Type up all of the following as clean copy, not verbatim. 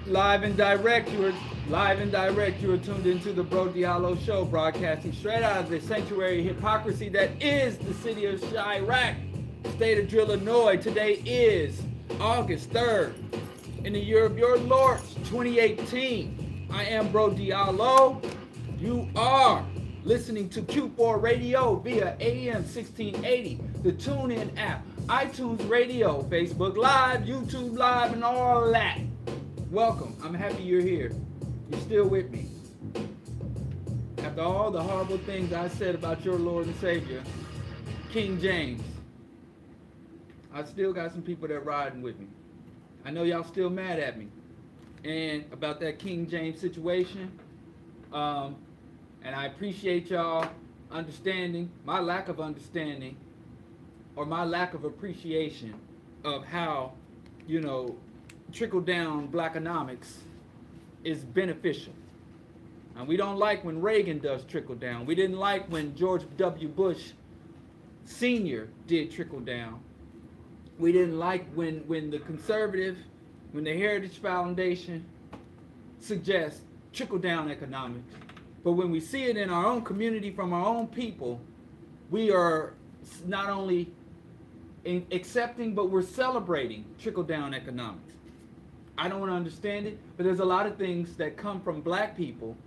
Live and direct, you are tuned into the Bro Diallo Show, broadcasting straight out of the sanctuary hypocrisy that is the city of Chirac, state of Illinois. Today is August 3rd, in the year of your Lord, 2018. I am Bro Diallo. You are listening to Q4 Radio via AM 1680, the TuneIn app, iTunes Radio, Facebook Live, YouTube Live, and all that. Welcome. I'm happy you're here. You're still with me. After all the horrible things I said about your Lord and Savior, King James, I still got some people that riding with me. I know y'all still mad at me and about that King James situation. And I appreciate y'all understanding my lack of understanding or my lack of appreciation of how, trickle-down blackonomics is beneficial. And we don't like when Reagan does trickle-down. We didn't like when George W. Bush Sr. did trickle-down. We didn't like when the Heritage Foundation suggests trickle-down economics. But when we see it in our own community from our own people, we are not only accepting, but we're celebrating trickle-down economics. I don't understand it, but there's a lot of things that come from black people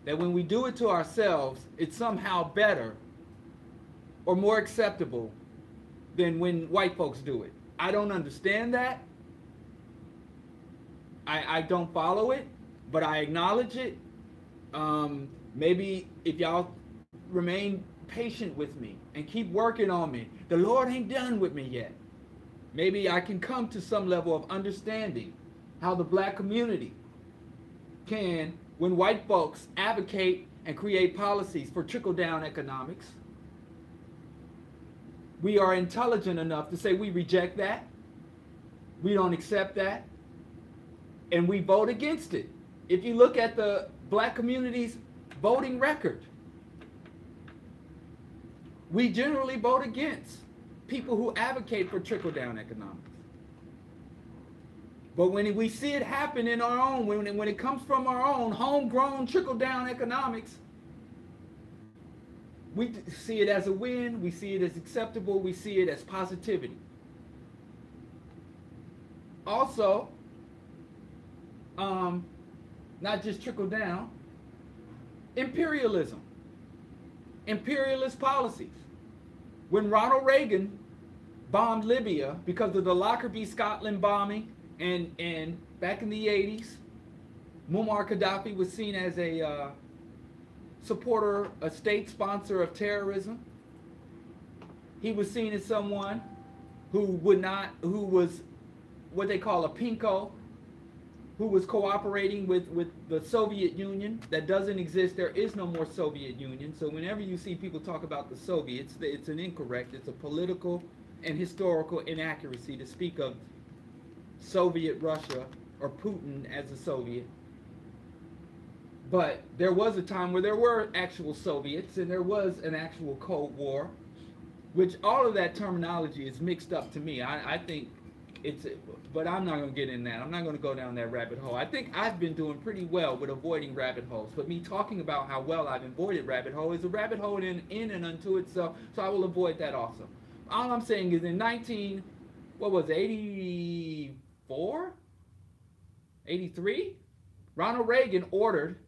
that when we do it to ourselves, it's somehow better or more acceptable than when white folks do it. I don't understand that. I don't follow it, but I acknowledge it. Maybe if y'all remain patient with me and keep working on me, the Lord ain't done with me yet. Maybe I can come to some level of understanding how the black community can, when white folks advocate and create policies for trickle-down economics, we are intelligent enough to say we reject that, we don't accept that, and we vote against it. If you look at the black community's voting record, we generally vote against people who advocate for trickle-down economics. But when we see it happen in our own, when it comes from our own homegrown trickle-down economics, we see it as a win, we see it as acceptable, we see it as positivity. Also, not just trickle-down, imperialism, imperialist policies. When Ronald Reagan bombed Libya because of the Lockerbie, Scotland bombing, and back in the 80s, Muammar Gaddafi was seen as a supporter, a state sponsor of terrorism. He was seen as someone who was what they call a pinko, who was cooperating with the Soviet Union. That doesn't exist. There is no more Soviet Union. So whenever you see people talk about the Soviets, it's an incorrect, it's a political and historical inaccuracy to speak of Soviet Russia or Putin as a Soviet. But there was a time where there were actual Soviets and there was an actual Cold War, which all of that terminology is mixed up to me. I think but I'm not going to get in that. I'm not going to go down that rabbit hole. I think I've been doing pretty well with avoiding rabbit holes. But me talking about how well I've avoided rabbit hole is a rabbit hole in and unto itself, so I will avoid that also. All I'm saying is in 84? 83? Ronald Reagan ordered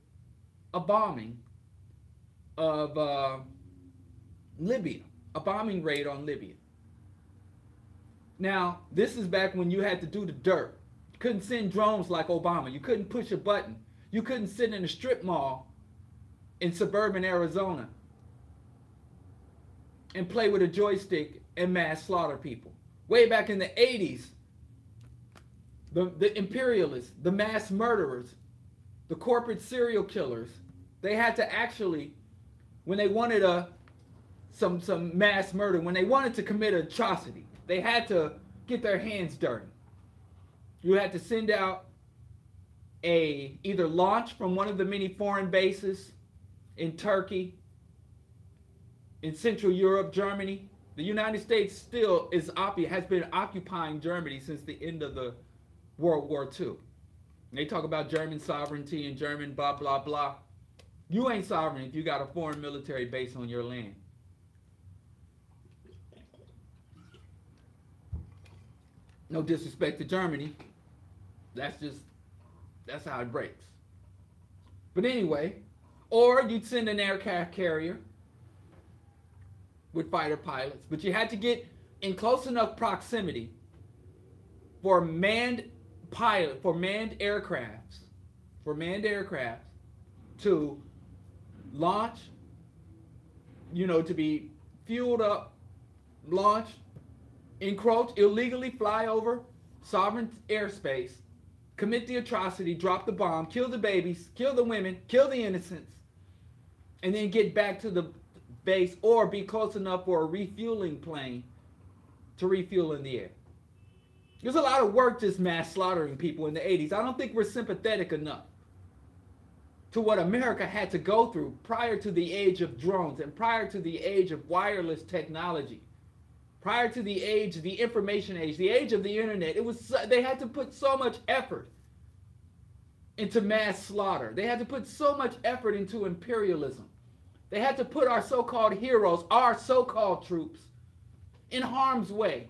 a bombing of Libya, a bombing raid on Libya. Now, this is back when you had to do the dirt. You couldn't send drones like Obama. You couldn't push a button. You couldn't sit in a strip mall in suburban Arizona and play with a joystick and mass slaughter people. Way back in the 80s, the imperialists, the mass murderers, the corporate serial killers, they had to actually, when they wanted some mass murder, when they wanted to commit an atrocity, they had to get their hands dirty. You had to send out either launch from one of the many foreign bases in Turkey, in Central Europe, Germany. The United States has been occupying Germany since the end of the World War II. They talk about German sovereignty and German blah, blah, blah. You ain't sovereign if you got a foreign military base on your land. No disrespect to Germany. That's how it breaks. But anyway, or you'd send an aircraft carrier with fighter pilots, but you had to get in close enough proximity for manned aircrafts to launch, to be fueled up, launch, encroach, illegally fly over sovereign airspace, commit the atrocity, drop the bomb, kill the babies, kill the women, kill the innocents, and then get back to the base or be close enough for a refueling plane to refuel in the air. There's a lot of work just mass slaughtering people in the 80s. I don't think we're sympathetic enough to what America had to go through prior to the age of drones and prior to the age of wireless technology, prior to the age, the information age, the age of the internet. They had to put so much effort into mass slaughter. They had to put so much effort into imperialism. They had to put our so-called heroes, our so-called troops, in harm's way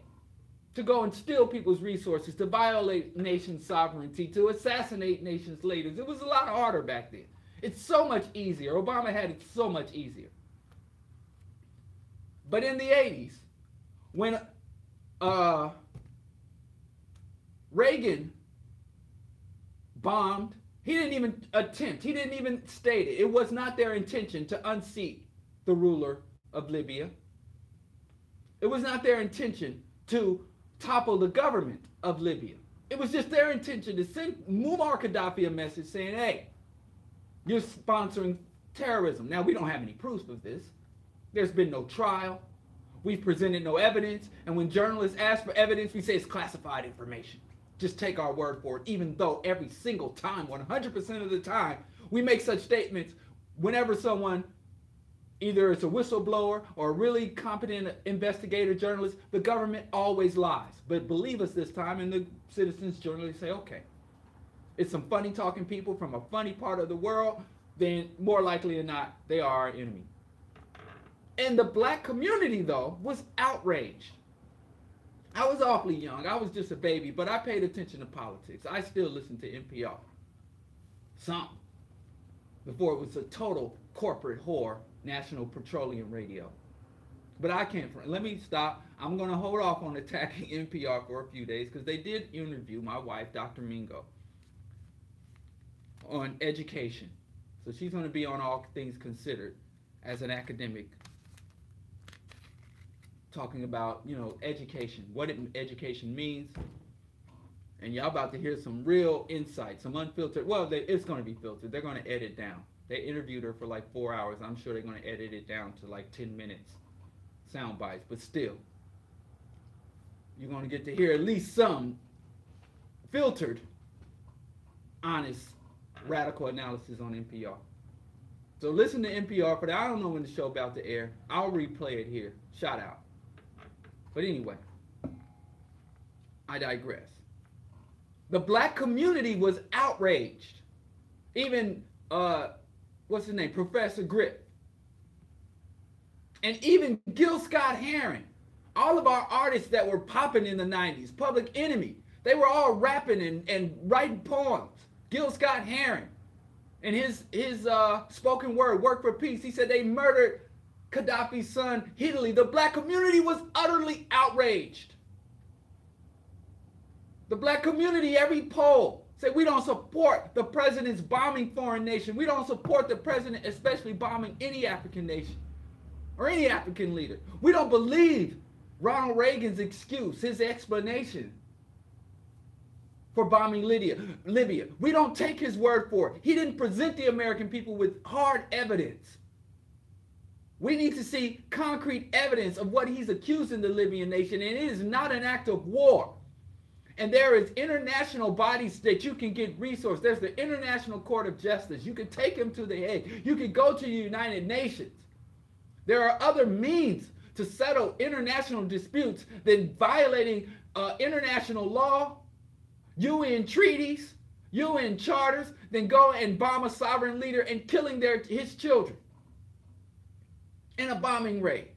to go and steal people's resources, to violate nation sovereignty, to assassinate nations' leaders. It was a lot harder back then. It's so much easier. Obama had it so much easier. But in the 80s, when Reagan bombed, he didn't even attempt, he didn't even state it. It was not their intention to unseat the ruler of Libya. It was not their intention to topple the government of Libya. It was just their intention to send Muammar Gaddafi a message saying, hey, you're sponsoring terrorism. Now, we don't have any proof of this. There's been no trial. We've presented no evidence. And when journalists ask for evidence, we say it's classified information. Just take our word for it, even though every single time, 100% of the time, we make such statements whenever someone, either it's a whistleblower or a really competent investigator journalist, the government always lies. But believe us this time, and the citizens generally say, okay, it's some funny talking people from a funny part of the world, then more likely than not, they are our enemy. And the black community, though, was outraged. I was awfully young. I was just a baby, but I paid attention to politics. I still listen to NPR. Some. Before it was a total corporate whore, National Petroleum Radio. But I can't. Let me stop. I'm going to hold off on attacking NPR for a few days because they did interview my wife, Dr. Mingo, on education. So she's going to be on All Things Considered as an academic, talking about, education, what education means. And y'all about to hear some real insight, some unfiltered, it's going to be filtered. They're going to edit down. They interviewed her for like 4 hours. I'm sure they're going to edit it down to like 10 minutes, sound bites. But still, you're going to get to hear at least some filtered, honest, radical analysis on NPR. So listen to NPR for that. I don't know when the show about to air. I'll replay it here. Shout out. But anyway, I digress. The black community was outraged. Even, what's his name? Professor Grip. And even Gil Scott-Heron. All of our artists that were popping in the 90s, Public Enemy, they were all rapping and writing poems. Gil Scott-Heron and his spoken word, Work for Peace, he said they murdered Gaddafi's son, Hidley. The black community was utterly outraged. The black community, every poll, said we don't support the president's bombing foreign nation. We don't support the president, especially bombing any African nation or any African leader. We don't believe Ronald Reagan's excuse, his explanation for bombing Libya. We don't take his word for it. He didn't present the American people with hard evidence. We need to see concrete evidence of what he's accusing the Libyan nation, and it is not an act of war. And there is international bodies that you can get resources. There's the International Court of Justice. You can take him to The Hague. You can go to the United Nations. There are other means to settle international disputes than violating international law, UN treaties, UN charters, then go and bomb a sovereign leader and killing his children in a bombing raid.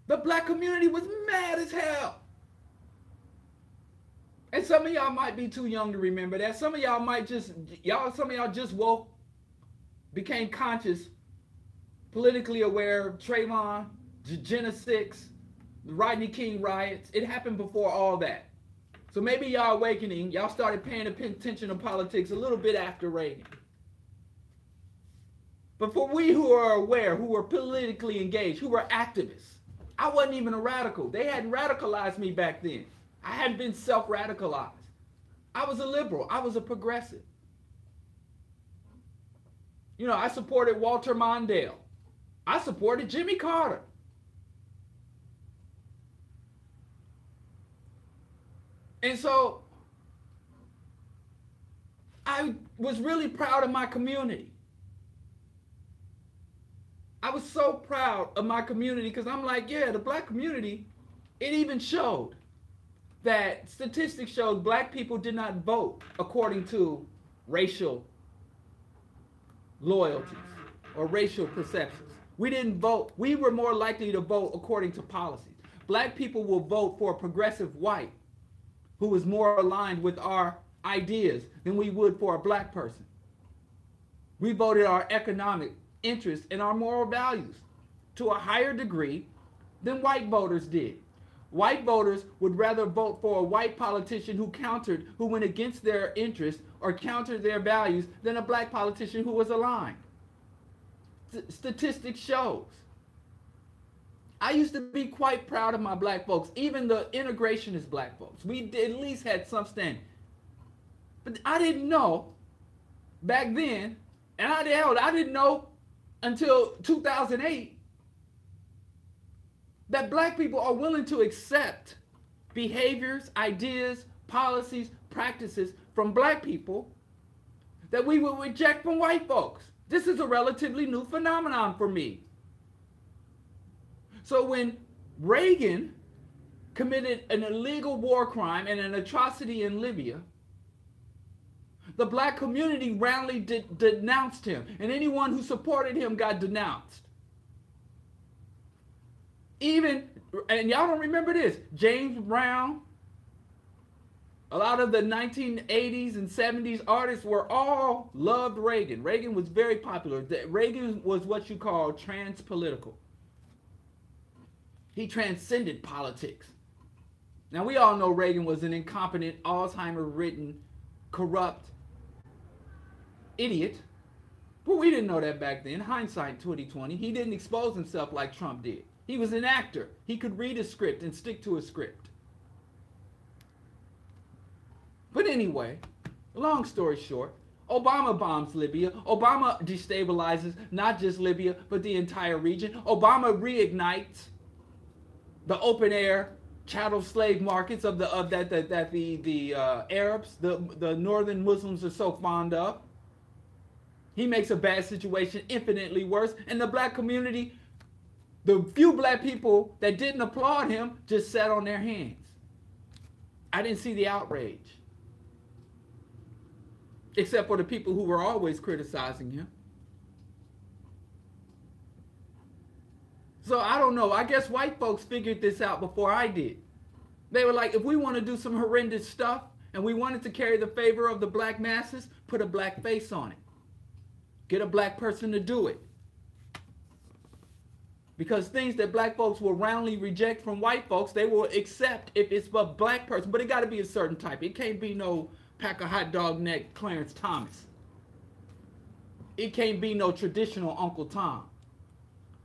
The black community was mad as hell. And some of y'all might be too young to remember that. Some of y'all might some of y'all just woke, became conscious, politically aware of Trayvon, Jena 6, the Rodney King riots. It happened before all that. So maybe y'all awakening, y'all started paying attention to politics a little bit after Reagan. But for we who are aware, who were politically engaged, who were activists, I wasn't even a radical. They hadn't radicalized me back then. I hadn't been self-radicalized. I was a liberal. I was a progressive. You know, I supported Walter Mondale. I supported Jimmy Carter. And so I was really proud of my community. I was so proud of my community because I'm like, yeah, the black community, it even showed that statistics showed black people did not vote according to racial loyalties or racial perceptions. We didn't vote. We were more likely to vote according to policies. Black people will vote for a progressive white who is more aligned with our ideas than we would for a black person. We voted our economic interests and our moral values to a higher degree than white voters did. White voters would rather vote for a white politician who went against their interests or countered their values than a black politician who was aligned. Statistics shows. I used to be quite proud of my black folks, even the integrationist black folks. We at least had some standing. But I didn't know back then, and I didn't know until 2008 that black people are willing to accept behaviors, ideas, policies, practices from black people that we would reject from white folks. This is a relatively new phenomenon for me. So when Reagan committed an illegal war crime and an atrocity in Libya, the black community roundly denounced him, and anyone who supported him got denounced. Even, and y'all don't remember this, James Brown, a lot of the 1980s and 70s artists were all loved Reagan. Reagan was very popular. Reagan was what you call trans-political. He transcended politics. Now, we all know Reagan was an incompetent, Alzheimer-ridden, corrupt idiot. But we didn't know that back then. Hindsight 2020. He didn't expose himself like Trump did. He was an actor. He could read a script and stick to a script. But anyway, long story short, Obama bombs Libya. Obama destabilizes not just Libya, but the entire region. Obama reignites the open air chattel slave markets of the Arabs, the northern Muslims are so fond of. He makes a bad situation infinitely worse, and the black community, the few black people that didn't applaud him, just sat on their hands. I didn't see the outrage, except for the people who were always criticizing him. So I don't know. I guess white folks figured this out before I did. They were like, if we want to do some horrendous stuff and we wanted to carry the favor of the black masses, put a black face on it. Get a black person to do it. Because things that black folks will roundly reject from white folks, they will accept if it's a black person. But it got to be a certain type. It can't be no pack of hot dog neck Clarence Thomas. It can't be no traditional Uncle Tom.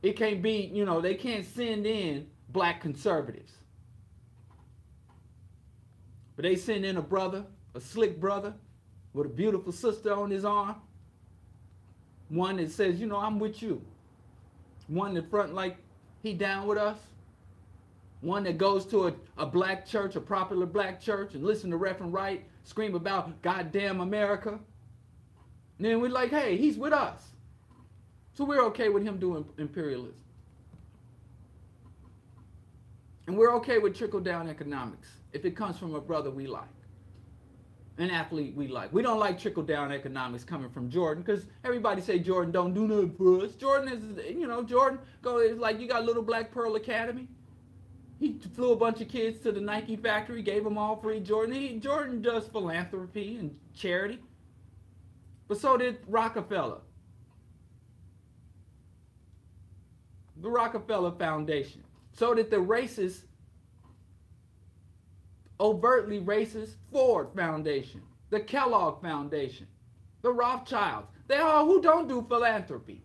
It can't be, you know, they can't send in black conservatives. But they send in a brother, a slick brother, with a beautiful sister on his arm. One that says, you know, I'm with you. One in front like he down with us. One that goes to a black church, a popular black church, and listen to Reverend Wright scream about goddamn America. And then we're like, hey, he's with us. So we're okay with him doing imperialism. And we're okay with trickle-down economics if it comes from a brother we like. an athlete we like. We don't like trickle-down economics coming from Jordan because everybody say Jordan don't do nothing for us. Jordan is, Jordan it's like you got Little Black Pearl Academy. He flew a bunch of kids to the Nike factory, gave them all free Jordan. Jordan does philanthropy and charity. But so did Rockefeller. The Rockefeller Foundation. So did the racist, overtly racist Ford Foundation, the Kellogg Foundation, the Rothschilds. They all who don't do philanthropy.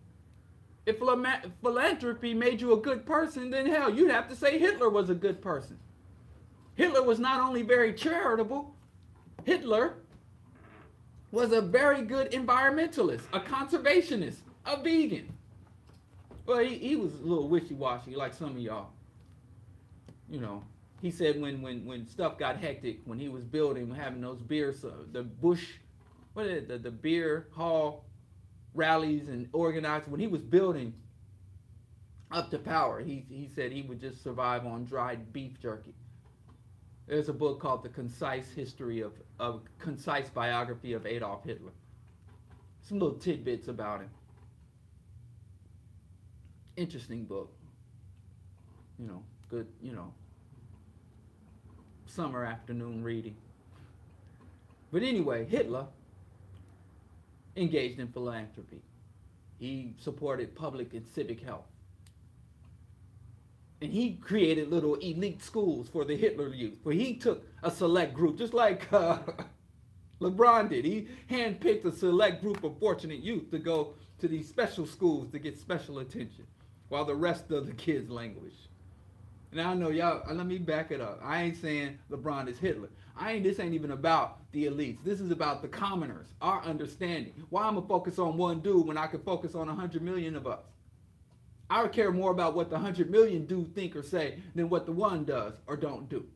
If philanthropy made you a good person, then hell, you'd have to say Hitler was a good person. Hitler was not only very charitable, Hitler was a very good environmentalist, a conservationist, a vegan. Well, he was a little wishy-washy like some of y'all. He said when stuff got hectic, when he was building, having those the beer hall rallies and organizing, when he was building up to power, he said he would just survive on dried beef jerky. There's a book called The Concise Concise Biography of Adolf Hitler. Some little tidbits about him. Interesting book. Good, summer afternoon reading. But anyway, Hitler engaged in philanthropy. He supported public and civic health. And he created little elite schools for the Hitler Youth, where he took a select group, just like LeBron did. He handpicked a select group of fortunate youth to go to these special schools to get special attention, while the rest of the kids languish. And I know y'all, let me back it up. I ain't saying LeBron is Hitler. This ain't even about the elites. This is about the commoners, our understanding. Why I'm gonna focus on one dude when I could focus on 100 million of us? I would care more about what the 100 million do, think, or say than what the one does or don't do.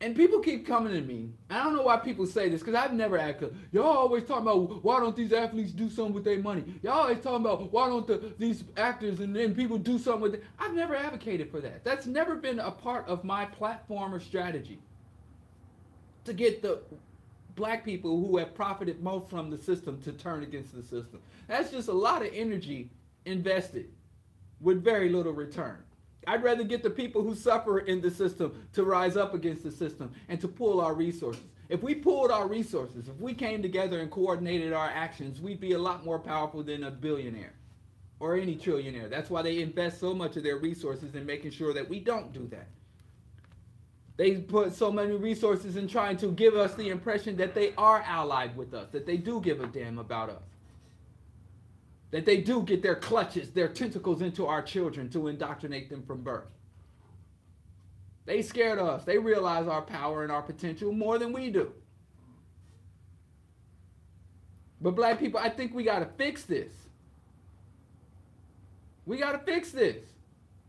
And people keep coming to me. I don't know why people say this, because I've never asked. Y'all always talking about why don't these athletes do something with their money? Y'all always talking about why don't these actors and then people do something with it? I've never advocated for that. That's never been a part of my platform or strategy. To get the black people who have profited most from the system to turn against the system. That's just a lot of energy invested with very little return. I'd rather get the people who suffer in the system to rise up against the system and to pool our resources. If we pooled our resources, if we came together and coordinated our actions, we'd be a lot more powerful than a billionaire or any trillionaire. That's why they invest so much of their resources in making sure that we don't do that. They put so many resources in trying to give us the impression that they are allied with us, that they do give a damn about us. That they do get their clutches, their tentacles into our children to indoctrinate them from birth. They scared of us. They realize our power and our potential more than we do. But black people, I think we got to fix this. We got to fix this.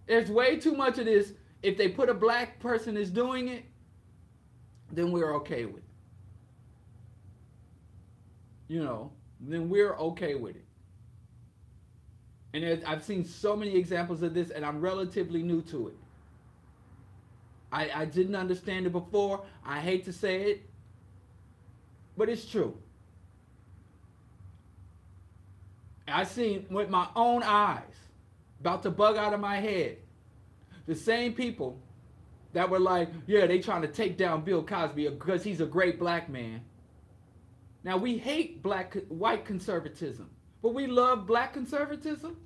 There's way too much of this. If they put a black person is doing it, then we're okay with it. Then we're okay with it. And I've seen so many examples of this, and I'm relatively new to it. I didn't understand it before. I hate to say it, but it's true. I've seen with my own eyes, about to bug out of my head, the same people that were like, yeah, they trying to take down Bill Cosby because he's a great black man. Now, we hate white conservatism, but we love black conservatism?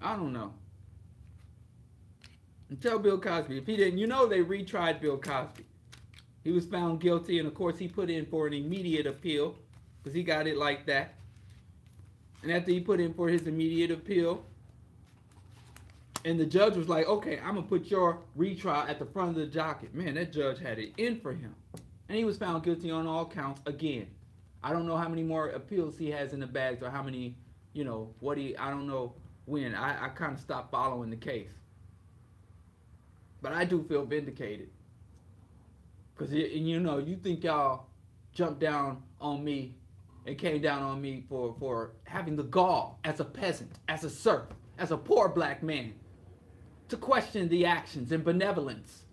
I don't know. And tell Bill Cosby, if he didn't, they retried Bill Cosby. He was found guilty, and of course he put in for an immediate appeal, because he got it like that. And after he put in for his immediate appeal, and the judge was like, okay, I'm going to put your retrial at the front of the docket. Man, that judge had it in for him. And he was found guilty on all counts again. I don't know how many more appeals he has in the bags, or how many, I don't know when. I kind of stopped following the case. But I do feel vindicated. Because, you think y'all jumped down on me and came down on me for having the gall as a peasant, as a serf, as a poor black man, to question the actions and benevolence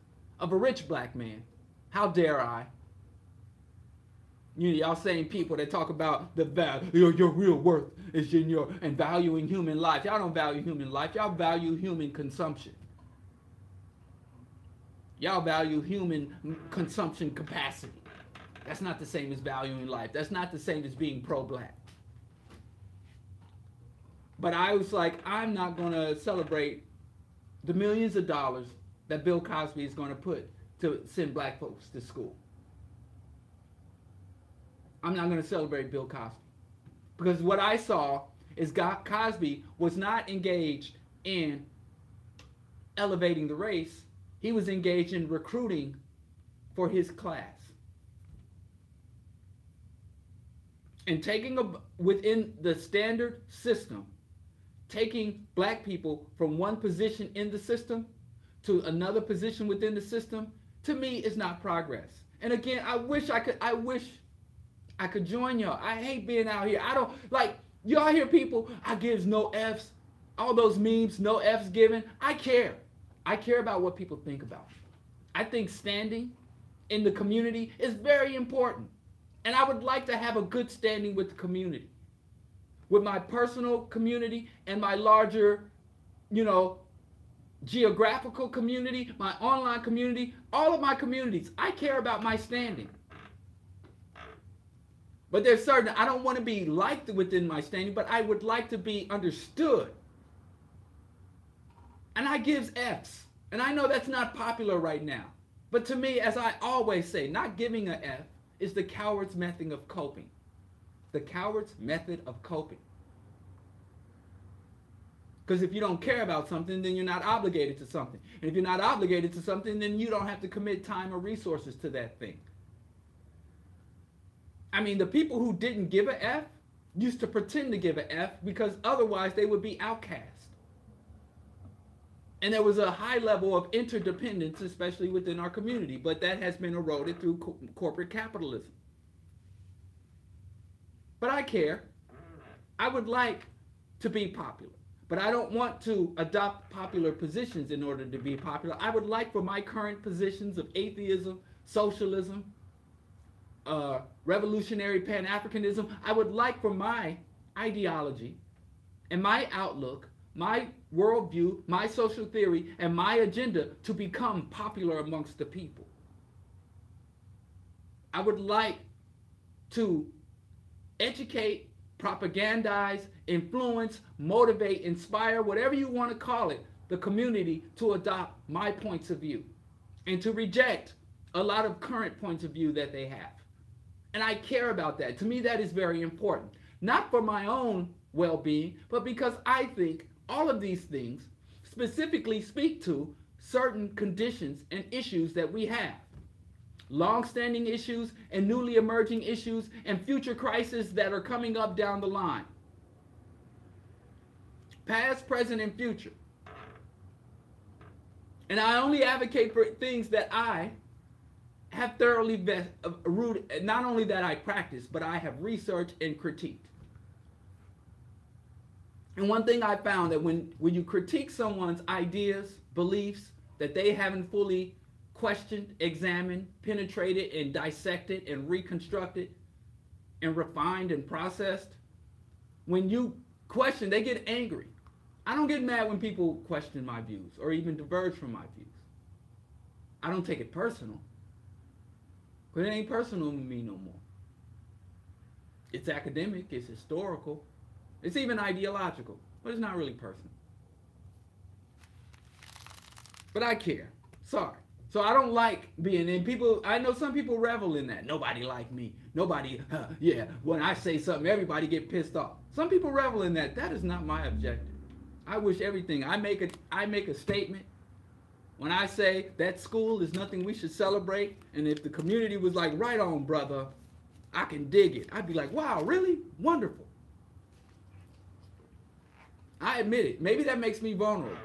of a rich black man. How dare I? Y'all same people that talk about the value, your real worth is in your, and valuing human life. Y'all don't value human life. Y'all value human consumption. Y'all value human consumption capacity. That's not the same as valuing life. That's not the same as being pro-black. But I was like, I'm not going to celebrate the millions of dollars that Bill Cosby is going to put to send black folks to school. I'm not going to celebrate Bill Cosby. Because what I saw is Cosby was not engaged in elevating the race. He was engaged in recruiting for his class. And taking within the standard system, taking black people from one position in the system to another position within the system, to me is not progress. And again, I wish I could join y'all. I hate being out here. I don't like, y'all hear people, I gives no F's, all those memes, no F's given. I care. I care about what people think about me. I think standing in the community is very important. And I would like to have a good standing with the community, with my personal community and my larger, geographical community, my online community, all of my communities. I care about my standing. But there's certain, I don't want to be liked within my standing, but I would like to be understood. And I gives F's. And I know that's not popular right now. But to me, as I always say, not giving an F is the coward's method of coping. The coward's method of coping. Because if you don't care about something, then you're not obligated to something. And if you're not obligated to something, then you don't have to commit time or resources to that thing. I mean, the people who didn't give an F used to pretend to give an F because otherwise they would be outcast. And there was a high level of interdependence, especially within our community, but that has been eroded through corporate capitalism. But I care. I would like to be popular, but I don't want to adopt popular positions in order to be popular. I would like for my current positions of atheism, socialism, revolutionary Pan-Africanism, I would like for my ideology and my outlook, my worldview, my social theory, and my agenda to become popular amongst the people. I would like to educate, propagandize, influence, motivate, inspire, whatever you want to call it, the community to adopt my points of view and to reject a lot of current points of view that they have. And I care about that. To me, that is very important. Not for my own well-being, but because I think all of these things specifically speak to certain conditions and issues that we have. Long-standing issues and newly emerging issues and future crises that are coming up down the line. Past, present, and future. And I only advocate for things that I have thoroughly rooted, not only that I practice, but I have researched and critiqued. And one thing I found that when you critique someone's ideas, beliefs, that they haven't fully questioned, examined, penetrated, and dissected, and reconstructed, and refined and processed, when you question, they get angry. I don't get mad when people question my views or even diverge from my views. I don't take it personal. But it ain't personal to me no more. It's academic, it's historical, it's even ideological, but it's not really personal. But I care. Sorry. So I don't like being in people. I know some people revel in that. Nobody like me. Nobody, when I say something, everybody get pissed off. Some people revel in that. That is not my objective. I wish everything. I make a statement. When I say that school is nothing we should celebrate, and if the community was like, right on, brother, I can dig it. I'd be like, wow, really? Wonderful. I admit it. Maybe that makes me vulnerable.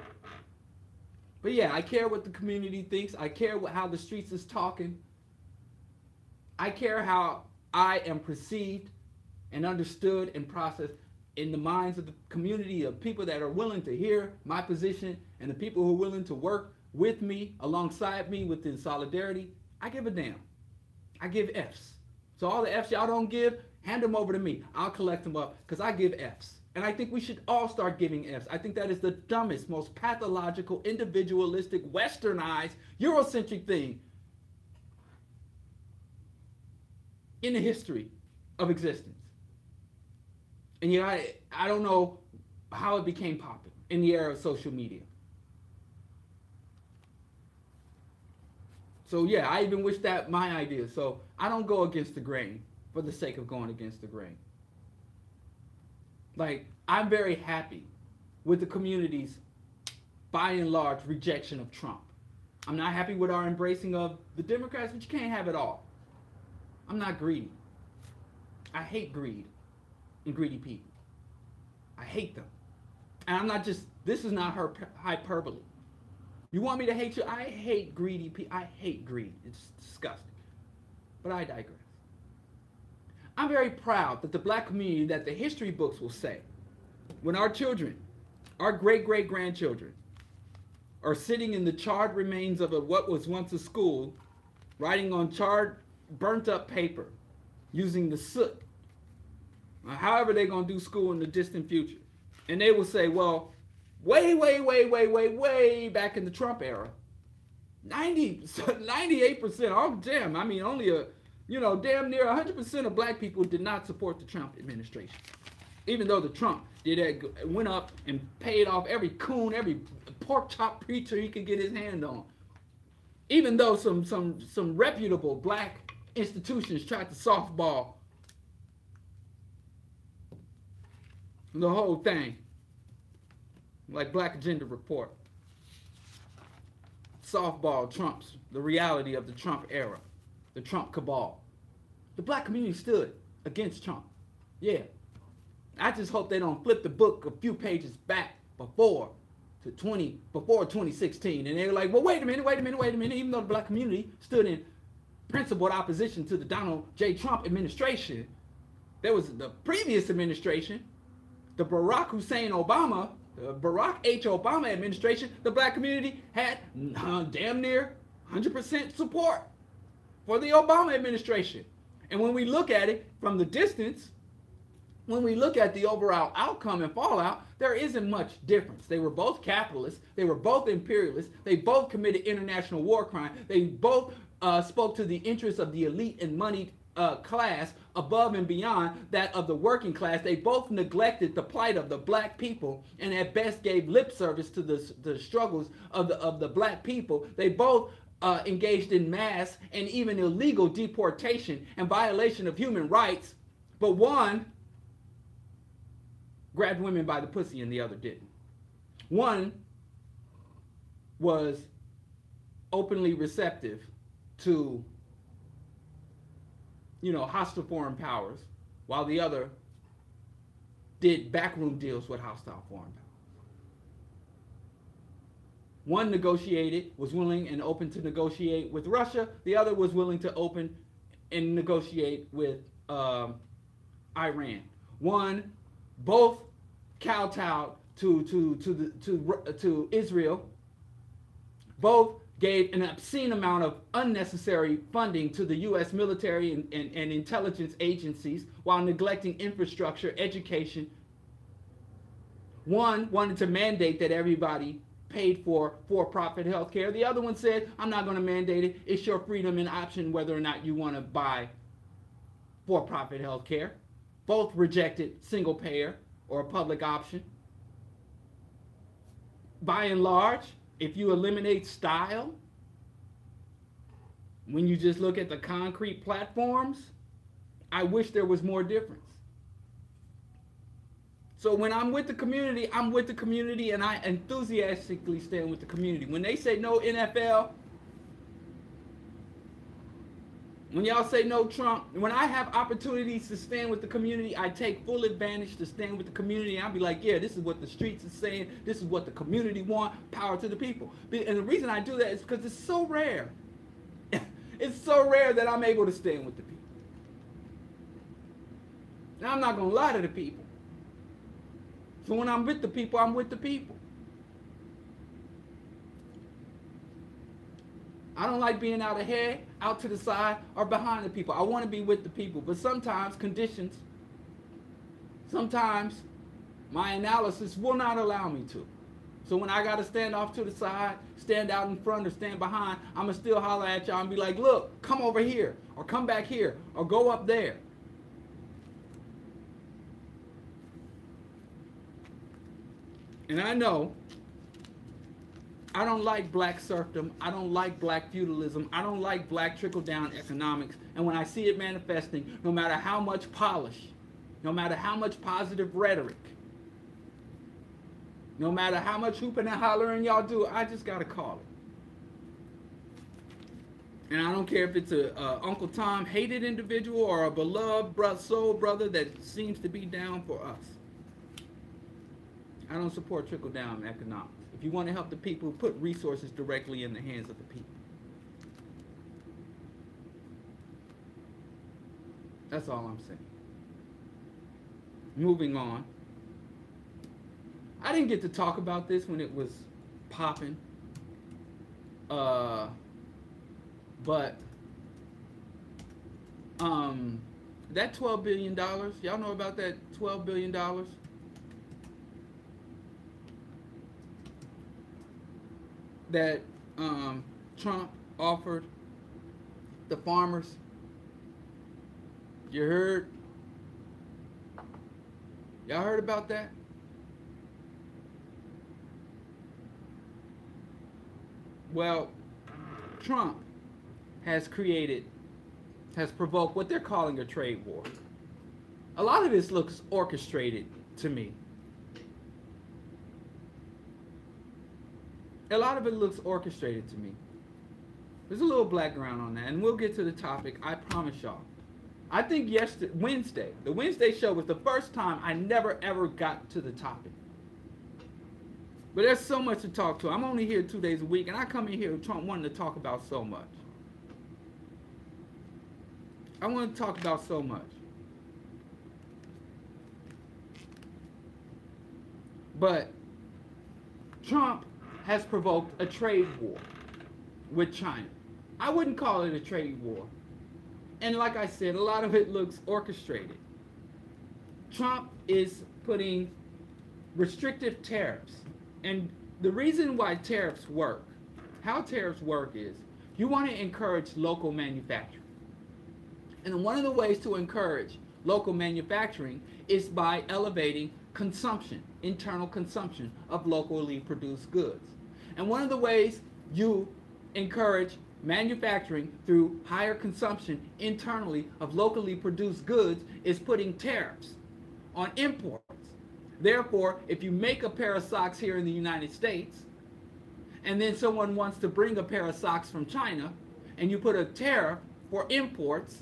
But yeah, I care what the community thinks. I care how the streets is talking. I care how I am perceived and understood and processed in the minds of the community of people that are willing to hear my position and the people who are willing to work with me, alongside me within solidarity, I give a damn. I give F's. So all the F's y'all don't give, hand them over to me. I'll collect them up because I give F's. And I think we should all start giving F's. I think that is the dumbest, most pathological, individualistic, westernized, Eurocentric thing in the history of existence. And yet I don't know how it became popular in the era of social media. So yeah, I even wish that my idea. So I don't go against the grain for the sake of going against the grain. Like, I'm very happy with the community's, by and large, rejection of Trump. I'm not happy with our embracing of the Democrats, but you can't have it all. I'm not greedy. I hate greed and greedy people. I hate them. And I'm not just, this is not her hyperbole. You want me to hate you? I hate greedy people. I hate greed. It's disgusting. But I digress. I'm very proud that the black community, that the history books will say, when our children, our great-great-grandchildren, are sitting in the charred remains of what was once a school, writing on charred, burnt-up paper, using the soot, however they're going to do school in the distant future. And they will say, well, way back in the Trump era, 98%, oh damn, I mean only damn near 100% of black people did not support the Trump administration. Even though the Trump went up and paid off every coon, every pork chop preacher he could get his hand on. Even though some reputable black institutions tried to softball the whole thing, like Black Agenda Report. Softball Trump's, the reality of the Trump era, the Trump cabal. The black community stood against Trump. Yeah. I just hope they don't flip the book a few pages back before 2016. And they were like, well, wait a minute. Even though the black community stood in principled opposition to the Donald J. Trump administration, there was the previous administration, the Barack Hussein Obama, the Barack H. Obama administration, the black community had damn near 100% support for the Obama administration. And when we look at it from the distance, when we look at the overall outcome and fallout, there isn't much difference. They were both capitalists. They were both imperialists. They both committed international war crime. They both spoke to the interests of the elite and moneyed class above and beyond that of the working class. They both neglected the plight of the black people and at best gave lip service to the struggles of the black people. They both engaged in mass and even illegal deportation and violation of human rights, but one grabbed women by the pussy and the other didn't. One was openly receptive to hostile foreign powers, while the other did backroom deals with hostile foreign powers. One negotiated, was willing and open to negotiate with Russia. The other was willing to open and negotiate with Iran. Both kowtowed to Israel. Both gave an obscene amount of unnecessary funding to the U.S. military and intelligence agencies while neglecting infrastructure, education. One wanted to mandate that everybody paid for-profit health care. The other one said, I'm not going to mandate it. It's your freedom and option whether or not you want to buy for-profit health care. Both rejected single payer or a public option. By and large, if you eliminate style, when you just look at the concrete platforms, I wish there was more difference. So when I'm with the community, I'm with the community, and I enthusiastically stand with the community. When they say no NFL, when y'all say no Trump, when I have opportunities to stand with the community, I take full advantage to stand with the community. I'll be like, yeah, this is what the streets are saying. This is what the community want. Power to the people. And the reason I do that is because it's so rare. It's so rare that I'm able to stand with the people. Now, I'm not going to lie to the people. So when I'm with the people, I'm with the people. I don't like being out ahead, out to the side, or behind the people. I want to be with the people. But sometimes conditions, sometimes my analysis will not allow me to. So when I got to stand off to the side, stand out in front, or stand behind, I'm going to still holler at y'all and be like, look, come over here, or come back here, or go up there. And I know I don't like black serfdom. I don't like black feudalism. I don't like black trickle-down economics. And when I see it manifesting, no matter how much polish, no matter how much positive rhetoric, no matter how much hooping and hollering y'all do, I just got to call it. And I don't care if it's a Uncle Tom hated individual or a beloved soul brother that seems to be down for us. I don't support trickle-down economics. If you want to help the people, put resources directly in the hands of the people. That's all I'm saying. Moving on. I didn't get to talk about this when it was popping. But that $12 billion, y'all know about that $12 billion? That Trump offered the farmers. You heard? Y'all heard about that? Well, Trump has provoked what they're calling a trade war. A lot of this looks orchestrated to me. A lot of it looks orchestrated to me. There's a little background on that, and we'll get to the topic, I promise y'all. I think the Wednesday show was the first time I never ever got to the topic. But there's so much to talk to. I'm only here 2 days a week, and I come in here with Trump wanting to talk about so much. I want to talk about so much. But Trump has provoked a trade war with China. I wouldn't call it a trade war. And like I said, a lot of it looks orchestrated. Trump is putting restrictive tariffs. And the reason why tariffs work, how tariffs work is, you want to encourage local manufacturing. And one of the ways to encourage local manufacturing is by elevating consumption, internal consumption of locally produced goods. And one of the ways you encourage manufacturing through higher consumption internally of locally produced goods is putting tariffs on imports. Therefore, if you make a pair of socks here in the United States, and then someone wants to bring a pair of socks from China, and you put a tariff for imports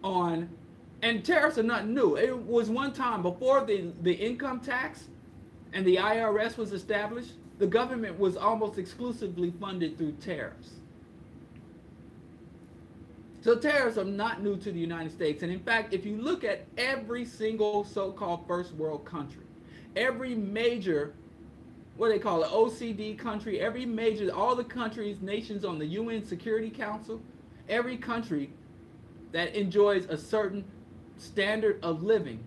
on, and tariffs are not new. It was one time before the income tax and the IRS was established, the government was almost exclusively funded through tariffs. So tariffs are not new to the United States. And in fact, if you look at every single so-called first world country, every major, what they call it, OECD country, every major, all the countries, nations on the UN Security Council, every country that enjoys a certain standard of living,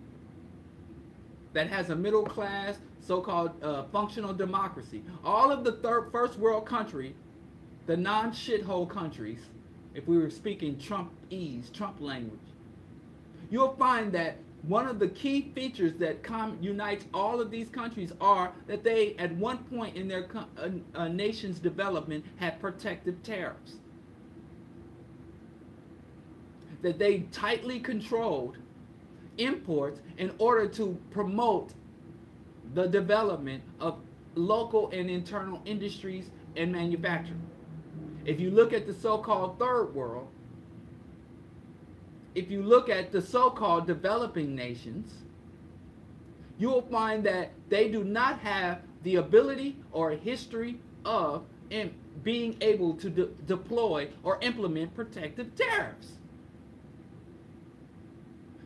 that has a middle class, so-called functional democracy. All of the first world country, the non-shithole countries, if we were speaking Trumpese, Trump language, you'll find that one of the key features that unites all of these countries are that they, at one point in their nation's development, had protective tariffs. That they tightly controlled imports in order to promote the development of local and internal industries and manufacturing. If you look at the so-called third world, if you look at the so-called developing nations, you will find that they do not have the ability or history of being able to deploy or implement protective tariffs.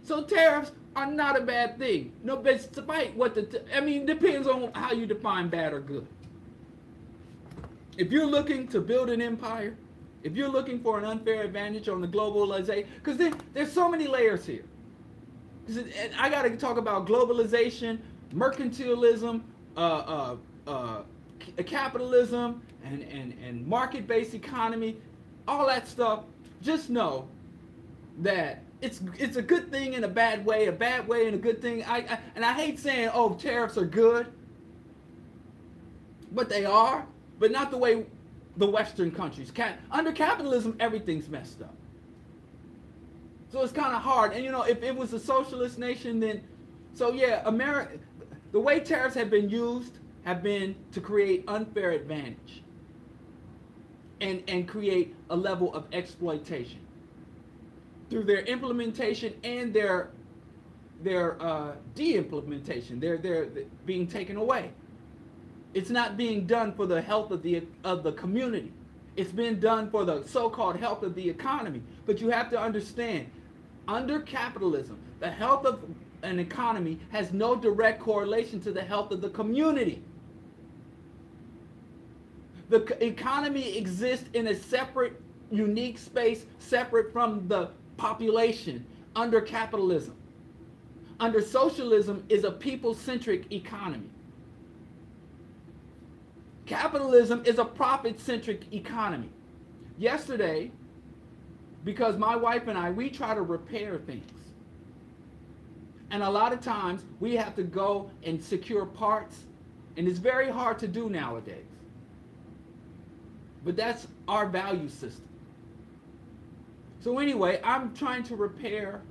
So tariffs are not a bad thing. No, but despite what I mean, depends on how you define bad or good. If you're looking to build an empire, if you're looking for an unfair advantage on the globalization, because there's so many layers here. I got to talk about globalization, mercantilism, capitalism, and market-based economy, all that stuff. Just know that it's a good thing in a bad way in a good thing. And I hate saying, oh, tariffs are good, but they are, but not the way the Western countries can. Under capitalism, everything's messed up. So it's kind of hard. And if it was a socialist nation, then, so yeah, America, the way tariffs have been used have been to create unfair advantage and create a level of exploitation through their implementation and their de-implementation. They're being taken away. It's not being done for the health of the community. It's been done for the so-called health of the economy. But you have to understand, under capitalism, the health of an economy has no direct correlation to the health of the community. The economy exists in a separate, unique space, separate from the population under capitalism. Under socialism is a people-centric economy. Capitalism is a profit-centric economy. Yesterday, because my wife and I, we try to repair things. And a lot of times, we have to go and secure parts, and it's very hard to do nowadays. But that's our value system. So anyway, I'm trying to repair,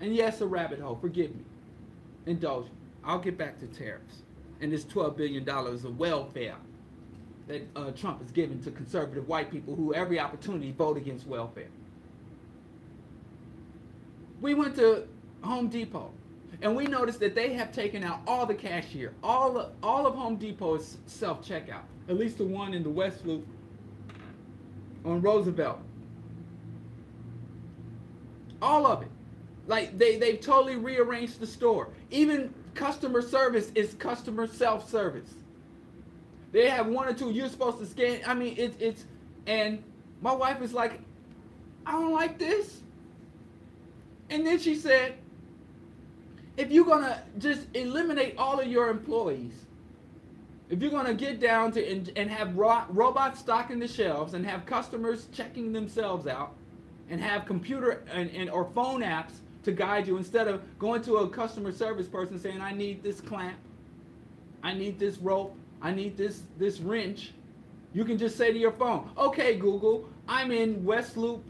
and yes, a rabbit hole, forgive me, indulge me. I'll get back to tariffs and this $12 billion of welfare that Trump is giving to conservative white people who every opportunity vote against welfare. We went to Home Depot, and we noticed that they have taken out all the cashier. All of Home Depot is self-checkout, at least the one in the West Loop on Roosevelt. All of it. Like, they've totally rearranged the store. Even customer service is customer self-service. They have one or two. You're supposed to scan. I mean, it's and my wife is like, I don't like this. And then she said, if you're going to just eliminate all of your employees, if you're going to get down to and have robots stocking the shelves and have customers checking themselves out and have computer or phone apps to guide you instead of going to a customer service person saying, I need this clamp, I need this rope, I need this wrench. You can just say to your phone, okay, Google, I'm in West Loop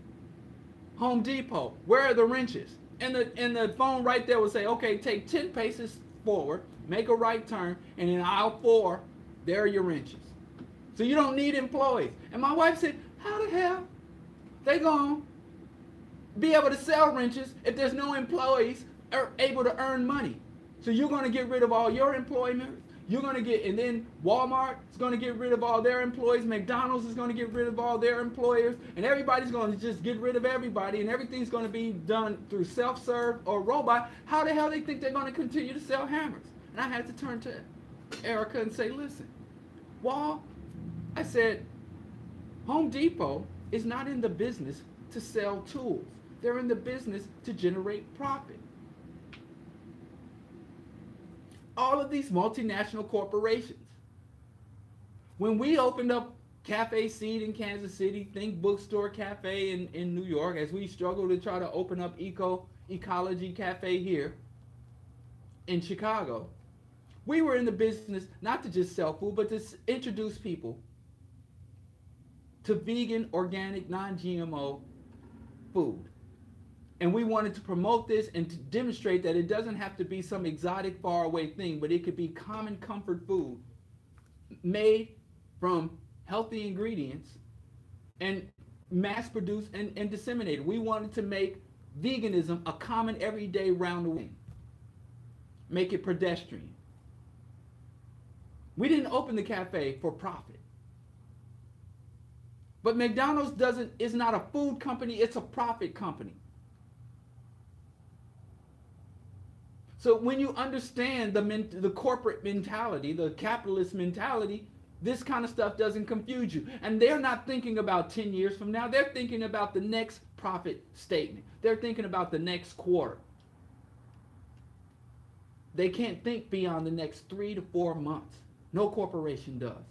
Home Depot. Where are the wrenches? And the phone right there will say, okay, take 10 paces forward, make a right turn, and in aisle 4, there are your wrenches. So you don't need employees. And my wife said, how the hell they gonna be able to sell wrenches if there's no employees are able to earn money? So you're gonna get rid of all your employment. You're going to get, and then Walmart is going to get rid of all their employees. McDonald's is going to get rid of all their employers. And everybody's going to just get rid of everybody. And everything's going to be done through self-serve or robot. How the hell they think they're going to continue to sell hammers? And I had to turn to Erica and say, listen, Wall, I said, Home Depot is not in the business to sell tools. They're in the business to generate profit. All of these multinational corporations. When we opened up Cafe Seed in Kansas City, Think Bookstore Cafe in New York, as we struggle to try to open up Ecology Cafe here in Chicago, we were in the business not to just sell food, but to introduce people to vegan, organic, non-GMO food. And we wanted to promote this and to demonstrate that it doesn't have to be some exotic, faraway thing, but it could be common comfort food made from healthy ingredients and mass-produced and disseminated. We wanted to make veganism a common, everyday, round-the-way. Make it pedestrian. We didn't open the cafe for profit. But McDonald's is not a food company, it's a profit company. So when you understand the corporate mentality, the capitalist mentality, this kind of stuff doesn't confuse you. And they're not thinking about 10 years from now. They're thinking about the next profit statement. They're thinking about the next quarter. They can't think beyond the next 3 to 4 months. No corporation does.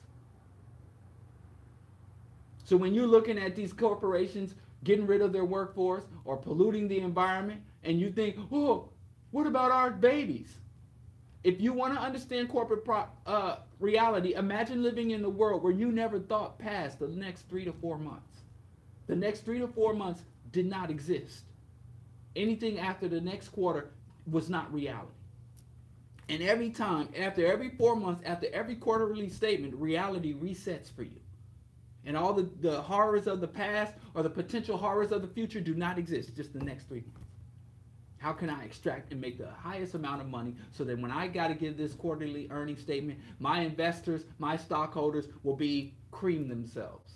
So when you're looking at these corporations getting rid of their workforce or polluting the environment, and you think, oh, what about our babies? If you want to understand corporate reality, imagine living in a world where you never thought past the next 3 to 4 months. The next 3 to 4 months did not exist. Anything after the next quarter was not reality. And every time, after every 4 months, after every quarterly statement, reality resets for you. And all the horrors of the past or the potential horrors of the future do not exist, just the next 3 months. How can I extract and make the highest amount of money so that when I got to give this quarterly earnings statement, my investors, my stockholders will be cream themselves?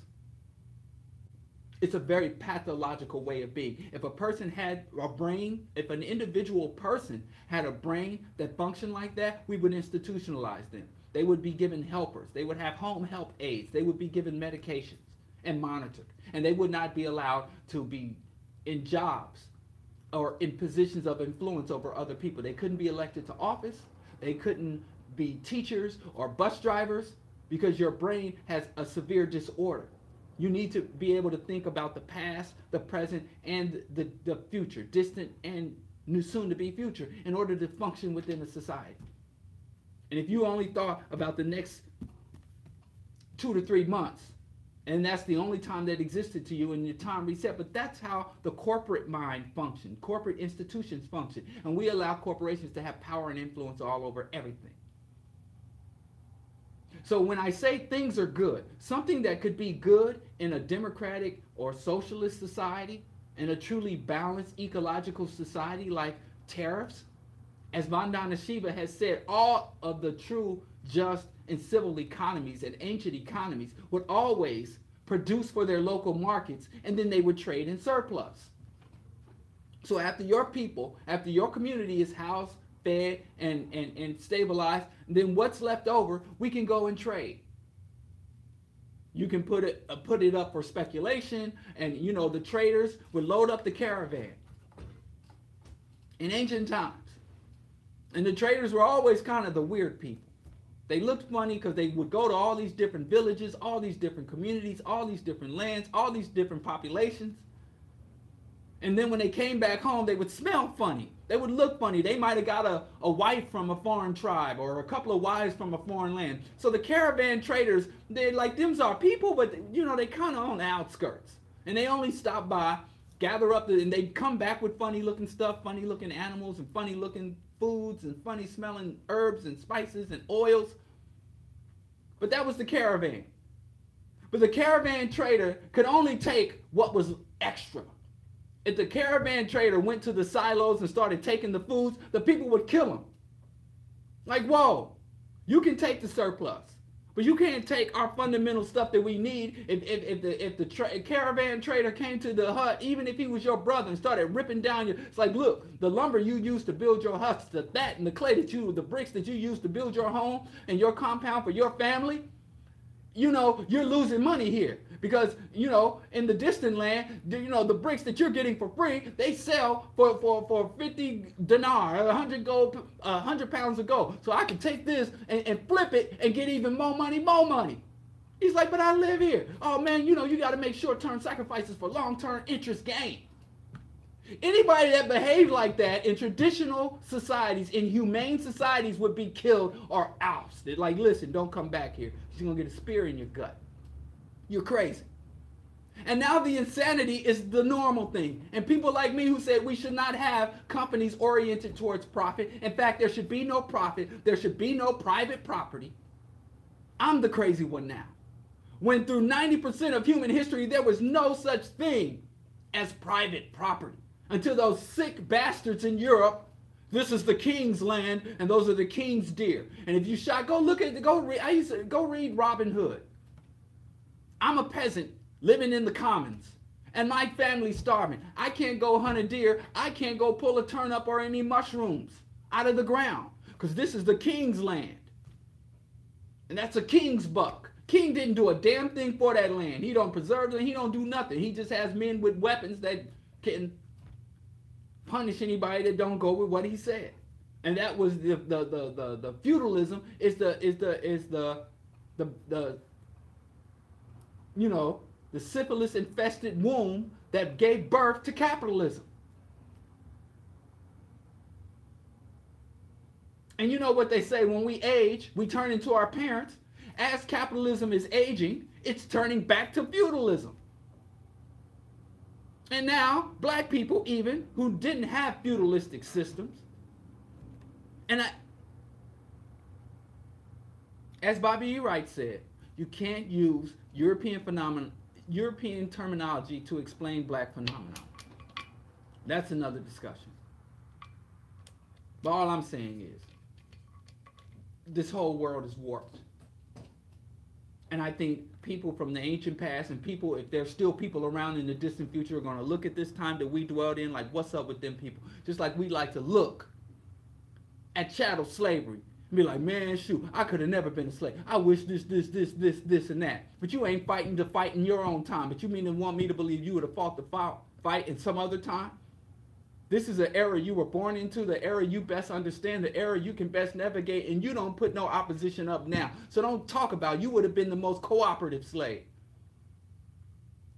It's a very pathological way of being. If a person had a brain, if an individual person had a brain that functioned like that, we would institutionalize them. They would be given helpers. They would have home help aides. They would be given medications and monitored. And they would not be allowed to be in jobs or in positions of influence over other people. They couldn't be elected to office. They couldn't be teachers or bus drivers because your brain has a severe disorder. You need to be able to think about the past, the present, and the future, distant and soon to be future, in order to function within a society. And if you only thought about the next 2 to 3 months, and that's the only time that existed to you and your time reset, but that's how the corporate mind functions, corporate institutions function, and we allow corporations to have power and influence all over everything. So when I say things are good, something that could be good in a democratic or socialist society, in a truly balanced ecological society like tariffs, as Vandana Shiva has said, all of the true, just, and civil economies and ancient economies would always produce for their local markets, and then they would trade in surplus. So after your people, after your community is housed, fed, and stabilized, then what's left over, we can go and trade. You can put it up for speculation, and you know the traders would load up the caravan in ancient times. And the traders were always kind of the weird people. They looked funny because they would go to all these different villages, all these different communities, all these different lands, all these different populations. And then when they came back home, they would smell funny. They would look funny. They might have got a wife from a foreign tribe or a couple of wives from a foreign land. So the caravan traders, they're like, them's our people, but you know, they kind of on the outskirts. And they only stop by, gather up, and they'd come back with funny looking stuff, funny looking animals and funny looking foods and funny smelling herbs and spices and oils. But that was the caravan. But the caravan trader could only take what was extra. If the caravan trader went to the silos and started taking the foods, the people would kill him. Like, whoa, you can take the surplus, but you can't take our fundamental stuff that we need. If the caravan trader came to the hut, even if he was your brother, and started ripping down your, it's like, look, the lumber you used to build your huts, the and the clay the bricks that you used to build your home and your compound for your family, you know, you're losing money here. Because, you know, in the distant land, you know, the bricks that you're getting for free, they sell for 50 dinar, 100 pounds of gold. So I can take this and flip it and get even more money. He's like, but I live here. Oh, man, you know, you got to make short-term sacrifices for long-term interest gain. Anybody that behaved like that in traditional societies, in humane societies, would be killed or ousted. Like, listen, don't come back here. You're going to get a spear in your gut. You're crazy. And now the insanity is the normal thing. And people like me who said we should not have companies oriented towards profit. In fact, there should be no profit. There should be no private property. I'm the crazy one now. When through 90% of human history, there was no such thing as private property. Until those sick bastards in Europe, this is the king's land and those are the king's deer. And if you go read Robin Hood. I'm a peasant living in the commons, and my family's starving. I can't go hunt a deer. I can't go pull a turnip or any mushrooms. out of the ground, because this is the king's land. And that's a king's buck. King didn't do a damn thing for that land. He don't preserve it. He don't do nothing. He just has men with weapons that can punish anybody that don't go with what he said. And that was the feudalism is the you know, the syphilis infested womb that gave birth to capitalism. And you know what they say, when we age, we turn into our parents. As capitalism is aging, it's turning back to feudalism. And now, black people even, who didn't have feudalistic systems, and as Bobby E. Wright said, you can't use European terminology to explain black phenomena. That's another discussion. But all I'm saying is, this whole world is warped. And I think people from the ancient past and people, if there's still people around in the distant future, are going to look at this time that we dwelled in like, what's up with them people? Just like we like to look at chattel slavery and be like, man, shoot, I could have never been a slave. I wish this, and that. But you ain't fighting the fight in your own time. But you mean to want me to believe you would have fought the fight in some other time? This is an era you were born into, the era you best understand, the era you can best navigate, and you don't put no opposition up now. So don't talk about you would have been the most cooperative slave.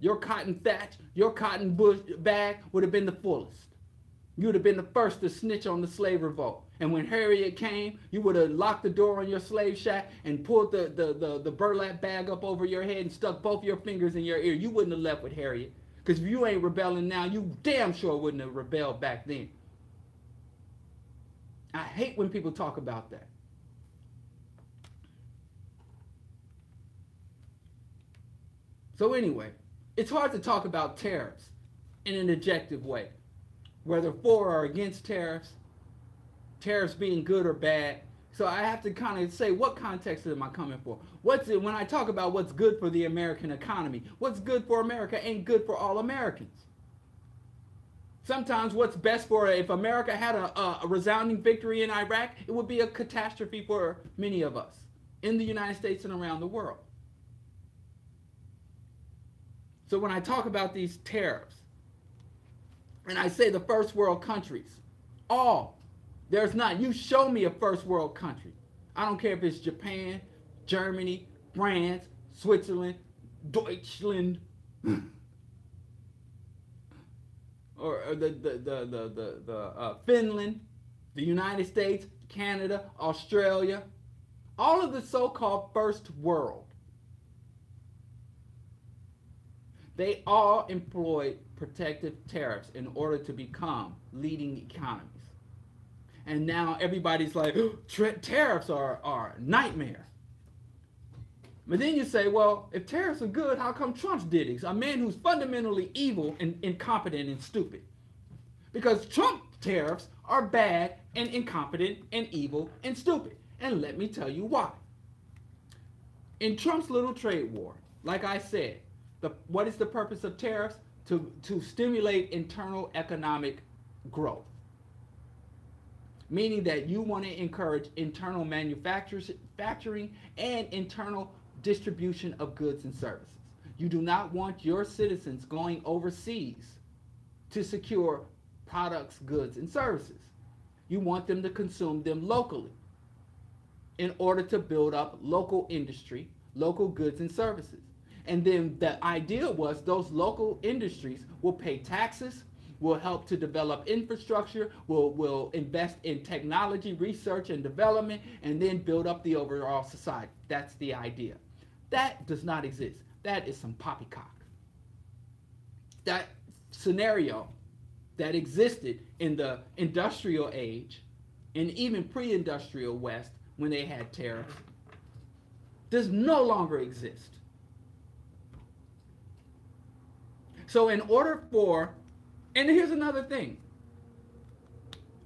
Your cotton thatch, your cotton bush bag would have been the fullest. You would have been the first to snitch on the slave revolt. And when Harriet came, you would have locked the door on your slave shack and pulled the burlap bag up over your head and stuck both your fingers in your ear. You wouldn't have left with Harriet. Because if you ain't rebelling now, you damn sure wouldn't have rebelled back then. I hate when people talk about that. So anyway, it's hard to talk about tariffs in an objective way. Whether for or against tariffs, tariffs being good or bad. So I have to kind of say, what context am I coming for? What's it when I talk about what's good for the American economy? What's good for America ain't good for all Americans. Sometimes what's best for, if America had a resounding victory in Iraq, it would be a catastrophe for many of us in the United States and around the world. So when I talk about these tariffs, and I say the first world countries, there's not. You show me a first world country. I don't care if it's Japan, Germany, France, Switzerland, Deutschland, or the Finland, the United States, Canada, Australia, all of the so-called first world. They all employ protective tariffs in order to become leading economies. And now everybody's like, tariffs are a nightmare. But then you say, well, if tariffs are good, how come Trump did it? A man who's fundamentally evil and incompetent and stupid. Because Trump tariffs are bad and incompetent and evil and stupid. And let me tell you why. In Trump's little trade war, like I said, what is the purpose of tariffs? To stimulate internal economic growth. Meaning that you want to encourage internal manufacturing and internal distribution of goods and services. You do not want your citizens going overseas to secure products, goods, and services. You want them to consume them locally in order to build up local industry, local goods and services. And then the idea was those local industries will pay taxes, will help to develop infrastructure, will invest in technology, research, and development, and then build up the overall society. That's the idea. That does not exist. That is some poppycock. That scenario that existed in the industrial age and even pre-industrial West when they had tariffs does no longer exist. So in order for, and here's another thing.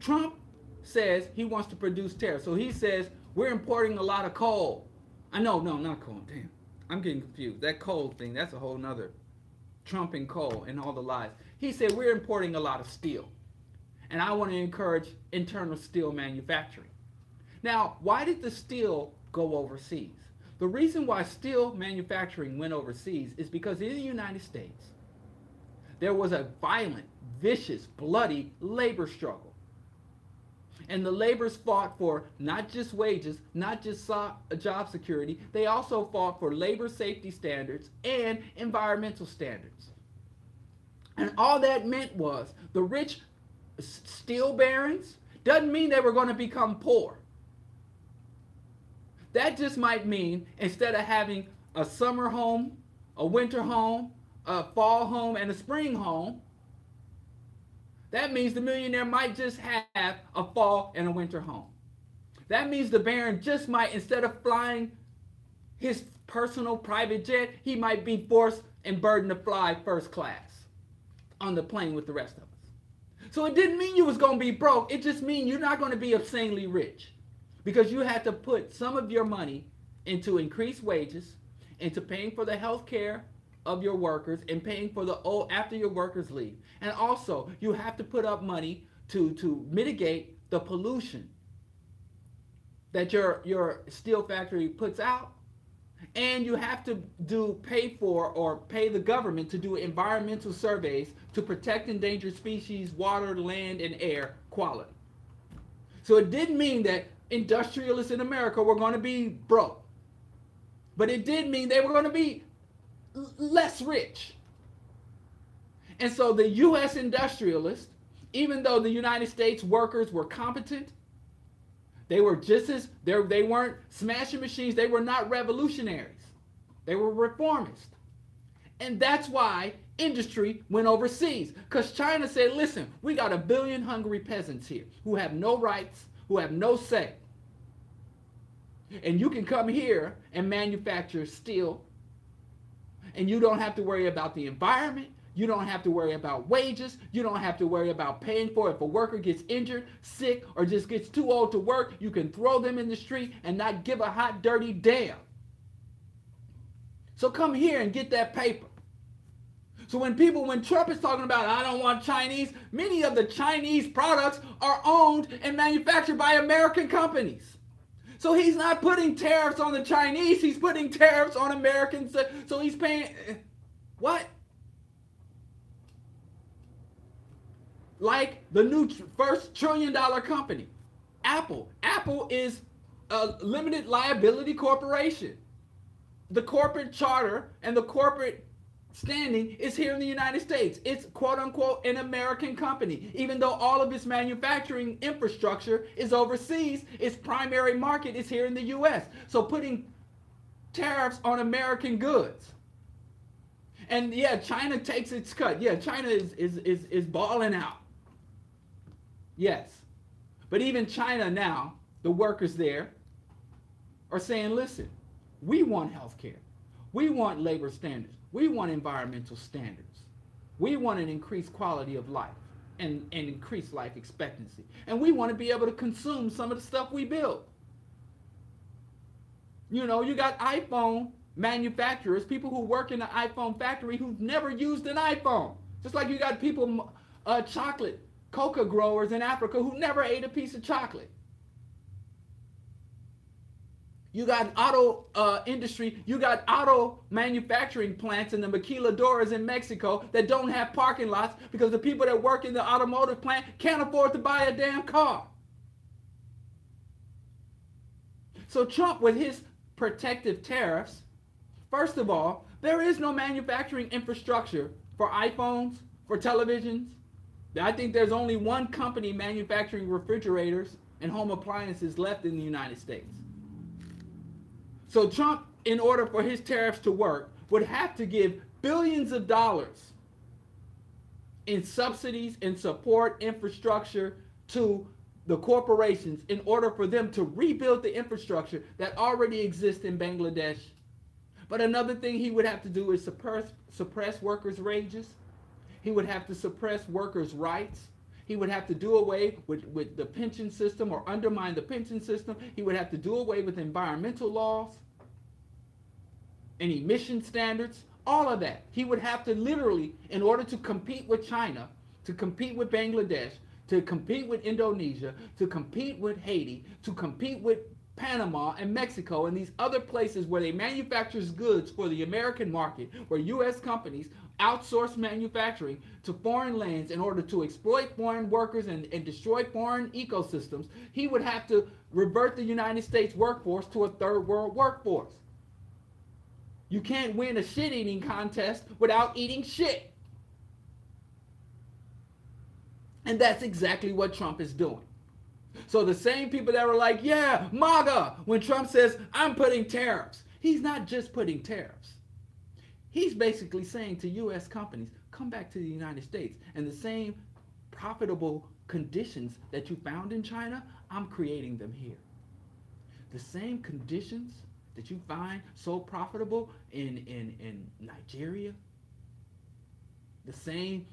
Trump says he wants to produce tariffs. So he says we're importing a lot of coal. No, not coal. Damn, I'm getting confused. That coal thing, that's a whole nother. Trump and coal and all the lies. He said we're importing a lot of steel. And I want to encourage internal steel manufacturing. Now, why did the steel go overseas? The reason why steel manufacturing went overseas is because in the United States, there was a violent, vicious, bloody labor struggle. And the laborers fought for not just wages, not just job security, they also fought for labor safety standards and environmental standards. And all that meant was the rich steel barons doesn't mean they were going to become poor. That just might mean instead of having a summer home, a winter home, a fall home, and a spring home, that means the millionaire might just have a fall and a winter home. That means the baron just might, instead of flying his personal private jet, he might be forced and burdened to fly first class on the plane with the rest of us. So it didn't mean you was going to be broke. It just means you're not going to be obscenely rich, because you had to put some of your money into increased wages, into paying for the health care of your workers, and paying for the after your workers leave. And also, you have to put up money to mitigate the pollution that your steel factory puts out. And you have to pay the government to do environmental surveys to protect endangered species, water, land, and air quality. So it didn't mean that industrialists in America were going to be broke, but it did mean they were going to be less rich. And so the U.S. industrialists, even though the United States workers were competent, they were just as, they weren't smashing machines, they were not revolutionaries. They were reformists. And that's why industry went overseas. Because China said, listen, we got 1 billion hungry peasants here who have no rights, who have no say. And you can come here and manufacture steel, and you don't have to worry about the environment. You don't have to worry about wages. You don't have to worry about paying for it. If a worker gets injured, sick, or just gets too old to work, you can throw them in the street and not give a hot, dirty damn. So come here and get that paper. So when Trump is talking about, I don't want Chinese, many of the Chinese products are owned and manufactured by American companies. So he's not putting tariffs on the Chinese, he's putting tariffs on Americans. So he's paying, what? Like the new first $1 trillion company, Apple. Apple is a limited liability corporation. The corporate charter and the corporate standing is here in the United States. It's quote unquote an American company, even though all of its manufacturing infrastructure is overseas. Its primary market is here in the US. So putting tariffs on American goods. And yeah, China takes its cut. Yeah, China is balling out. Yes. But even China now, the workers there are saying, listen, we want health care. We want labor standards. We want environmental standards. We want an increased quality of life and increased life expectancy. And we want to be able to consume some of the stuff we build. You know, you got iPhone manufacturers, people who work in the iPhone factory who've never used an iPhone. Just like you got people, coca growers in Africa who never ate a piece of chocolate. You got auto industry, you got auto manufacturing plants in the maquiladoras in Mexico that don't have parking lots because the people that work in the automotive plant can't afford to buy a damn car. So Trump, with his protective tariffs, first of all, there is no manufacturing infrastructure for iPhones, for televisions. I think there's only one company manufacturing refrigerators and home appliances left in the United States. So Trump, in order for his tariffs to work, would have to give billions of dollars in subsidies and support infrastructure to the corporations in order for them to rebuild the infrastructure that already exists in Bangladesh. But another thing he would have to do is suppress workers' wages. He would have to suppress workers' rights. He would have to do away with the pension system or undermine the pension system. He would have to do away with environmental laws and emission standards, all of that. He would have to literally, in order to compete with China, to compete with Bangladesh, to compete with Indonesia, to compete with Haiti, to compete with Panama and Mexico and these other places where they manufacture goods for the American market, where U.S. companies outsource manufacturing to foreign lands in order to exploit foreign workers and destroy foreign ecosystems, he would have to revert the United States workforce to a third world workforce. You can't win a shit eating contest without eating shit. And that's exactly what Trump is doing. So the same people that were like, yeah, MAGA, when Trump says, I'm putting tariffs, he's not just putting tariffs. He's basically saying to U.S. companies, come back to the United States. And the same profitable conditions that you found in China, I'm creating them here. The same conditions that you find so profitable in Nigeria, the same,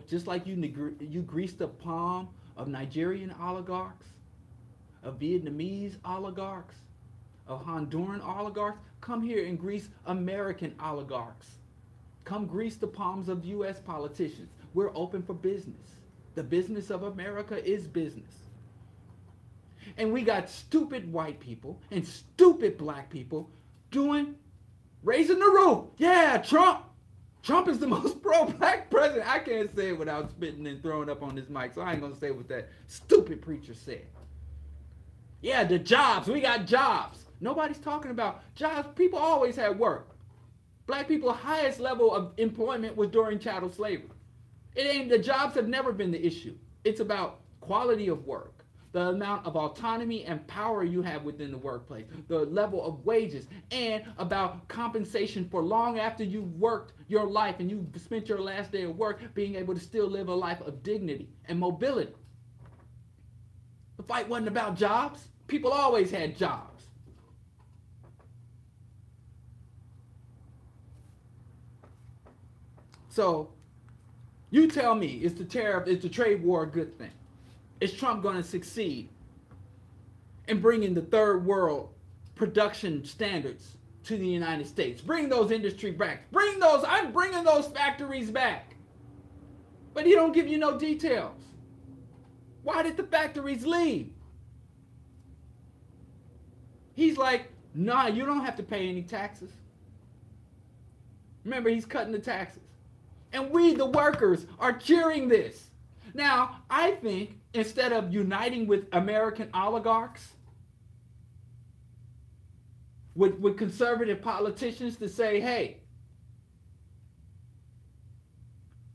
just like you grease the palm of Nigerian oligarchs, of Vietnamese oligarchs, of Honduran oligarchs, come here and grease American oligarchs. Come grease the palms of U.S. politicians. We're open for business. The business of America is business. And we got stupid white people and stupid black people raising the roof. Yeah, Trump. Trump is the most pro-black president. I can't say it without spitting and throwing up on this mic, so I ain't going to say what that stupid preacher said. Yeah, the jobs. We got jobs. Nobody's talking about jobs. People always had work. Black people's highest level of employment was during chattel slavery. The jobs have never been the issue. It's about quality of work, the amount of autonomy and power you have within the workplace, the level of wages, and about compensation for long after you've worked your life and you've spent your last day of work being able to still live a life of dignity and mobility. The fight wasn't about jobs. People always had jobs. So you tell me, is the trade war a good thing? Is Trump going to succeed in bringing the third world production standards to the United States? Bring those industry back. I'm bringing those factories back. But he don't give you no details. Why did the factories leave? He's like, nah, you don't have to pay any taxes. Remember, he's cutting the taxes. And we, the workers, are cheering this. Now, I think instead of uniting with American oligarchs, with conservative politicians to say, hey,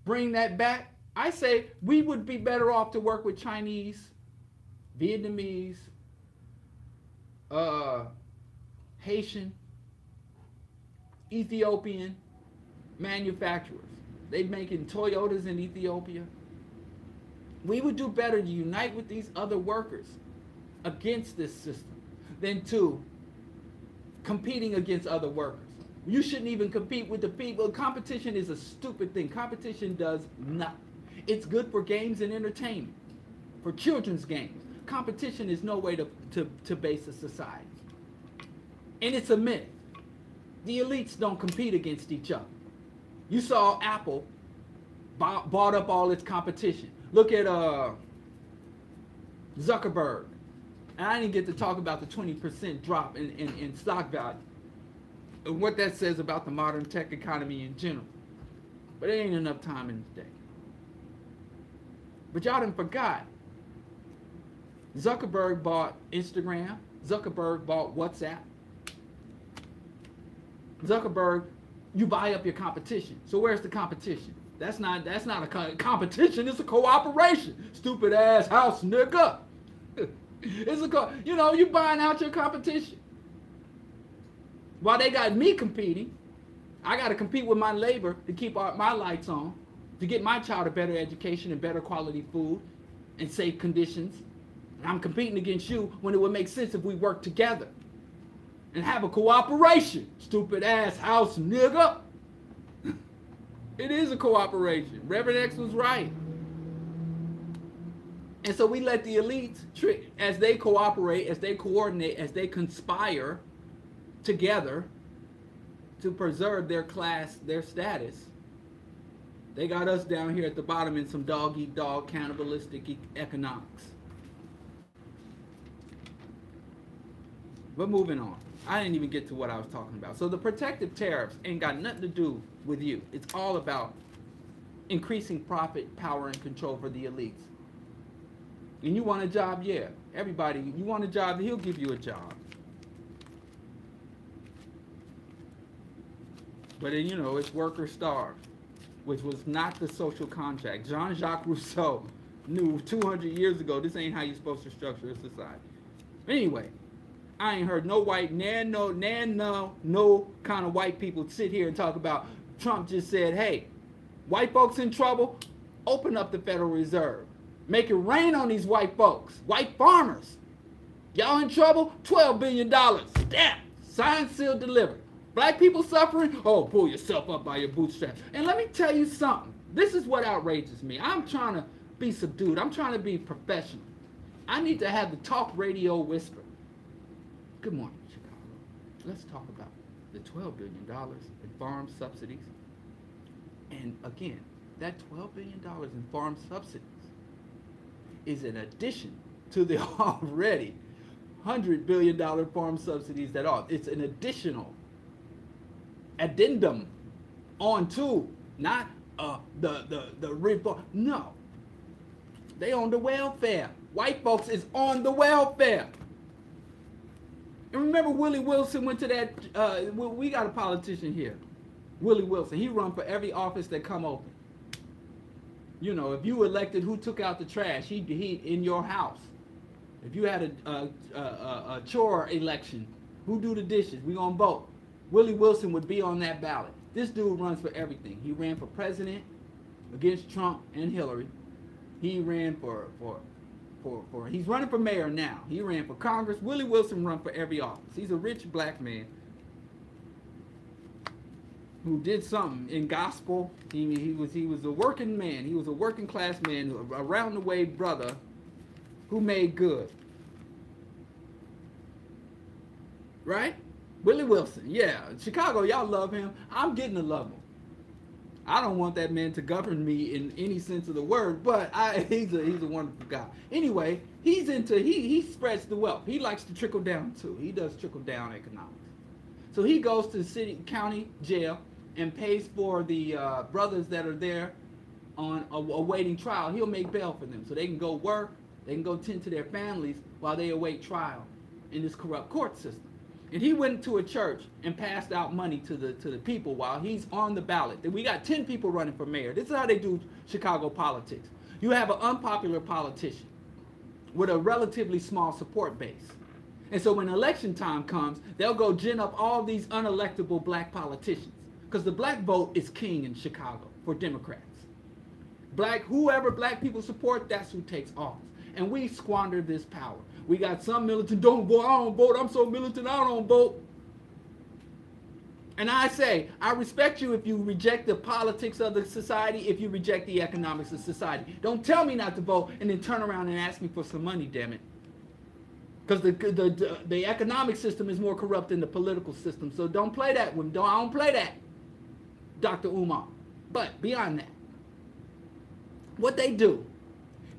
bring that back, I say we would be better off to work with Chinese, Vietnamese, Haitian, Ethiopian manufacturers. They're making Toyotas in Ethiopia. We would do better to unite with these other workers against this system than to competing against other workers. You shouldn't even compete with the people. Competition is a stupid thing. Competition does nothing. It's good for games and entertainment, for children's games. Competition is no way to base a society. And it's a myth. The elites don't compete against each other. You saw Apple bought up all its competition. Look at Zuckerberg. And I didn't get to talk about the 20% drop in stock value and what that says about the modern tech economy in general. But there ain't enough time in the day. But y'all done forgot. Zuckerberg bought Instagram. Zuckerberg bought WhatsApp. Zuckerberg, you buy up your competition. So where's the competition? That's not a competition. It's a cooperation. Stupid ass house nigga. It's you buying out your competition. While they got me competing, I got to compete with my labor to keep my lights on, to get my child a better education and better quality food and safe conditions. And I'm competing against you when it would make sense if we work together and have a cooperation. Stupid ass house nigga. It is a cooperation. Reverend X was right. And so we let the elites, as they cooperate, as they coordinate, as they conspire together to preserve their class, their status, They got us down here at the bottom in some dog-eat-dog cannibalistic economics. But moving on. I didn't even get to what I was talking about. So the protective tariffs ain't got nothing to do with you. It's all about increasing profit, power, and control for the elites. And you want a job? Yeah. Everybody, you want a job, he'll give you a job. But then, you know, it's work or starve, which was not the social contract. Jean-Jacques Rousseau knew 200 years ago this ain't how you're supposed to structure a society. Anyway, I ain't heard no white, no kind of white people sit here and talk about Trump just said, hey, white folks in trouble, open up the Federal Reserve. Make it rain on these white folks, white farmers. Y'all in trouble? $12 billion. Stamp. Signed, sealed, delivered. Black people suffering? Oh, pull yourself up by your bootstraps. And let me tell you something. This is what outrages me. I'm trying to be subdued. I'm trying to be professional. I need to have the talk radio whisper. Good morning, Chicago. Let's talk about the $12 billion in farm subsidies. And again, that $12 billion in farm subsidies is in addition to the already $100 billion farm subsidies that are. It's an additional addendum onto, not the reform. No, they on the welfare. White folks is on the welfare. And remember, Willie Wilson went to that. We got a politician here, Willie Wilson. He run for every office that come open. You know, if you elected, who took out the trash? He in your house. If you had a chore election, who do the dishes? We gonna vote. Willie Wilson would be on that ballot. This dude runs for everything. He ran for president against Trump and Hillary. He ran he's running for mayor now. He ran for Congress. Willie Wilson run for every office. He's a rich black man who did something in gospel. He was a working man. He was a working class man, around the way brother who made good. Right? Willie Wilson, yeah. Chicago, y'all love him. I'm getting to love him. I don't want that man to govern me in any sense of the word, but he's a wonderful guy. Anyway, he spreads the wealth. He likes to trickle down too. He does trickle down economics. So he goes to the county jail and pays for the brothers that are there on awaiting trial. He'll make bail for them so they can go work, they can go tend to their families while they await trial in this corrupt court system. And he went to a church and passed out money to the people while he's on the ballot. We got 10 people running for mayor. This is how they do Chicago politics. You have an unpopular politician with a relatively small support base. And so when election time comes, they'll go gin up all these unelectable black politicians. Because the black vote is king in Chicago for Democrats. Whoever black people support, that's who takes office. And we squander this power. We got some militant, don't vote, I don't vote, I'm so militant, I don't vote. And I say, I respect you if you reject the politics of the society, if you reject the economics of society. Don't tell me not to vote and then turn around and ask me for some money, damn it. Because the economic system is more corrupt than the political system. So don't play that one. I don't play that, Dr. Umar. But beyond that, what they do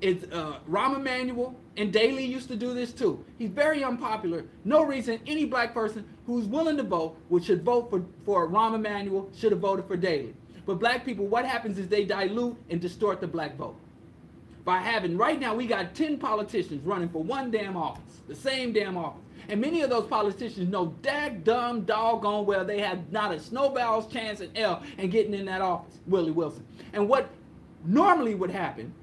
is Rahm Emanuel and Daley used to do this too. He's very unpopular. No reason any black person who's willing to vote should vote for Rahm Emanuel should have voted for Daley. But black people, what happens is they dilute and distort the black vote. By having, right now we got 10 politicians running for one damn office, the same damn office. And many of those politicians know daggum doggone well they had not a snowball's chance in hell in getting in that office, Willie Wilson. And what normally would happen,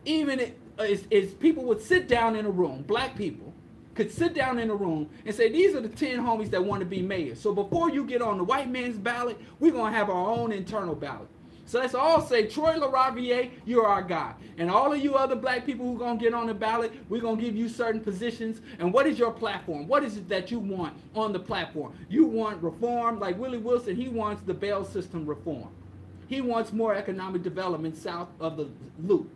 even is people would sit down in a room, black people could sit down in a room and say, these are the 10 homies that want to be mayor. So before you get on the white man's ballot, we're going to have our own internal ballot. So let's all say, Troy LaRaviere, you're our guy. And all of you other black people who are going to get on the ballot, we're going to give you certain positions. And what is your platform? What is it that you want on the platform? You want reform, like Willie Wilson, he wants the bail system reform. He wants more economic development south of the loop.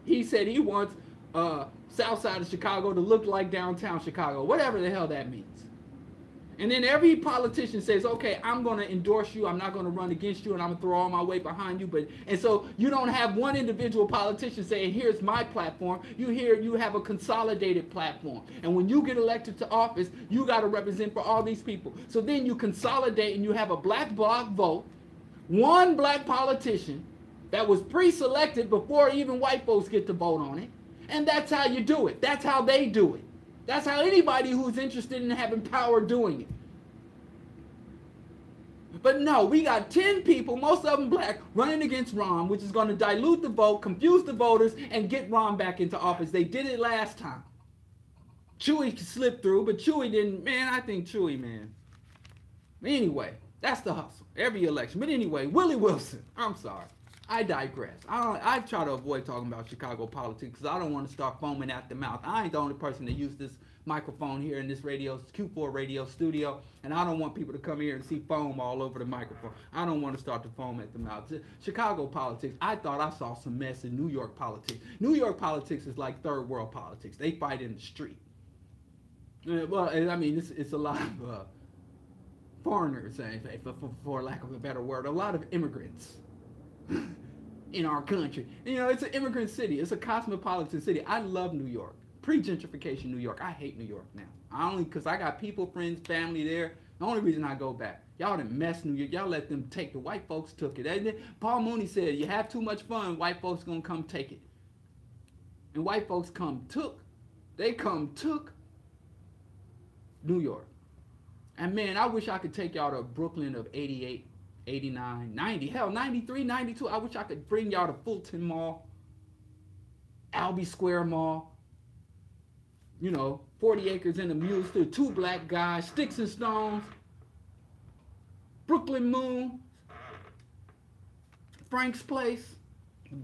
He said he wants south side of Chicago to look like downtown Chicago, whatever the hell that means. And then every politician says, okay, I'm going to endorse you. I'm not going to run against you, and I'm going to throw all my weight behind you. And so you don't have one individual politician saying, here's my platform. You have a consolidated platform. And when you get elected to office, you got to represent for all these people. So then you consolidate and you have a black bloc vote, one black politician that was pre-selected before even white folks get to vote on it. And that's how you do it. That's how they do it. That's how anybody who's interested in having power doing it. But no, we got 10 people, most of them black, running against Rahm, which is going to dilute the vote, confuse the voters, and get Rahm back into office. They did it last time. Chewy slipped through, but Chewy didn't. Man, I think Chewy, man. Anyway, that's the hustle. Every election. But anyway, Willie Wilson. I'm sorry. I digress. I try to avoid talking about Chicago politics because I don't want to start foaming at the mouth. I ain't the only person that use this microphone here in this Q4 radio studio, and I don't want people to come here and see foam all over the microphone. I don't want to start to foam at the mouth. Chicago politics, I thought I saw some mess in New York politics. New York politics is like third world politics. They fight in the street. Well, I mean, it's a lot of foreigners, for lack of a better word, a lot of immigrants in our country. You know, it's an immigrant city. It's a cosmopolitan city. I love New York. Pre-gentrification New York. I hate New York now. Because I got people, friends, family there. The only reason I go back. Y'all done mess New York. Y'all let them take. The white folks took it. And Paul Mooney said, you have too much fun, white folks gonna come take it. And white folks they took New York. And man, I wish I could take y'all to Brooklyn of 88, 89, 90, hell, 93, 92. I wish I could bring y'all to Fulton Mall, Albee Square Mall, 40 acres in the Mule Store, 2 black guys, Sticks and Stones, Brooklyn Moon, Frank's Place,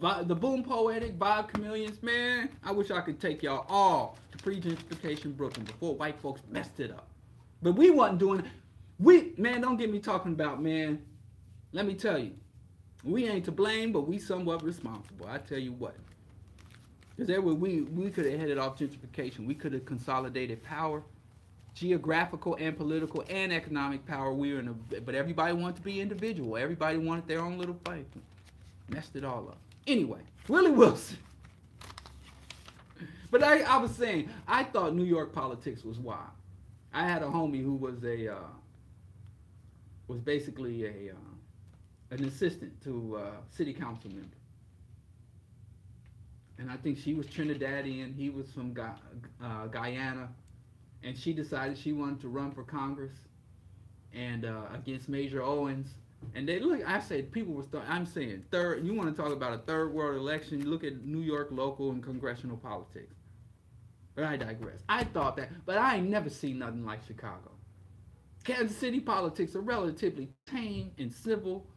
the Boom Poetic, Bob Chameleons. Man, I wish I could take y'all all to pre-gentrification Brooklyn before white folks messed it up. But we wasn't doing it. Man, don't get me talking about, man. Let me tell you, we ain't to blame, but we somewhat responsible. I tell you what. Because we could have headed off gentrification. We could have consolidated power, geographical and political and economic power. But everybody wanted to be individual. Everybody wanted their own little fight. Messed it all up. Anyway, Willie Wilson. But I was saying, I thought New York politics was wild. I had a homie who was basically an assistant to a city council member. And I think she was Trinidadian, he was from Guyana, and she decided she wanted to run for Congress and against Major Owens. And they look, I said people were I'm saying third, you want to talk about a third world election, look at New York local and congressional politics. But I digress. I thought that, but I ain't never seen nothing like Chicago. Kansas City politics are relatively tame and civil.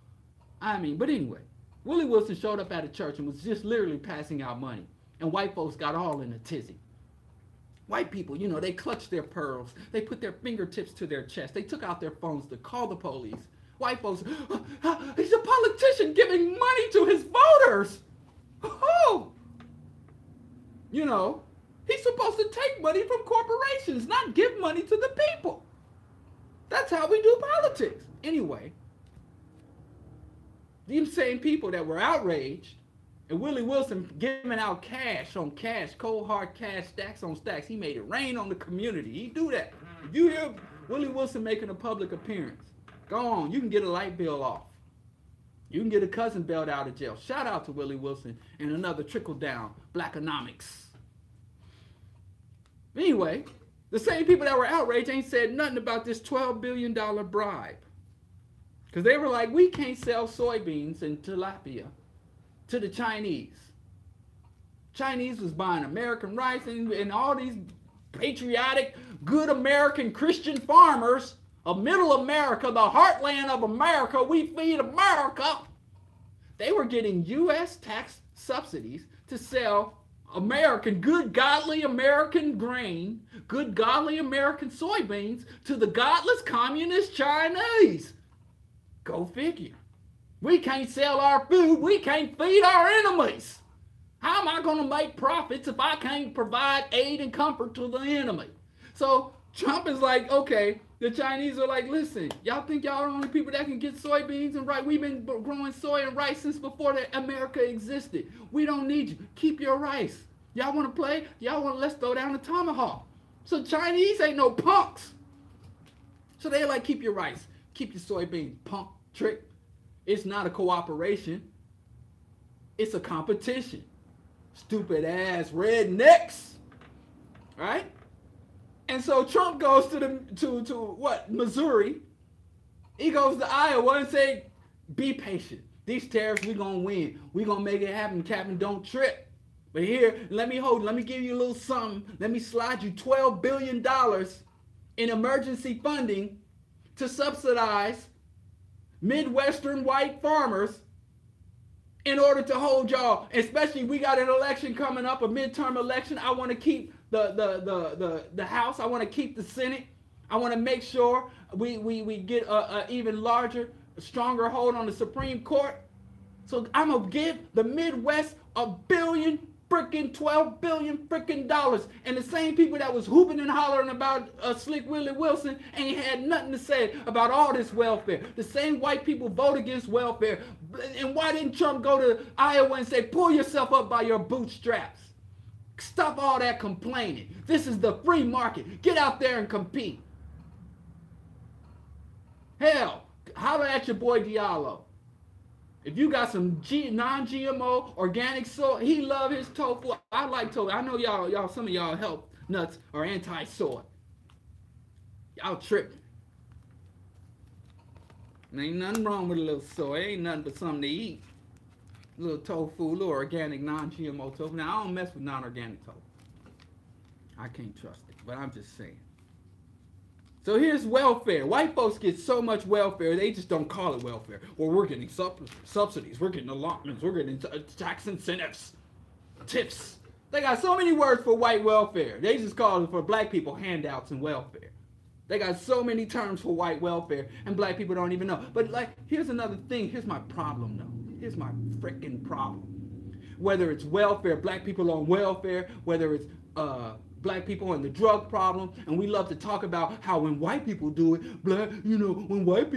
But anyway, Willie Wilson showed up at a church and was just literally passing out money. And white folks got all in a tizzy. White people, they clutched their pearls. They put their fingertips to their chest. They took out their phones to call the police. White folks, he's a politician giving money to his voters. Oh! He's supposed to take money from corporations, not give money to the people. That's how we do politics. Anyway, these same people that were outraged, and Willie Wilson giving out cash on cash, cold hard cash, stacks on stacks. He made it rain on the community. He do that. If you hear Willie Wilson making a public appearance, go on. You can get a light bill off. You can get a cousin bailed out of jail. Shout out to Willie Wilson and another trickle down, Blackonomics. Anyway, the same people that were outraged ain't said nothing about this $12 billion bribe. Because they were like, we can't sell soybeans and tilapia to the Chinese. Chinese was buying American rice and all these patriotic, good American Christian farmers of middle America, the heartland of America, we feed America. They were getting U.S. tax subsidies to sell American, good, godly American grain, good, godly American soybeans to the godless communist Chinese. Go figure. We can't sell our food. We can't feed our enemies. How am I going to make profits if I can't provide aid and comfort to the enemy? So Trump is like, okay, The Chinese are like, listen, y'all think y'all are the only people that can get soybeans and rice? We've been growing soy and rice since before America existed. We don't need you. Keep your rice. Y'all want to play? Y'all want? Let's throw down the tomahawk. So Chinese ain't no punks. So they like, keep your rice, keep your soybeans, punk trick. It's not a cooperation. It's a competition. Stupid ass rednecks, right? And so Trump goes to what, Missouri. He goes to Iowa and say, be patient. These tariffs, we're gonna win. We're gonna make it happen, Captain. Don't trip. But here, let me give you a little something. Let me slide you $12 billion in emergency funding to subsidize Midwestern white farmers in order to hold y'all. Especially, we got an election coming up, a midterm election. I want to keep the House. I want to keep the Senate. I want to make sure we get a even larger, stronger hold on the Supreme Court. So I'm going to give the Midwest $12 billion freaking dollars. And the same people that was hooping and hollering about Slick Willie Wilson ain't had nothing to say about all this welfare. The same white people vote against welfare. And why didn't Trump go to Iowa and say, pull yourself up by your bootstraps? Stop all that complaining. This is the free market. Get out there and compete. Hell, holler at your boy Diallo. If you got some non-GMO organic soy, he love his tofu. I like tofu. I know y'all, some of y'all health nuts are anti-soy. Y'all tripping. Ain't nothing wrong with a little soy. Ain't nothing but something to eat. A little tofu, a little organic non-GMO tofu. Now I don't mess with non-organic tofu. I can't trust it, but I'm just saying. So here's welfare. White folks get so much welfare, they just don't call it welfare. Well, we're getting subsidies, we're getting allotments, we're getting tax incentives, tips. They got so many words for white welfare. They just call it for black people handouts and welfare. They got so many terms for white welfare, and black people don't even know. But like, here's another thing. Here's my problem, though. Here's my freaking problem. Whether it's welfare, black people on welfare, whether it's black people and the drug problem, and we love to talk about how when white people do it, when black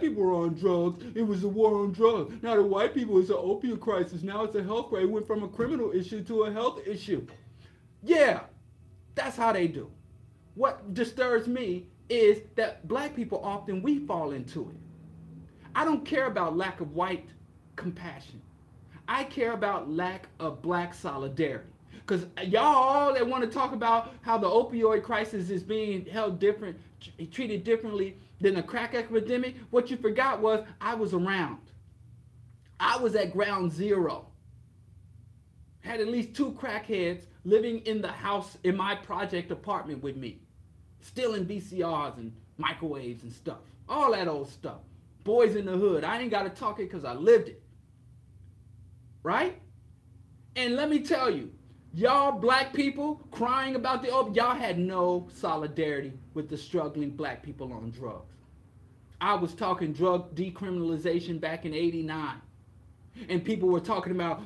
people were on drugs, it was a war on drugs. Now the white people, it's an opiate crisis. Now it's a health crisis. It went from a criminal issue to a health issue. Yeah, that's how they do. What disturbs me is that black people often, we fall into it. I don't care about lack of white compassion. I care about lack of black solidarity. Because y'all all that want to talk about how the opioid crisis is being held different, treated differently than the crack epidemic, what you forgot was I was around. I was at ground zero. Had at least 2 crackheads living in the house in my project apartment with me. Stealing VCRs and microwaves and stuff. All that old stuff. Boys in the hood. I ain't got to talk it because I lived it. Right? And let me tell you, y'all black people crying about the opioid, y'all had no solidarity with the struggling black people on drugs. I was talking drug decriminalization back in '89. And people were talking about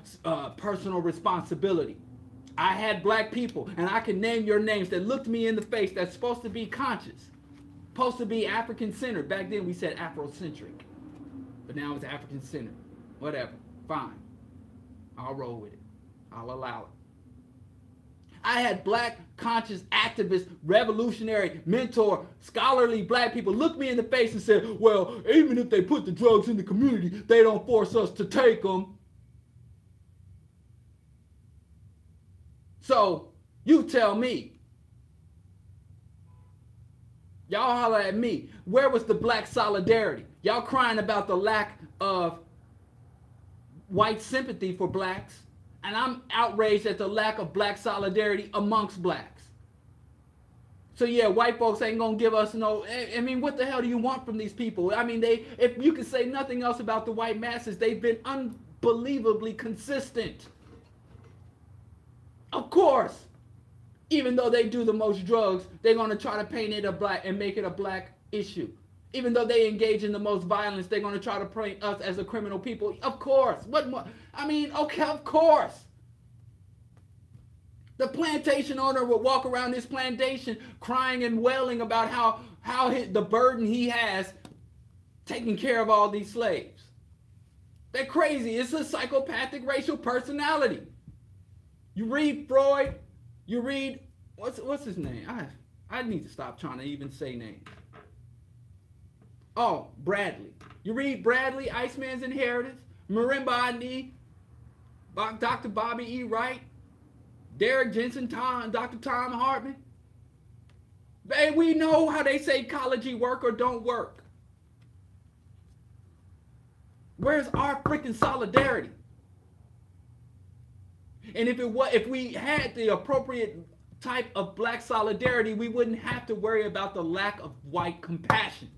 personal responsibility. I had black people, and I can name your names, that looked me in the face, that's supposed to be conscious, supposed to be African-centered. Back then we said Afrocentric, but now it's African-centered. Whatever, fine. I'll roll with it. I'll allow it. I had black, conscious, activist, revolutionary, mentor, scholarly black people look me in the face and said, well, even if they put the drugs in the community, they don't force us to take them. So, you tell me. Y'all holler at me. Where was the black solidarity? Y'all crying about the lack of white sympathy for blacks. And I'm outraged at the lack of black solidarity amongst blacks. So yeah, white folks ain't gonna give us no, I mean, what the hell do you want from these people? I mean, if you can say nothing else about the white masses, they've been unbelievably consistent. Of course, even though they do the most drugs, they're gonna try to paint it a black and make it a black issue. Even though they engage in the most violence, they're going to try to paint us as a criminal people. Of course. What more? I mean, okay, of course. The plantation owner would walk around his plantation crying and wailing about the burden he has taking care of all these slaves. They're crazy. It's a psychopathic racial personality. You read Freud, you read, what's his name? I need to stop trying to even say names. Oh, Bradley. You read Bradley, Iceman's Inheritance, Marimba Adi, Dr. Bobby E. Wright, Derek Jensen, Dr. Tom Hartman. We know how they say psychology work or don't work. Where's our freaking solidarity? And if we had the appropriate type of black solidarity, we wouldn't have to worry about the lack of white compassion.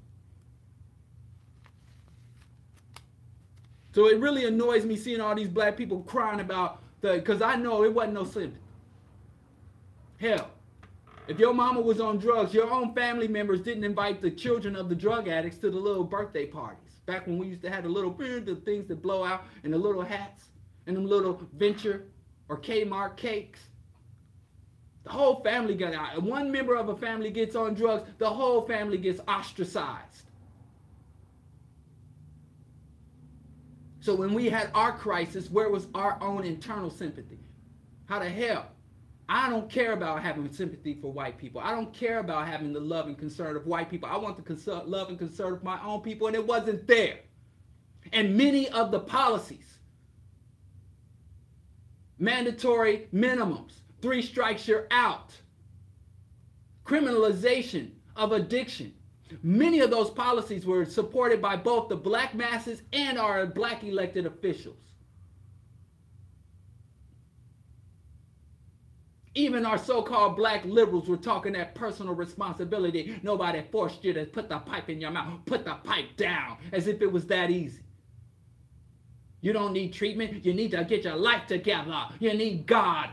So it really annoys me seeing all these black people crying about because I know it wasn't no symptom. Hell, if your mama was on drugs, your own family members didn't invite the children of the drug addicts to the little birthday parties. Back when we used to have the things that blow out and the little hats and them little Venture or Kmart cakes. The whole family got out. One member of a family gets on drugs, the whole family gets ostracized. So when we had our crisis, where was our own internal sympathy? How the hell? I don't care about having sympathy for white people. I don't care about having the love and concern of white people. I want the love and concern of my own people, and it wasn't there. And many of the policies, mandatory minimums, 3 strikes you're out, criminalization of addiction, many of those policies were supported by both the black masses and our black elected officials. Even our so-called black liberals were talking that personal responsibility. Nobody forced you to put the pipe in your mouth. Put the pipe down, as if it was that easy. You don't need treatment. You need to get your life together. You need God.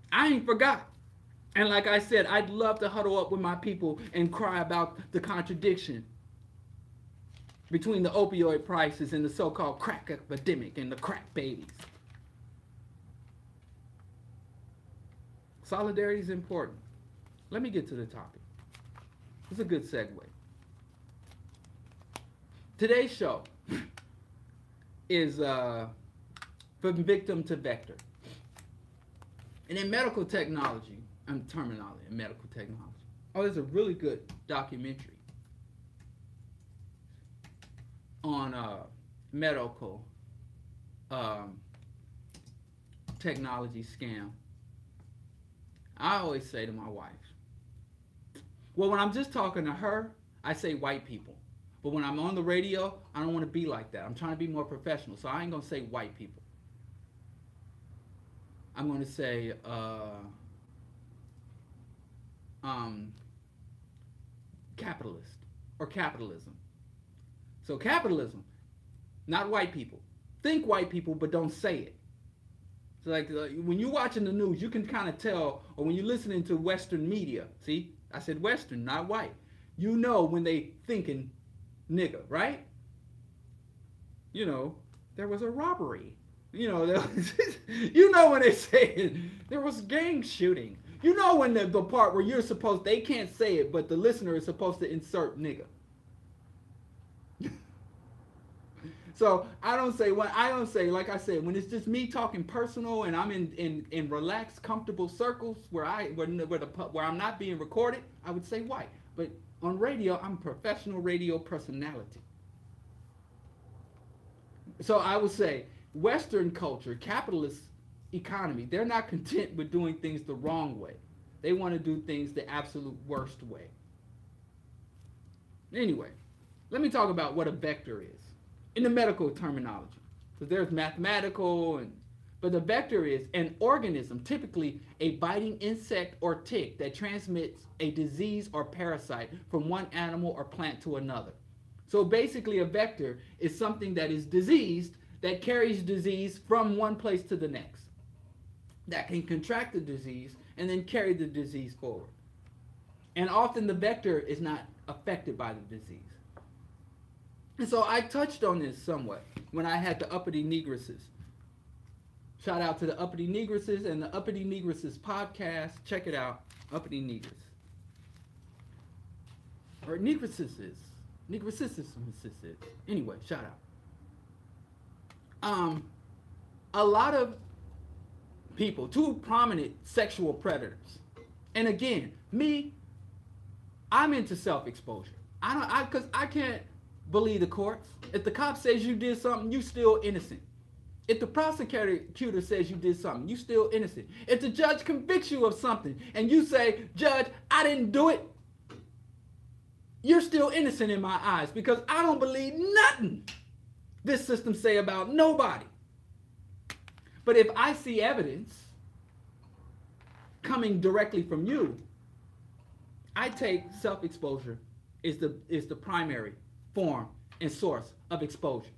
I ain't forgot. And like I said, I'd love to huddle up with my people and cry about the contradiction between the opioid prices and the so-called crack epidemic and the crack babies. Solidarity is important. Let me get to the topic. It's a good segue. Today's show is from victim to vector. And in medical technology, terminology in medical technology. Oh, there's a really good documentary on medical technology scam. I always say to my wife, well, when I'm just talking to her, I say white people. But when I'm on the radio, I don't want to be like that. I'm trying to be more professional, so I ain't going to say white people. I'm going to say capitalist or capitalism. So capitalism, not white people. Think white people, but don't say it. So like when you're watching the news, you can kind of tell, or when you're listening to Western media, see, I said Western, not white. You know when they thinking nigga, right? You know, there was a robbery. You know, you know when they say there was gang shooting. You know when the part where you're supposed, they can't say it, but the listener is supposed to insert nigga. So I don't say, like I said, when it's just me talking personal and I'm in relaxed, comfortable circles where I'm not being recorded, I would say white. But on radio, I'm a professional radio personality. So I would say Western culture, capitalist economy, they're not content with doing things the wrong way. They want to do things the absolute worst way. Anyway, let me talk about what a vector is in the medical terminology. So there's mathematical, but the vector is an organism, typically a biting insect or tick that transmits a disease or parasite from one animal or plant to another. So basically a vector is something that is diseased that carries disease from one place to the next, that can contract the disease and then carry the disease forward. And often the vector is not affected by the disease. And so I touched on this somewhat when I had the uppity negresses Shout out to the Uppity Negresses and the Uppity Negresses podcast. Check it out. Uppity Negres. Or Negresses. Negresses. Anyway, shout out. A lot of people, two prominent sexual predators. And again, me, I'm into self-exposure. Because I can't believe the courts. If the cop says you did something, you still innocent. If the prosecutor says you did something, you still innocent. If the judge convicts you of something and you say, Judge, I didn't do it, you're still innocent in my eyes because I don't believe nothing this system say about nobody. But if I see evidence coming directly from you, I take self-exposure is the primary form and source of exposure.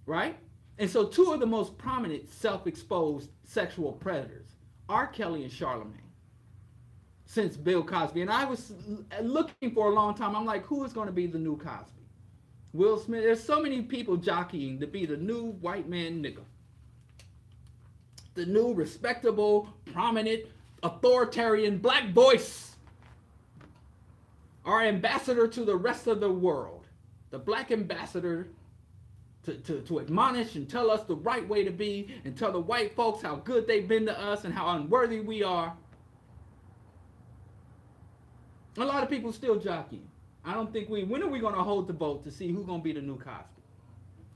Right? And so two of the most prominent self-exposed sexual predators, R. Kelly and Charlamagne, since Bill Cosby. And I was looking for a long time. I'm like, who is going to be the new Cosby? Will Smith. There's so many people jockeying to be the new white man nigga. The new respectable, prominent, authoritarian black voice. Our ambassador to the rest of the world. The black ambassador to admonish and tell us the right way to be and tell the white folks how good they've been to us and how unworthy we are. A lot of people still jockeying. I don't think when are we going to hold the vote to see who's going to be the new Cosby?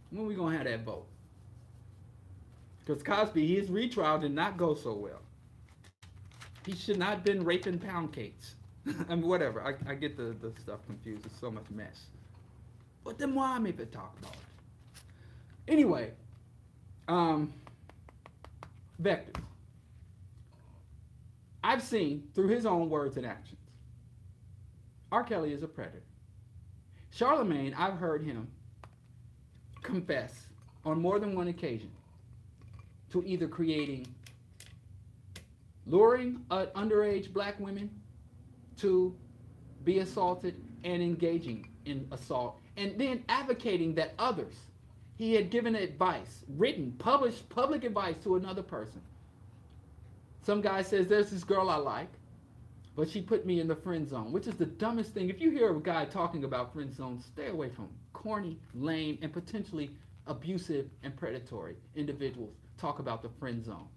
When are we going to have that vote? Because Cosby, his retrial did not go so well. He should not have been raping pound cakes. I mean, whatever. I get the stuff confused. It's so much mess. But then why am I even talk about it? Anyway, Vector. I've seen through his own words and actions, R. Kelly is a predator. Charlamagne, I've heard him confess on more than one occasion to either luring underage black women to be assaulted and engaging in assault, and then advocating that others. He had given advice, published public advice to another person. Some guy says, there's this girl I like, but she put me in the friend zone, which is the dumbest thing. If you hear a guy talking about friend zone, stay away from corny, lame, and potentially abusive and predatory individuals talk about the friend zone.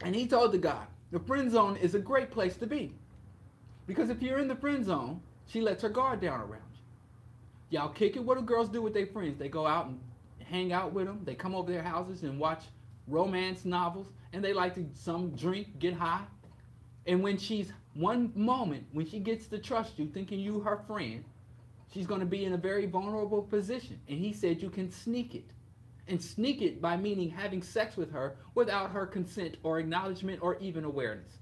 And he told the guy, the friend zone is a great place to be. Because if you're in the friend zone, she lets her guard down around you. Y'all kick it. What do girls do with their friends? They go out and hang out with them. They come over their houses and watch romance novels. And they like to some drink, get high. And when she's one moment, when she gets to trust you, thinking you her friend, she's going to be in a very vulnerable position. And he said you can sneak it. And sneak it by meaning having sex with her without her consent or acknowledgement or even awareness.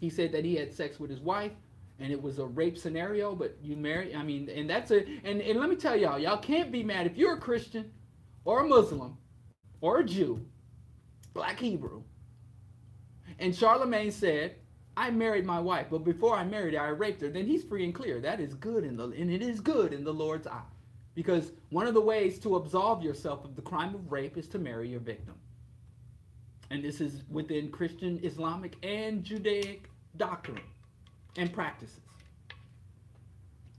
He said that he had sex with his wife. And it was a rape scenario, but you marry, I mean, and that's it. And let me tell y'all can't be mad if you're a Christian or a Muslim or a Jew, Black Hebrew. And Charlamagne said, I married my wife, but before I married her, I raped her. Then he's free and clear. That is good, and it is good in the Lord's eye. Because one of the ways to absolve yourself of the crime of rape is to marry your victim. And this is within Christian, Islamic, and Judaic doctrine and practices.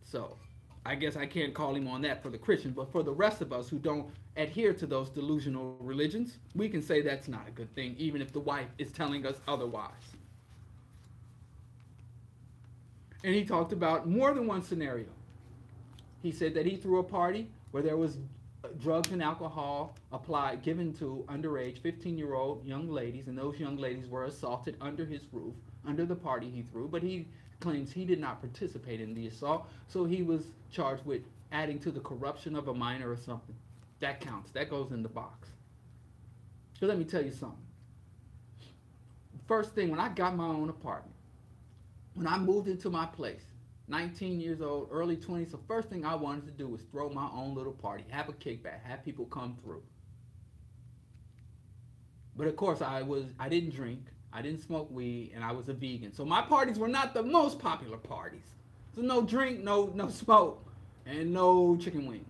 So I guess I can't call him on that for the Christians, but for the rest of us who don't adhere to those delusional religions, we can say that's not a good thing, even if the wife is telling us otherwise. And he talked about more than one scenario. He said that he threw a party where there was drugs and alcohol given to underage 15-year-old young ladies, and those young ladies were assaulted under his roof, under the party he threw, but he claims he did not participate in the assault, so he was charged with adding to the corruption of a minor or something. That counts. That goes in the box. So let me tell you something. First thing, when I got my own apartment, when I moved into my place, 19 years old, early 20s, the first thing I wanted to do was throw my own little party, have a kickback, have people come through. But of course, I didn't drink, I didn't smoke weed, and I was a vegan. So my parties were not the most popular parties. So no drink, no smoke. and no chicken wings.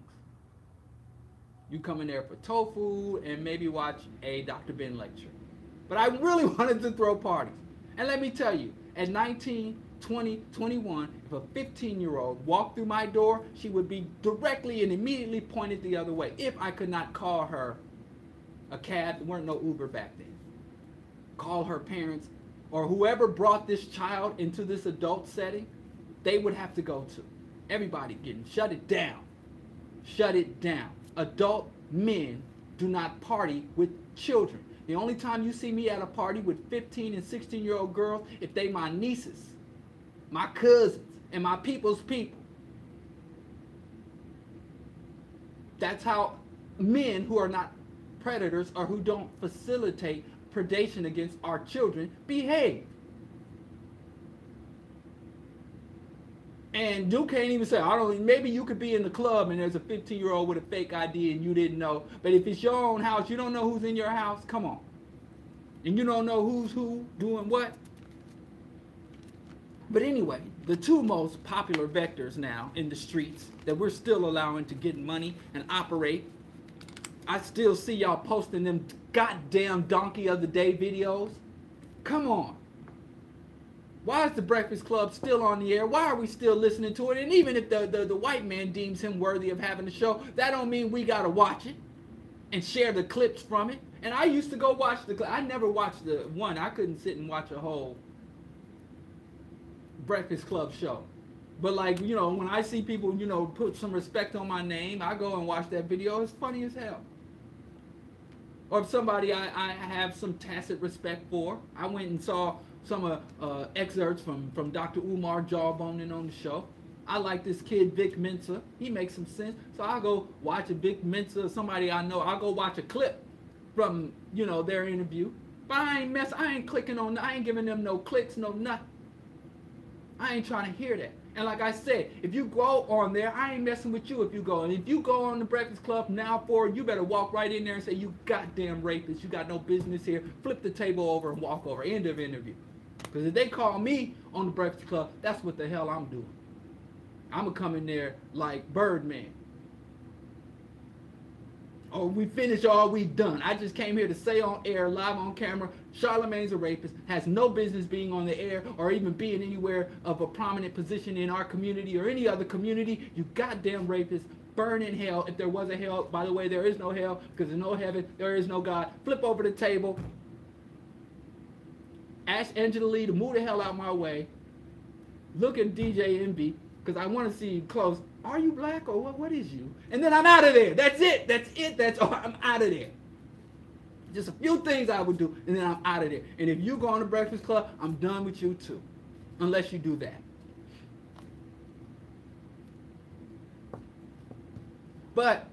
You come in there for tofu and maybe watch a Dr. Ben lecture. But I really wanted to throw parties. And let me tell you, at 19, 20, 21, if a 15-year-old walked through my door, she would be directly and immediately pointed the other way if I could not call her a cab. There weren't no Uber back then. Call her parents or whoever brought this child into this adult setting, they would have to go to. Everybody getting shut it down. Shut it down. Adult men do not party with children. The only time you see me at a party with 15 and 16-year-old girls, if they my nieces, my cousins, and my people's people. That's how men who are not predators or who don't facilitate predation against our children behave. And you can't even say, I don't, maybe you could be in the club and there's a 15-year-old with a fake ID and you didn't know. But if it's your own house, you don't know who's in your house, come on. And you don't know who's who, doing what. But anyway, the two most popular vectors now in the streets that we're still allowing to get money and operate, I still see y'all posting them goddamn donkey of the day videos. Come on. Why is the Breakfast Club still on the air? Why are we still listening to it? And even if the white man deems him worthy of having the show, that don't mean we got to watch it and share the clips from it. And I used to go watch the clip. I never watched the one. I couldn't sit and watch a whole Breakfast Club show. But like, you know, when I see people, you know, put some respect on my name, I go and watch that video. It's funny as hell. Or if somebody I have some tacit respect for, I went and saw some excerpts from Dr. Umar Jawboning on the show. I like this kid, Vic Mensa. He makes some sense. So I'll go watch a Vic Mensa, somebody I know. I'll go watch a clip from, you know, their interview. But I ain't clicking on, I ain't giving them no clicks, no nothing. I ain't trying to hear that. And like I said, if you go on there, I ain't messing with you if you go. And if you go on the Breakfast Club now forward, you better walk right in there and say, you goddamn rapist, you got no business here. Flip the table over and walk over. End of interview. Because if they call me on the Breakfast Club, that's what the hell I'm doing. I'm going to come in there like Birdman. Oh, we finished all we've done. I just came here to say on air, live on camera, Charlamagne's a rapist, has no business being on the air or even being anywhere of a prominent position in our community or any other community. You goddamn rapist. Burn in hell if there was a hell. By the way, there is no hell because there's no heaven. There is no God. Flip over the table. Ask Angela Lee to move the hell out my way. Look at DJ Envy because I want to see you close. Are you black or what is you? And then I'm out of there. That's it. That's it. That's all. I'm out of there. Just a few things I would do, and then I'm out of there. And if you go on the Breakfast Club, I'm done with you too. Unless you do that. But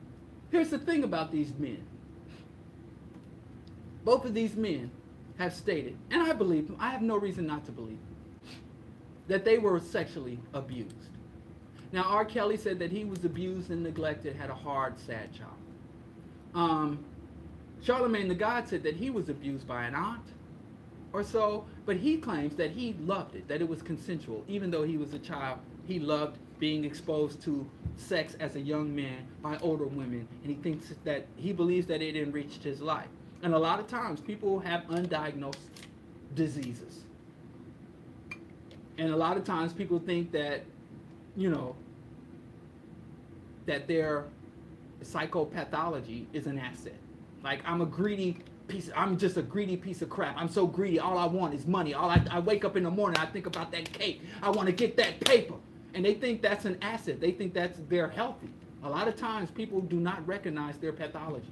here's the thing about these men. Both of these men have stated, and I believe them, I have no reason not to believe them, that they were sexually abused. Now, R. Kelly said that he was abused and neglected, had a hard, sad child. Charlamagne the God said that he was abused by an aunt or so, but he claims that he loved it, that it was consensual. Even though he was a child, he loved being exposed to sex as a young man by older women, and he thinks that he believes that it enriched his life. And a lot of times, people have undiagnosed diseases. And a lot of times, people think that, you know, that their psychopathology is an asset. Like, I'm just a greedy piece of crap. I'm so greedy. All I want is money. I wake up in the morning, I think about that cake. I want to get that paper. And they think that's an asset. They think they're healthy. A lot of times, people do not recognize their pathologies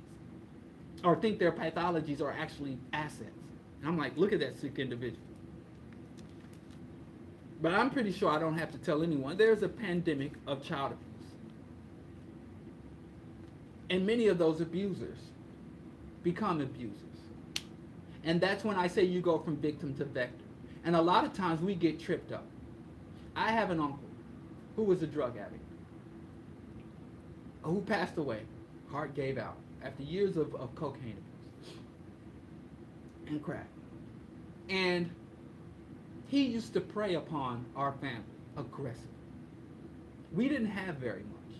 or think their pathologies are actually assets. And I'm like, look at that sick individual. But I'm pretty sure I don't have to tell anyone. There's a pandemic of child abuse. And many of those abusers become abusers. And that's when I say you go from victim to vector. And a lot of times we get tripped up. I have an uncle who was a drug addict, who passed away. Heart gave out after years of cocaine abuse and crack. And he used to prey upon our family aggressively. We didn't have very much.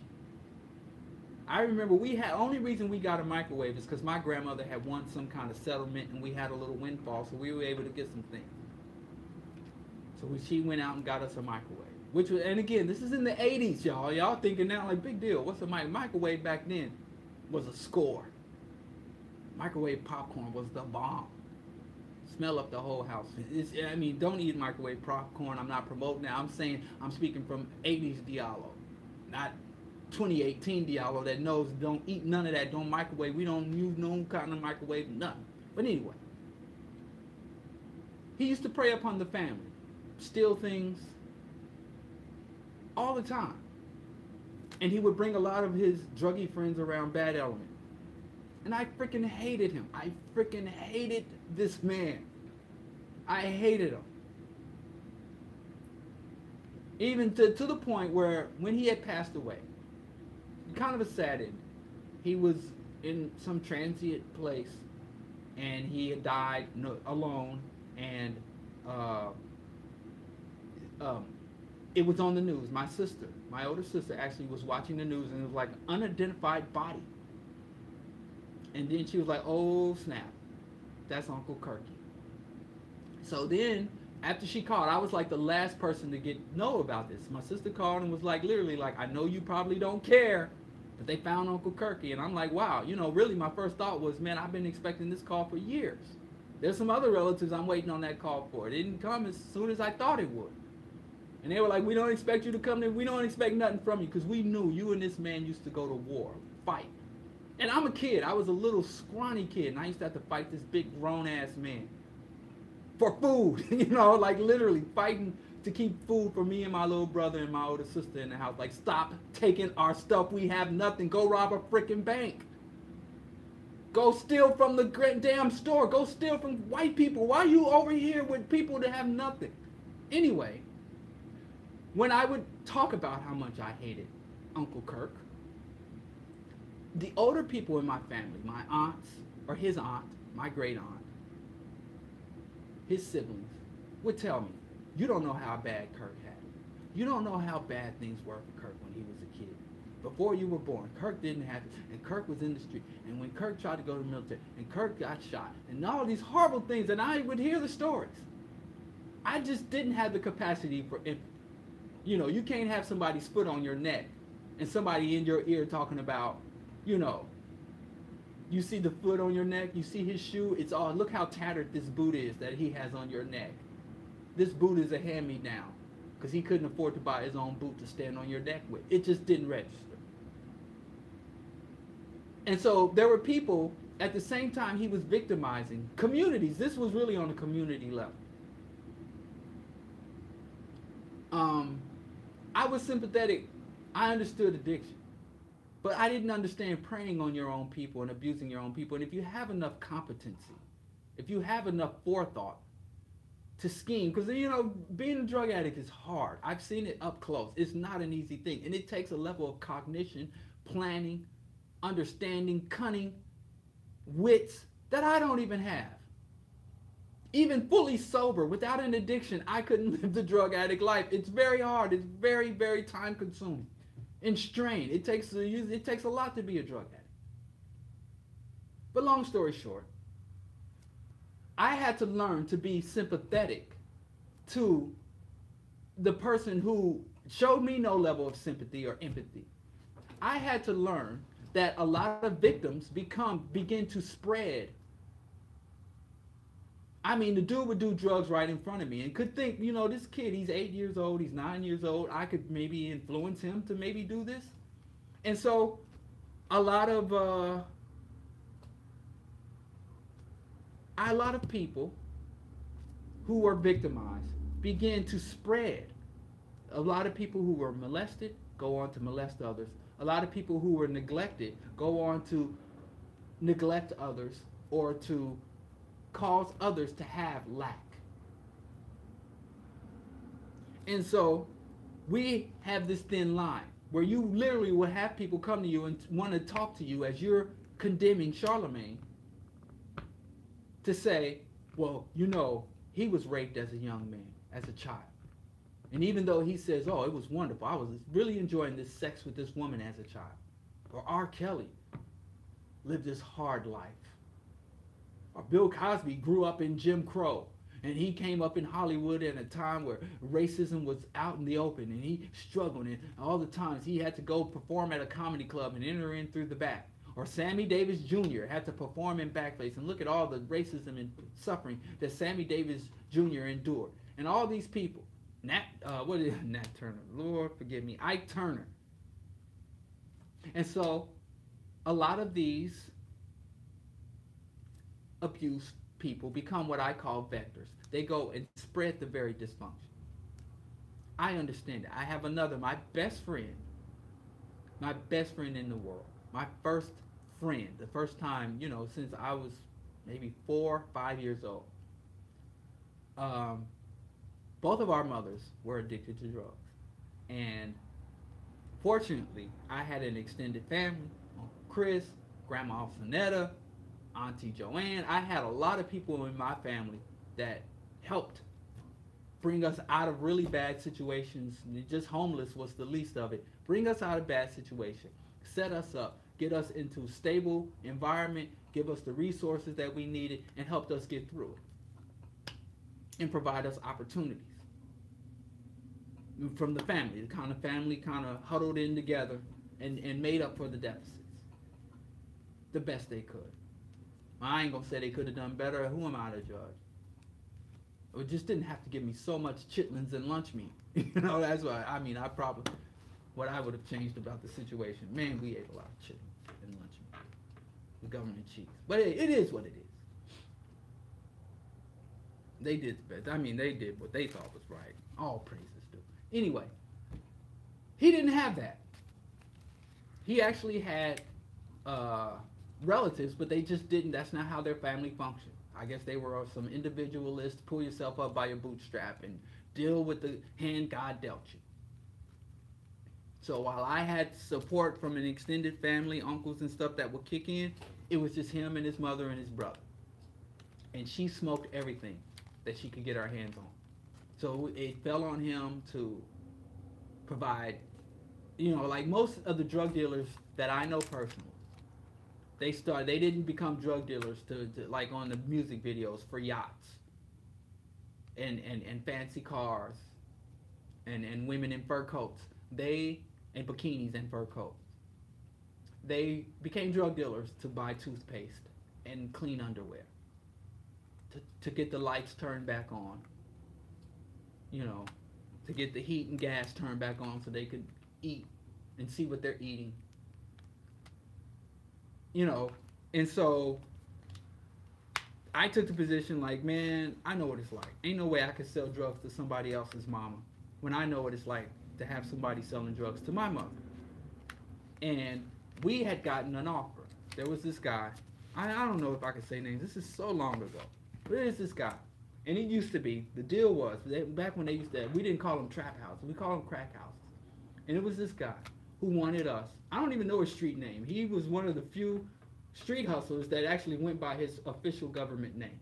I remember we had only reason we got a microwave is because my grandmother had won some kind of settlement and we had a little windfall, so we were able to get some things. So she went out and got us a microwave. Which was, and again, this is in the 80s, y'all. Y'all thinking now like big deal. What's a microwave back then? Was a score. Microwave popcorn was the bomb. Smell up the whole house. I mean, don't eat microwave popcorn. I'm not promoting that. I'm speaking from 80s Diallo, not 2018 Diallo that knows don't eat none of that. Don't microwave. We don't use no kind of microwave, nothing. But anyway, he used to prey upon the family, steal things all the time. And he would bring a lot of his druggy friends around Bad Element. And I freaking hated him. I freaking hated this man. I hated him. Even to the point where when he had passed away, kind of a sad end. He was in some transient place and he had died alone, and it was on the news. My sister, my older sister, actually was watching the news, and it was like an unidentified body. And then she was like, oh snap, that's Uncle Kirky. So then after she called, I was like the last person to know about this. My sister called and was like, literally like, I know you probably don't care, but they found Uncle Kirky. And I'm like, wow, you know, really my first thought was, man, I've been expecting this call for years. There's some other relatives I'm waiting on that call for. It didn't come as soon as I thought it would. And they were like, we don't expect you to come there. We don't expect nothing from you, because we knew you and this man used to go to war, fight. And I'm a kid. I was a little scrawny kid, and I used to have to fight this big grown-ass man for food, you know, like literally fighting to keep food for me and my little brother and my older sister in the house. Like, stop taking our stuff. We have nothing. Go rob a freaking bank. Go steal from the damn store. Go steal from white people. Why are you over here with people that have nothing? Anyway, when I would talk about how much I hated Uncle Kirk, the older people in my family, my aunts, or his aunt, my great aunt, his siblings, would tell me, you don't know how bad Kirk had it. You don't know how bad things were for Kirk when he was a kid. Before you were born, Kirk didn't have it, and Kirk was in the street, and when Kirk tried to go to the military, and Kirk got shot, and all these horrible things, and I would hear the stories. I just didn't have the capacity for empathy. You know, you can't have somebody's foot on your neck and somebody in your ear talking about, you know, you see the foot on your neck, you see his shoe, it's all, look how tattered this boot is that he has on your neck. This boot is a hand-me-down because he couldn't afford to buy his own boot to stand on your neck with. It just didn't register. And so there were people, at the same time he was victimizing communities. This was really on a community level. I was sympathetic. I understood addiction. But I didn't understand preying on your own people and abusing your own people. And if you have enough competency, if you have enough forethought to scheme, because, you know, being a drug addict is hard. I've seen it up close. It's not an easy thing. And it takes a level of cognition, planning, understanding, cunning, wits that I don't even have. Even fully sober, without an addiction, I couldn't live the drug addict life. It's very hard. It's very, very time consuming and strained. It takes a lot to be a drug addict. But long story short, I had to learn to be sympathetic to the person who showed me no level of sympathy or empathy. I had to learn that a lot of victims begin to spread. I mean, the dude would do drugs right in front of me and could think, you know, this kid, he's 8 years old, he's 9 years old, I could maybe influence him to maybe do this. And so a lot of people who were victimized began to spread. A lot of people who were molested go on to molest others. A lot of people who were neglected go on to neglect others or to cause others to have lack. And so we have this thin line where you literally will have people come to you and want to talk to you as you're condemning Charlemagne to say, well, you know, he was raped as a young man, as a child. And even though he says, oh, it was wonderful, I was really enjoying this sex with this woman as a child. or R. Kelly lived this hard life. Or Bill Cosby grew up in Jim Crow. And he came up in Hollywood at a time where racism was out in the open, and he struggled, and all the times he had to go perform at a comedy club and enter in through the back. Or Sammy Davis Jr. had to perform in backface, and look at all the racism and suffering that Sammy Davis Jr. endured. And all these people, Nat Turner? Lord forgive me, Ike Turner. And so, a lot of these abused people become what I call vectors. They go and spread the very dysfunction. I understand it. I have another, my best friend in the world, my first friend, the first time, since I was maybe 4 or 5 years old. Both of our mothers were addicted to drugs. And fortunately, I had an extended family. Uncle Chris, Grandma Sonetta, Auntie Joanne. I had a lot of people in my family that helped bring us out of really bad situations. Just homeless was the least of it. Bring us out of bad situations, set us up, get us into stable environment, give us the resources that we needed, and helped us get through it. And provide us opportunities. From the family, the kind of huddled in together and made up for the deficits. The best they could. I ain't gonna say they could have done better. Who am I to judge? It just didn't have to give me so much chitlins and lunch meat. That's why, what I would have changed about the situation. Man, we ate a lot of chitlins and lunch meat. The government cheese. But it is what it is. They did the best. They did what they thought was right. All praises due. Anyway, he didn't have that. He actually had relatives, but they just didn't. That's not how their family functioned. I guess they were some individualists, pull yourself up by your bootstrap and deal with the hand God dealt you. So while I had support from an extended family, uncles and stuff that would kick in, it was just him and his mother and his brother. And she smoked everything that she could get her hands on. So it fell on him to provide, like most of the drug dealers that I know personally, they didn't become drug dealers to like on the music videos for yachts and fancy cars and women in fur coats. And bikinis and fur coats. They became drug dealers to buy toothpaste and clean underwear. To get the lights turned back on. To get the heat and gas turned back on so they could eat and see what they're eating. And so I took the position like, man, I know what it's like. Ain't no way I could sell drugs to somebody else's mama when I know what it's like to have somebody selling drugs to my mother. And we had gotten an offer. There was this guy. I don't know if I can say names. This is so long ago. But there's this guy. And it used to be, the deal was, back when they used to, we didn't call them trap houses. We called them crack houses. And it was this guy who wanted us. I don't even know his street name. He was one of the few street hustlers that actually went by his official government name.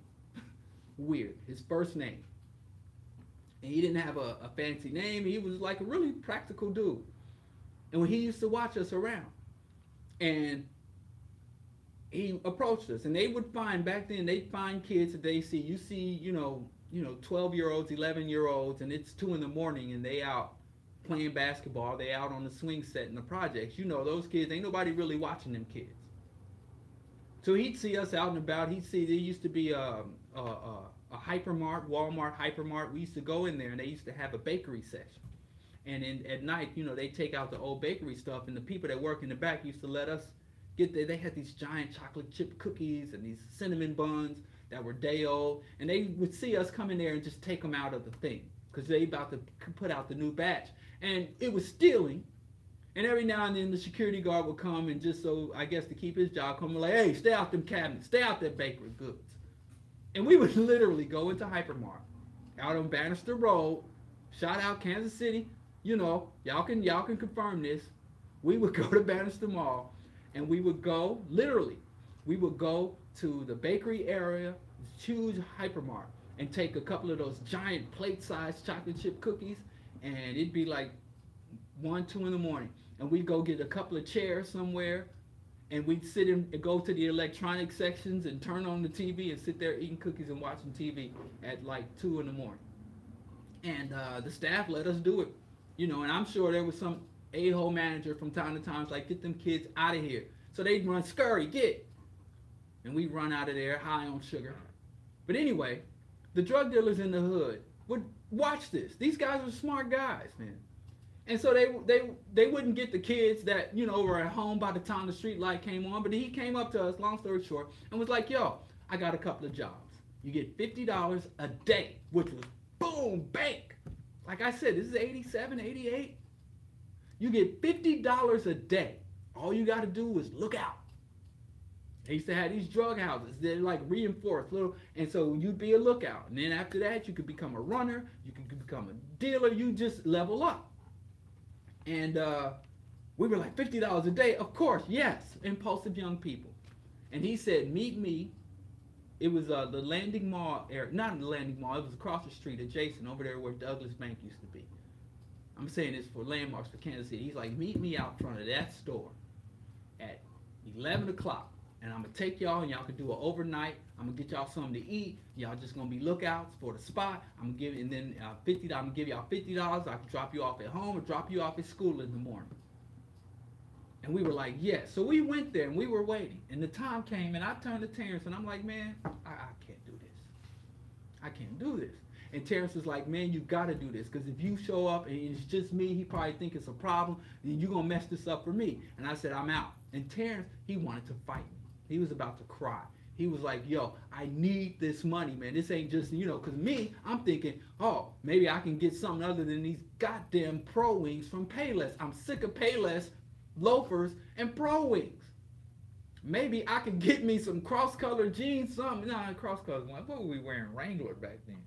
Weird. His first name. And he didn't have a fancy name. He was like a really practical dude. And when he used to watch us around. And he approached us. And they would find, back then, they'd find kids that they see. You see, 12-year-olds, 11-year-olds, and it's 2 in the morning, and they out playing basketball. They out on the swing set in the projects. Those kids, ain't nobody really watching them kids. So he'd see us out and about. He'd see, there used to be a hypermart, Walmart hypermart. We used to go in there, and they used to have a bakery section. And at night, they take out the old bakery stuff, and the people that work in the back used to let us get there. They had these giant chocolate chip cookies and these cinnamon buns that were day old, and they would see us come in there and just take them out of the thing because they about to put out the new batch. And it was stealing. And every now and then the security guard would come and just so, I guess to keep his job, come like, hey, stay out them cabinets, stay out that bakery goods. And we would literally go into Hypermart, out on Bannister Road, shout out Kansas City, y'all can confirm this. We would go to Bannister Mall and we would go, literally, we would go to the bakery area, huge Hypermart, and take a couple of those giant plate-sized chocolate chip cookies, and it'd be like 1, 2 in the morning. and we'd go get a couple of chairs somewhere, and we'd sit in and go to the electronic sections and turn on the TV and sit there eating cookies and watching TV at like 2 in the morning. And the staff let us do it, and I'm sure there was some a-hole manager from time to time like, get them kids out of here. So they'd run, scurry, get. And we'd run out of there high on sugar. But anyway, the drug dealers in the hood would watch this. These guys were smart guys, man. And so they wouldn't get the kids that, were at home by the time the street light came on. But he came up to us, long story short, and was like, yo, I got a couple of jobs. You get $50 a day, which was boom, bank. Like I said, this is 87, 88. You get $50 a day. All you got to do is look out. They used to have these drug houses. They're like reinforced little, and so you'd be a lookout. And then after that, you could become a runner. You could become a dealer. You just level up. And we were like, $50 a day? Of course, yes. Impulsive young people. And he said, meet me. It was the Landing Mall area. Not the Landing Mall. It was across the street, adjacent, over there where Douglas Bank used to be. I'm saying this for landmarks for Kansas City. He's like, meet me out front of that store at 11 o'clock. And I'm going to take y'all, and y'all can do it overnight. I'm going to get y'all something to eat. Y'all just going to be lookouts for the spot. I'm going to give you, and then I'm going to give y'all $50. I can drop you off at home or drop you off at school in the morning. And we were like, yes. So we went there, and we were waiting. And the time came, and I turned to Terrence, and I'm like, man, I can't do this. I can't do this. And Terrence was like, man, you got to do this. Because if you show up and it's just me, he probably think it's a problem. Then you're going to mess this up for me. And I said, I'm out. And Terrence, he wanted to fight me. He was about to cry. He was like, yo, I need this money, man. This ain't just, because me, I'm thinking, oh, maybe I can get something other than these goddamn Pro Wings from Payless. I'm sick of Payless loafers and Pro Wings. Maybe I could get me some cross-colored jeans, something. Nah, cross-colored. What were we wearing? Wrangler back then.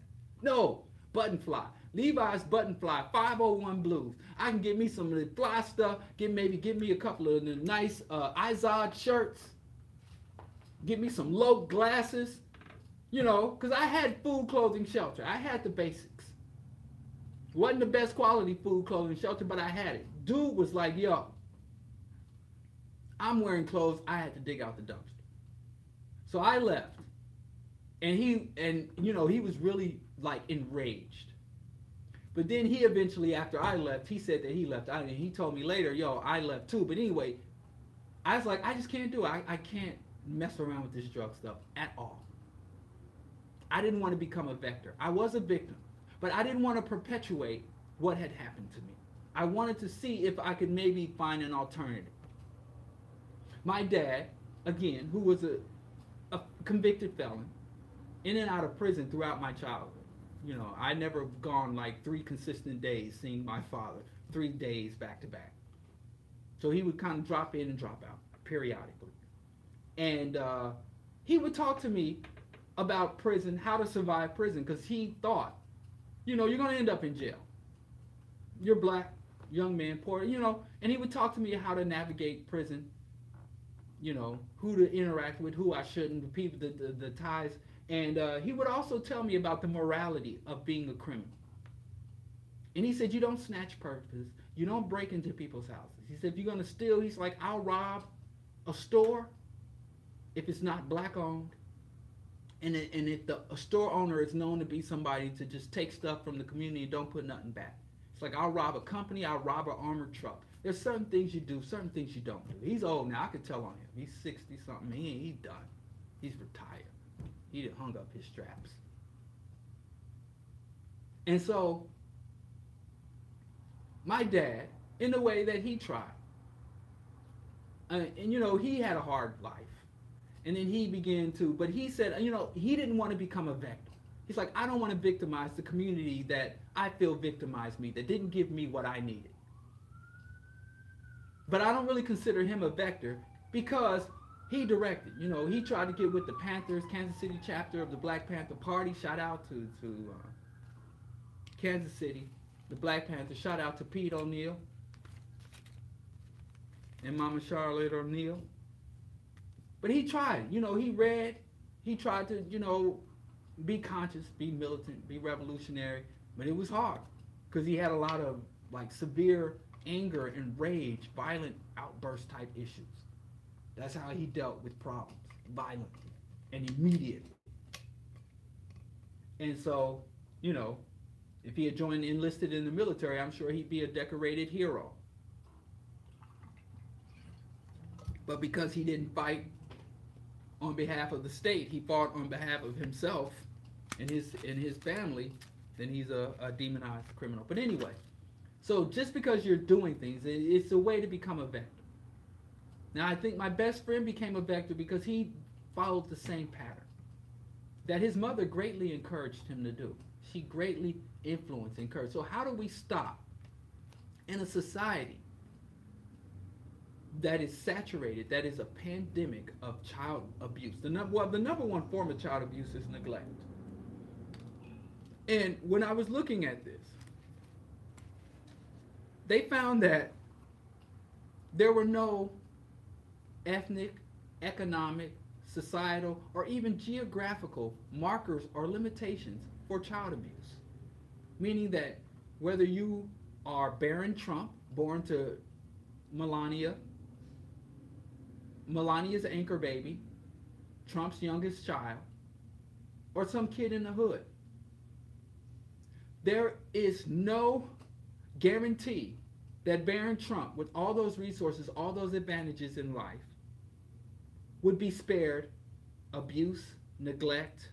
No, button fly. Levi's button fly, 501 blues. I can get me some of the fly stuff. Maybe give me a couple of the nice Izod shirts. Get me some low glasses, because I had food, clothing, shelter. I had the basics. Wasn't the best quality food, clothing, shelter, but I had it. Dude was like, yo, I'm wearing clothes. I had to dig out the dumpster. So I left. And he was really like enraged. But then he eventually, after I left, he said that he left. And he told me later, yo, I left too. But anyway, I was like, I just can't do it. I can't mess around with this drug stuff at all. I didn't want to become a vector. I was a victim, but I didn't want to perpetuate what had happened to me. I wanted to see if I could maybe find an alternative. My dad, again, who was a convicted felon, in and out of prison throughout my childhood. I never gone like 3 consistent days seeing my father, 3 days back to back. So he would kind of drop in and drop out periodically. And he would talk to me about prison, how to survive prison, because he thought, you're going to end up in jail. You're black, young man, poor, and he would talk to me how to navigate prison, who to interact with, who I shouldn't, the people, the ties. And he would also tell me about the morality of being a criminal. And he said, you don't snatch purses. You don't break into people's houses. He said, if you're going to steal, he's like, I'll rob a store if it's not black owned. And if a store owner is known to be somebody to just take stuff from the community and don't put nothing back. It's like, I'll rob a company, I'll rob an armored truck. There's certain things you do, certain things you don't do. He's old now, I could tell on him. He's 60-something, he's done. He's retired. He hung up his straps. And so, my dad, in the way that he tried, and he had a hard life. And then he began to, but he said, he didn't want to become a vector. He's like, I don't want to victimize the community that I feel victimized me, that didn't give me what I needed. But I don't really consider him a vector because he directed. He tried to get with the Panthers, Kansas City chapter of the Black Panther Party. Shout out to Kansas City, the Black Panthers. Shout out to Pete O'Neill and Mama Charlotte O'Neill. But he tried. He read. He tried to, be conscious, be militant, be revolutionary. But it was hard because he had a lot of severe anger and rage, violent outburst type issues. That's how he dealt with problems, violently and immediately. And so, you know, if he had joined enlisted in the military, I'm sure he'd be a decorated hero. But because he didn't fight on behalf of the state, he fought on behalf of himself and his family, then he's a demonized criminal. But anyway, so just because you're doing things, it's a way to become a vector. Now, I think my best friend became a vector because he followed the same pattern that his mother greatly encouraged him to do. She greatly influenced, encouraged. So how do we stop in a society that is saturated, that is a pandemic of child abuse? The number one form of child abuse is neglect. And when I was looking at this, they found that there were no ethnic, economic, societal, or even geographical markers or limitations for child abuse. Meaning that whether you are Barron Trump, born to Melania's anchor baby, Trump's youngest child, or some kid in the hood, there is no guarantee that Barron Trump, with all those resources, all those advantages in life, would be spared abuse, neglect,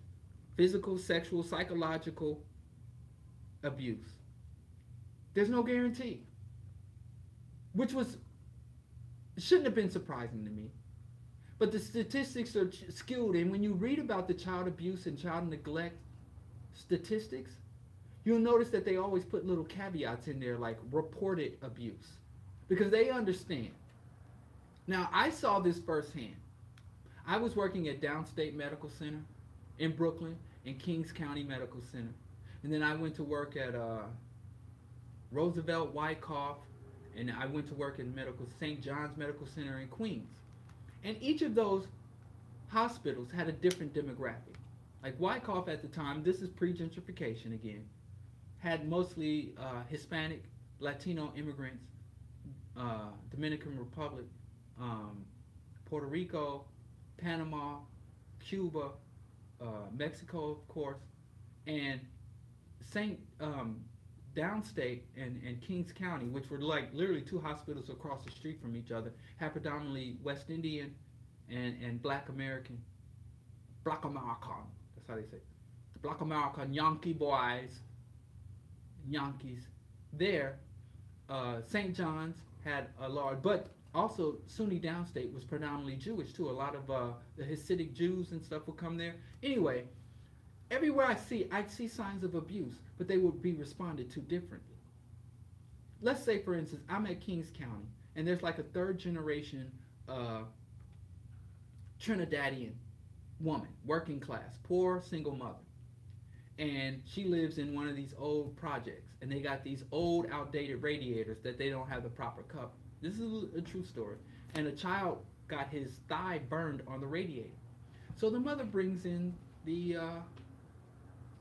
physical, sexual, psychological abuse. There's no guarantee. Which shouldn't have been surprising to me. But the statistics are skewed, and when you read about the child abuse and child neglect statistics, you'll notice that they always put little caveats in there like reported abuse, because they understand. Now, I saw this firsthand. I was working at Downstate Medical Center in Brooklyn and Kings County Medical Center. And then I went to work at Roosevelt Wyckoff, and I went to work in St. John's Medical Center in Queens. And each of those hospitals had a different demographic. Like Wyckoff at the time, this is pre-gentrification again, had mostly Hispanic, Latino immigrants, Dominican Republic, Puerto Rico, Panama, Cuba, Mexico, of course, and Downstate and Kings County, which were like literally two hospitals across the street from each other, had predominantly West Indian and Black American, Black American, that's how they say it. The Black American Yankee boys, Yankees. There, St. John's had a large, but also SUNY Downstate was predominantly Jewish too. A lot of the Hasidic Jews and stuff would come there. Anyway, everywhere I see signs of abuse, but they would be responded to differently. Let's say, for instance, I'm at Kings County, and there's like a third generation Trinidadian woman, working class, poor single mother. And she lives in one of these old projects, and they got these old outdated radiators that they don't have the proper cover. This is a true story. And a child got his thigh burned on the radiator. So the mother brings in the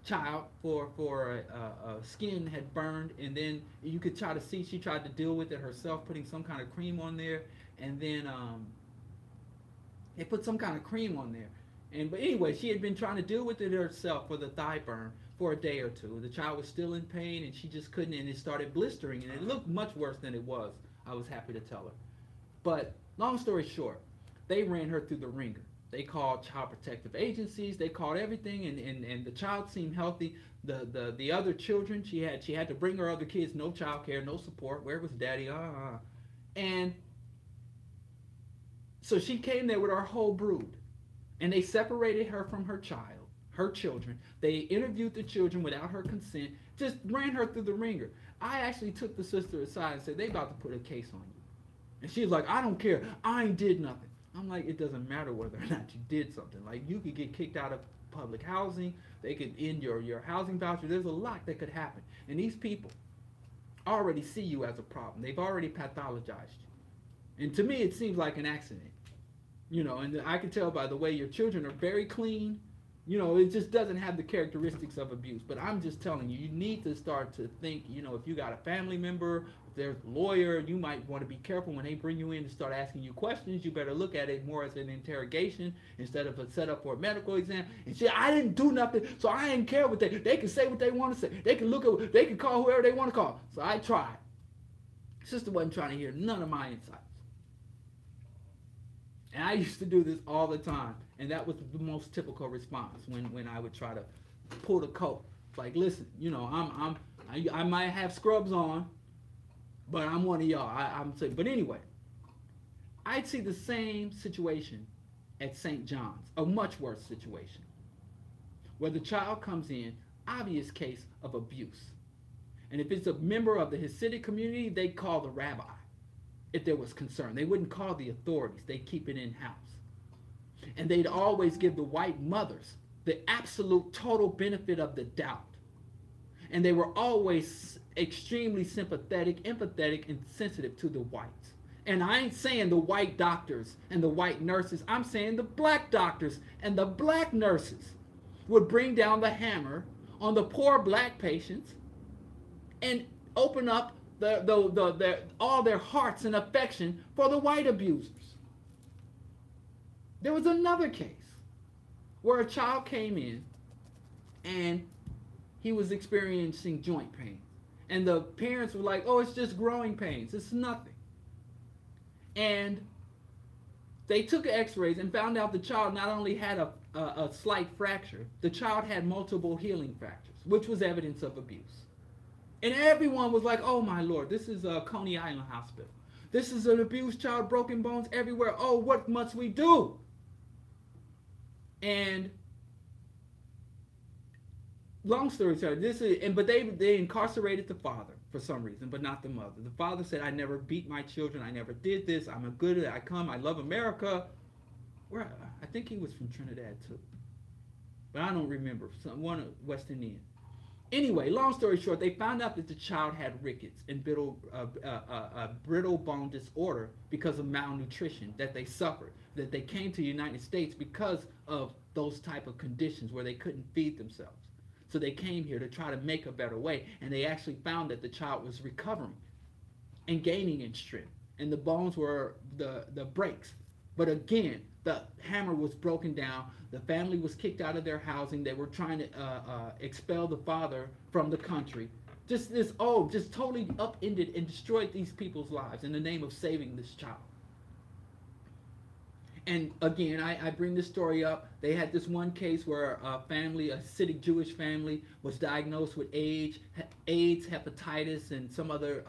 child for skin had burned, and then you could try to see she tried to deal with it herself, putting some kind of cream on there, and then they put some kind of cream on there. But anyway, she had been trying to deal with it herself for the thigh burn for a day or two. The child was still in pain, and she just couldn't, and it started blistering, and it looked much worse than it was. I was happy to tell her. But long story short, they ran her through the ringer. They called child protective agencies. They called everything, and the child seemed healthy. The other children, she had to bring her other kids, no child care, no support. Where was daddy? And so she came there with her whole brood, and they separated her from her children. They interviewed the children without her consent, just ran her through the ringer. I actually took the sister aside and said, they about to put a case on you. And she's like, I don't care. I ain't did nothing. I'm like, it doesn't matter whether or not you did something. Like, you could get kicked out of public housing. They could end your housing voucher. There's a lot that could happen. And these people already see you as a problem. They've already pathologized you. And to me, it seems like an accident. You know, and I can tell by the way your children are very clean, You know, it just doesn't have the characteristics of abuse. But I'm just telling you, you need to start to think, you know, if you got a family member, if there's a lawyer, you might want to be careful when they bring you in to start asking you questions. You better look at it more as an interrogation instead of a setup for a medical exam. And say, I didn't do nothing, so I didn't care what they can say what they want to say. They can look at, they can call whoever they want to call. So I tried. Sister wasn't trying to hear none of my insights. And I used to do this all the time. And that was the most typical response when I would try to pull the coat. It's like, listen, you know, I might have scrubs on, but I'm one of y'all. I'm saying, but anyway, I'd see the same situation at St. John's, a much worse situation, where the child comes in, obvious case of abuse. And if it's a member of the Hasidic community, they call the rabbi if there was concern. They wouldn't call the authorities. They'd keep it in-house. And they'd always give the white mothers the absolute total benefit of the doubt. And they were always extremely sympathetic, empathetic, and sensitive to the whites. And I ain't saying the white doctors and the white nurses. I'm saying the black doctors and the black nurses would bring down the hammer on the poor black patients and open up all their hearts and affection for the white abusers. There was another case where a child came in and he was experiencing joint pain. And the parents were like, oh, it's just growing pains. It's nothing. And they took x-rays and found out the child not only had a slight fracture, the child had multiple healing fractures, which was evidence of abuse. And everyone was like, oh my Lord, this is Coney Island Hospital. This is an abused child, broken bones everywhere. Oh, what must we do? And long story short, but they incarcerated the father for some reason, but not the mother. The father said, I never beat my children. I never did this. I'm a good, I love America. I think he was from Trinidad too. But I don't remember. One West Indian. Anyway, long story short, they found out that the child had rickets and brittle bone disorder because of malnutrition that they suffered, that they came to the United States because of those type of conditions where they couldn't feed themselves. So they came here to try to make a better way, and they actually found that the child was recovering and gaining in strength, and the bones were the breaks. But again, the hammer was broken down. The family was kicked out of their housing. They were trying to expel the father from the country. Just totally upended and destroyed these people's lives in the name of saving this child. And again, I bring this story up. They had this one case where a family, a Hasidic Jewish family, was diagnosed with AIDS, hepatitis, and some other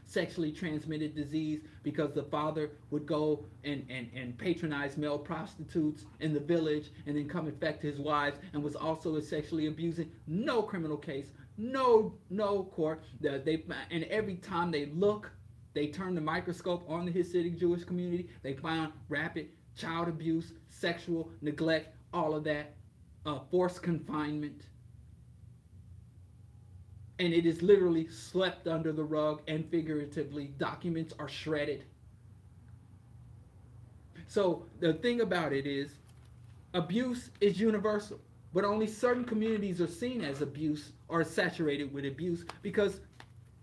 sexually transmitted disease because the father would go and patronize male prostitutes in the village and then come infect his wives, and was also sexually abusing. No criminal case, no court. And every time they turn the microscope on the Hasidic Jewish community, they found rapid child abuse, sexual neglect, all of that, forced confinement. And it is literally swept under the rug, and figuratively, documents are shredded. So the thing about it is, abuse is universal, but only certain communities are seen as abuse or saturated with abuse because,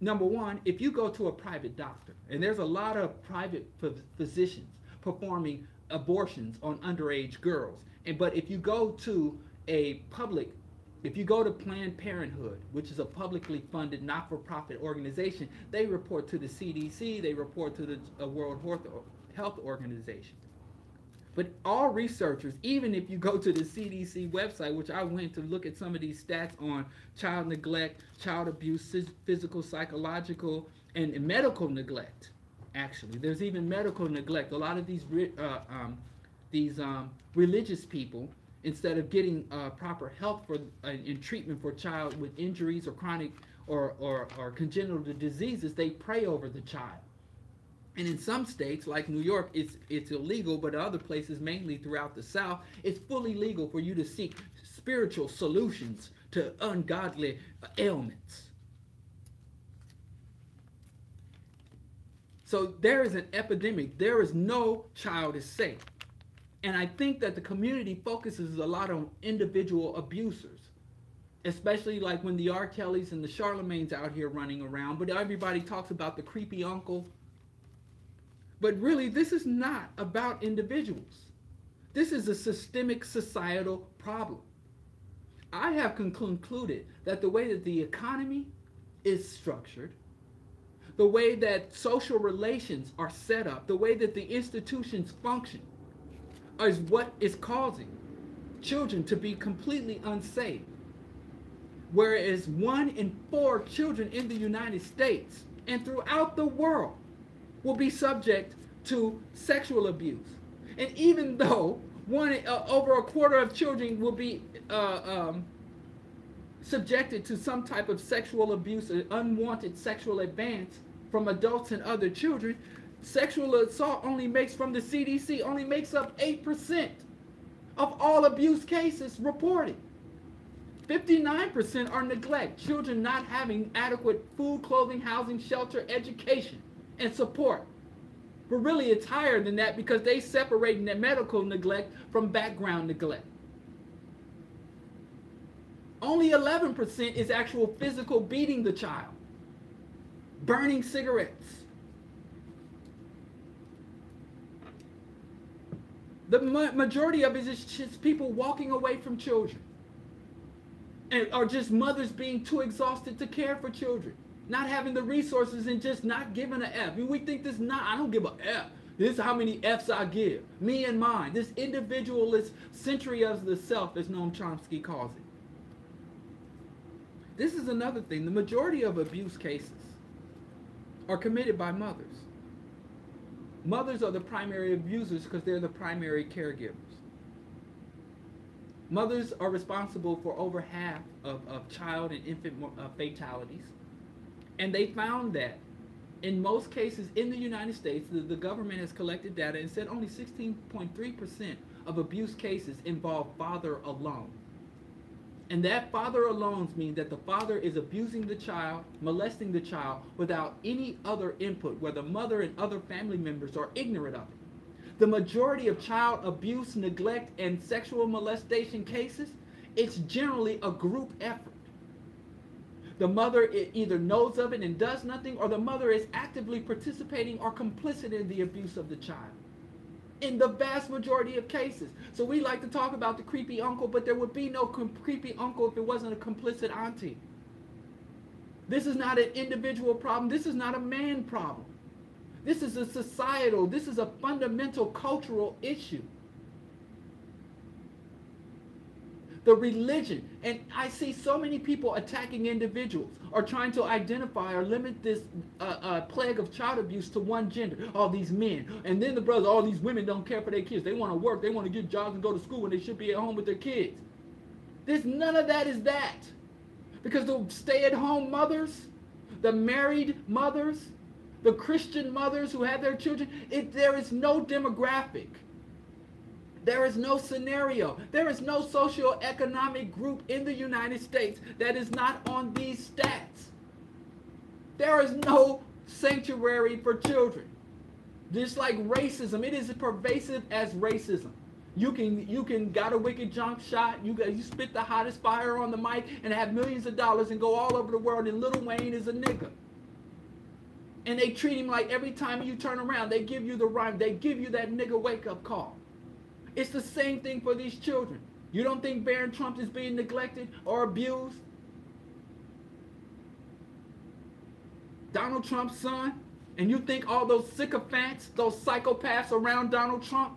number one, if you go to a private doctor, and there's a lot of private physicians performing abortions on underage girls, but if you go to Planned Parenthood, which is a publicly funded not-for-profit organization, they report to the CDC, they report to the World Health Organization. But all researchers, even if you go to the CDC website, which I went to look at some of these stats on child neglect, child abuse, physical, psychological, and medical neglect. Actually, there's even medical neglect. A lot of these religious people, instead of getting proper help and treatment for child with injuries or chronic or congenital diseases, they pray over the child. And in some states, like New York, it's illegal, but other places, mainly throughout the South, it's fully legal for you to seek spiritual solutions to ungodly ailments. So there is an epidemic. There is no child is safe. And I think that the community focuses a lot on individual abusers, especially like when the R. Kellys and the Charlemagne's out here running around. But everybody talks about the creepy uncle. But really, this is not about individuals. This is a systemic societal problem. I have concluded that the way that the economy is structured, the way that social relations are set up, the way that the institutions function, is what is causing children to be completely unsafe. Whereas 1 in 4 children in the United States and throughout the world will be subject to sexual abuse. And even though over a quarter of children will be subjected to some type of sexual abuse or unwanted sexual advance from adults and other children, sexual assault only makes, from the CDC, only makes up 8% of all abuse cases reported. 59% are neglect, children not having adequate food, clothing, housing, shelter, education, and support. But really it's higher than that because they separate medical neglect from background neglect. Only 11% is actual physical beating the child, burning cigarettes. The majority of it is just people walking away from children, or just mothers being too exhausted to care for children, not having the resources and just not giving an F. And we think this not, I don't give a F. This is how many F's I give. Me and mine. This individualist century of the self, as Noam Chomsky calls it. This is another thing. The majority of abuse cases are committed by mothers. Mothers are the primary abusers because they're the primary caregivers. Mothers are responsible for over half of child and infant fatalities. And they found that in most cases in the United States, the government has collected data and said only 16.3% of abuse cases involve father alone. And that father alone means that the father is abusing the child, molesting the child without any other input, where the mother and other family members are ignorant of it. The majority of child abuse, neglect, and sexual molestation cases, it's generally a group effort. The mother either knows of it and does nothing, or the mother is actively participating or complicit in the abuse of the child. In the vast majority of cases. So we like to talk about the creepy uncle, but there would be no creepy uncle if it wasn't a complicit auntie. This is not an individual problem. This is not a man problem. This is a societal, this is a fundamental cultural issue. The religion, and I see so many people attacking individuals or trying to identify or limit this plague of child abuse to one gender. All these men, and then the brothers, all these women don't care for their kids. They want to work, they want to get jobs and go to school when they should be at home with their kids. None of that is that. Because the stay-at-home mothers, the married mothers, the Christian mothers who have their children, there is no demographic. There is no scenario. There is no socioeconomic group in the United States that is not on these stats. There is no sanctuary for children. Just like racism, it is as pervasive as racism. You can got a wicked jump shot, you spit the hottest fire on the mic and have millions of dollars and go all over the world, and Lil Wayne is a nigga. And they treat him like every time you turn around, they give you the rhyme, they give you that nigga wake-up call. It's the same thing for these children. You don't think Barron Trump is being neglected or abused? Donald Trump's son? And you think all those sycophants, those psychopaths around Donald Trump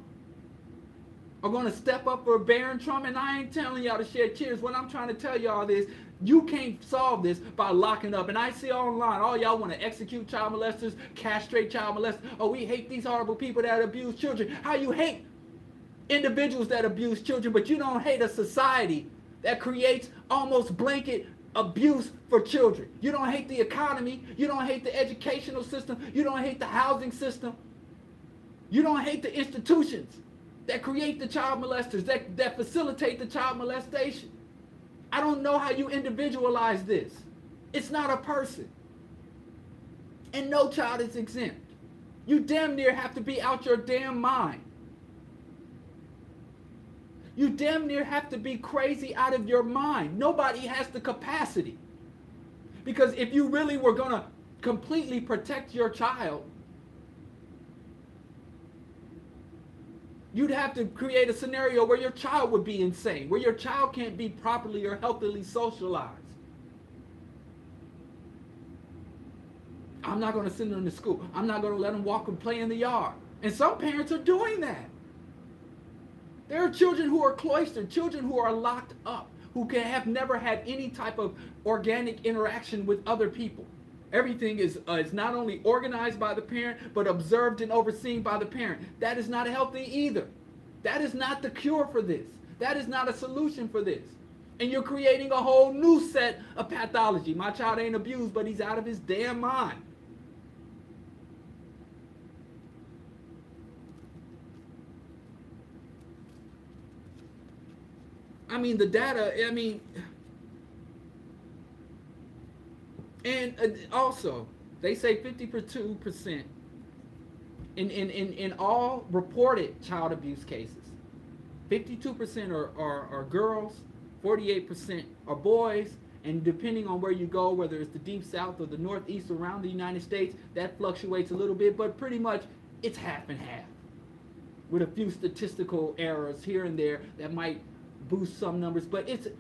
are going to step up for Barron Trump? And I ain't telling y'all to shed tears. What I'm trying to tell y'all is you can't solve this by locking up. And I see online, all y'all want to execute child molesters, castrate child molesters. Oh, we hate these horrible people that abuse children. How you hate individuals that abuse children, but you don't hate a society that creates almost blanket abuse for children. You don't hate the economy. You don't hate the educational system. You don't hate the housing system. You don't hate the institutions that create the child molesters, that facilitate the child molestation. I don't know how you individualize this. It's not a person. And no child is exempt. You damn near have to be out your damn mind You damn near have to be crazy out of your mind. Nobody has the capacity. Because if you really were going to completely protect your child, you'd have to create a scenario where your child would be insane, where your child can't be properly or healthily socialized. I'm not going to send them to school. I'm not going to let them walk and play in the yard. And some parents are doing that. There are children who are cloistered, children who are locked up, who have never had any type of organic interaction with other people. Everything is not only organized by the parent, but observed and overseen by the parent. That is not healthy either. That is not the cure for this. That is not a solution for this. And you're creating a whole new set of pathology. My child ain't abused, but he's out of his damn mind. I mean, the data, I mean, and also, they say 52% in all reported child abuse cases, 52% are girls, 48% are boys, and depending on where you go, whether it's the deep south or the northeast around the United States, that fluctuates a little bit, but pretty much it's half and half, with a few statistical errors here and there that might boost some numbers, but it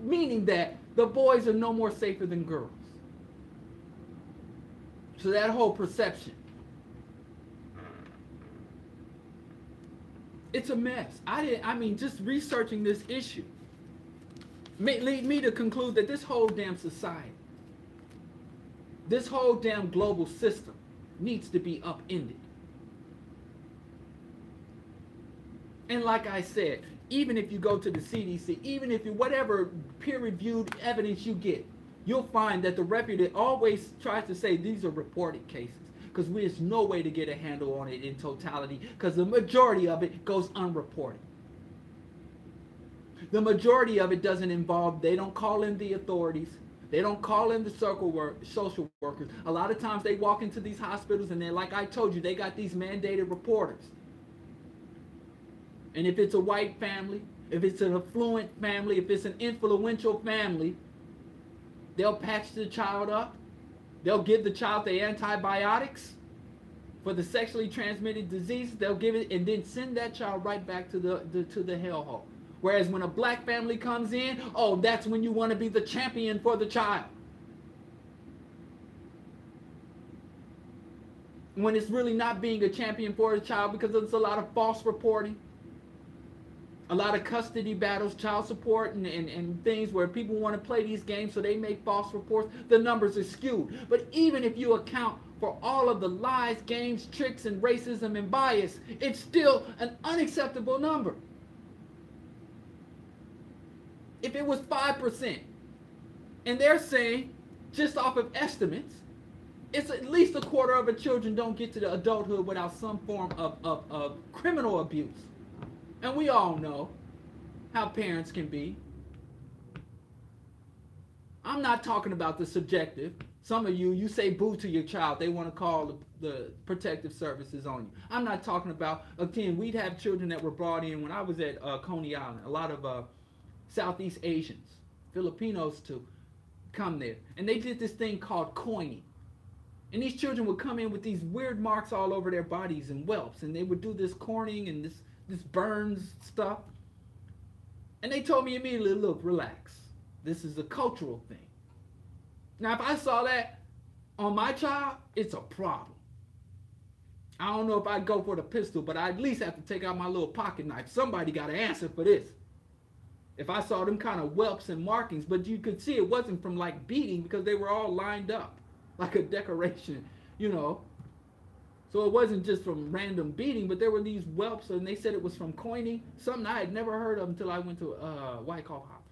meaning that the boys are no more safer than girls. So that whole perception, it's a mess. I mean, just researching this issue lead me to conclude that this whole damn society, this whole damn global system needs to be upended. And like I said, even if you go to the CDC, even if you, whatever peer-reviewed evidence you get, you'll find that the reputed always tries to say these are reported cases, because there's no way to get a handle on it in totality, because the majority of it goes unreported. The majority of it doesn't involve, they don't call in the authorities, they don't call in the social workers. A lot of times they walk into these hospitals and they're, like I told you, they got these mandated reporters. And if it's a white family, if it's an affluent family, if it's an influential family, they'll patch the child up. They'll give the child the antibiotics for the sexually transmitted diseases. They'll give it and then send that child right back to the hellhole. Whereas when a black family comes in, oh, that's when you want to be the champion for the child. When it's really not being a champion for the child, because there's a lot of false reporting. A lot of custody battles, child support, and things where people want to play these games so they make false reports. The numbers are skewed. But even if you account for all of the lies, games, tricks, and racism and bias, it's still an unacceptable number. If it was 5%, and they're saying, just off of estimates, it's at least a quarter of the children don't get to the adulthood without some form of criminal abuse. And we all know how parents can be. I'm not talking about the subjective. Some of you say boo to your child. They want to call the protective services on you. I'm not talking about, again, we'd have children that were brought in when I was at Coney Island. A lot of Southeast Asians, Filipinos to come there. And they did this thing called coining. And these children would come in with these weird marks all over their bodies and whelps. And they would do this corning and this burns stuff. And they told me immediately, look, relax. This is a cultural thing. Now, if I saw that on my child, it's a problem. I don't know if I'd go for the pistol, but I at least have to take out my little pocket knife. Somebody got to answer for this. If I saw them kind of whelps and markings, but you could see it wasn't from like beating, because they were all lined up like a decoration, you know. So it wasn't just from random beating, but there were these whelps, and they said it was from coining, something I had never heard of until I went to Wyckoff Hop.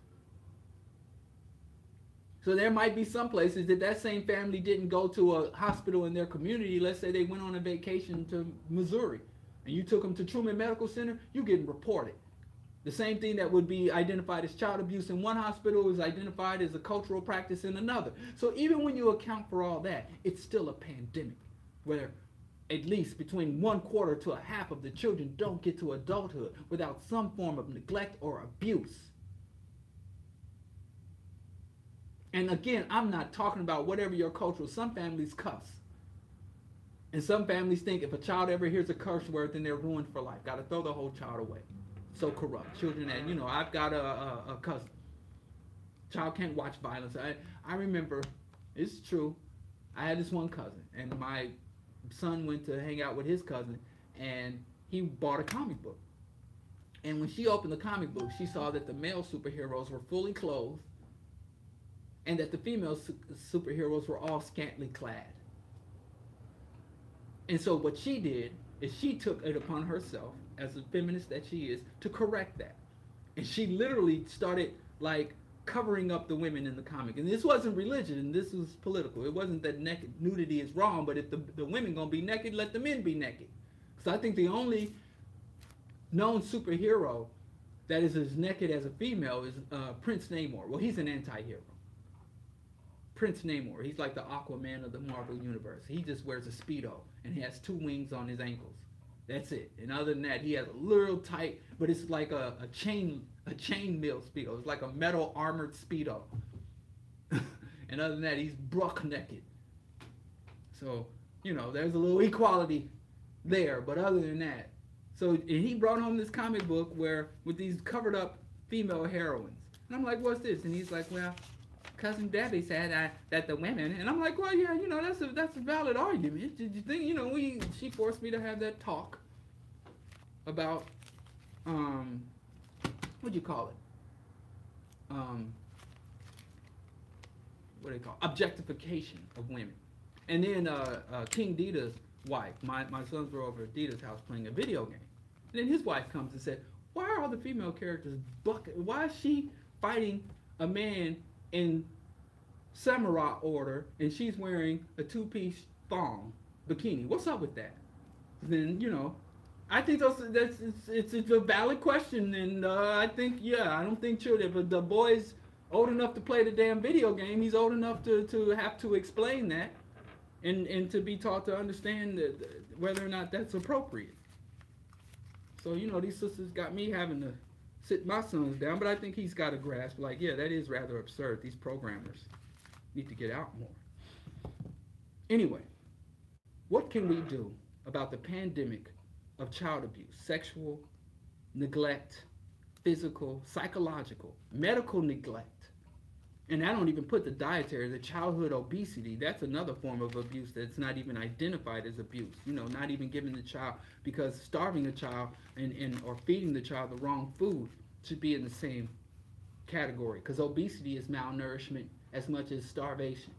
So there might be some places that same family didn't go to a hospital in their community. Let's say they went on a vacation to Missouri, and you took them to Truman Medical Center, you're getting reported. The same thing that would be identified as child abuse in one hospital is identified as a cultural practice in another. So even when you account for all that, it's still a pandemic where at least between 1/4 to a half of the children don't get to adulthood without some form of neglect or abuse. And again, I'm not talking about whatever your culture. Some families cuss. And some families think if a child ever hears a curse word, then they're ruined for life. Got to throw the whole child away. So corrupt. Children, and I've got a cousin. Child can't watch violence. I remember, it's true, I had this one cousin, and my son went to hang out with his cousin, and he bought a comic book. And when she opened the comic book, she saw that the male superheroes were fully clothed, and that the female superheroes were all scantily clad. And so what she did is she took it upon herself, as a feminist that she is, to correct that. And she literally started like covering up the women in the comic. And this wasn't religion, and this was political. It wasn't that nudity is wrong, but if the women gonna be naked, let the men be naked. So I think the only known superhero that is as naked as a female is Prince Namor. Well, he's an anti-hero. Prince Namor. He's like the Aquaman of the Marvel Universe. He just wears a Speedo and he has 2 wings on his ankles. That's it. And other than that, he has a little tight, but it's like a chain mill Speedo. It's like a metal armored Speedo. And other than that, he's buck naked. So, there's a little equality there. But other than that, and he brought home this comic book with these covered up female heroines. And I'm like, what's this? And he's like, well, Cousin Debbie said that the women, and I'm like, well, yeah, that's a valid argument. Did you think, she forced me to have that talk about, what do you call it? What do they call it? Objectification of women. And then King Dita's wife, my sons were over at Dita's house playing a video game. And then his wife comes and said, why are all the female characters why is she fighting a man in samurai order and she's wearing a 2-piece thong bikini? What's up with that? Then, I think it's a valid question, and I think, I don't think children, but the boy's old enough to play the damn video game. He's old enough to have to explain that and to be taught to understand whether or not that's appropriate. So, these sisters got me having to sit my sons down, but I think he's got a grasp, like, yeah, that is rather absurd. These programmers need to get out more. Anyway, what can we do about the pandemic of child abuse, sexual neglect, physical, psychological, medical neglect? And I don't even put the dietary, the childhood obesity. That's another form of abuse that's not even identified as abuse. Not even giving the child, because starving a child or feeding the child the wrong food should be in the same category, because obesity is malnourishment as much as starvation.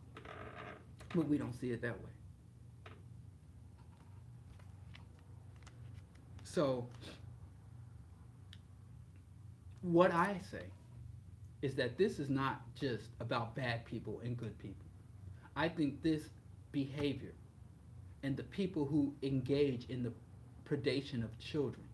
But we don't see it that way. So what I say is that this is not just about bad people and good people. I think this behavior and the people who engage in the predation of children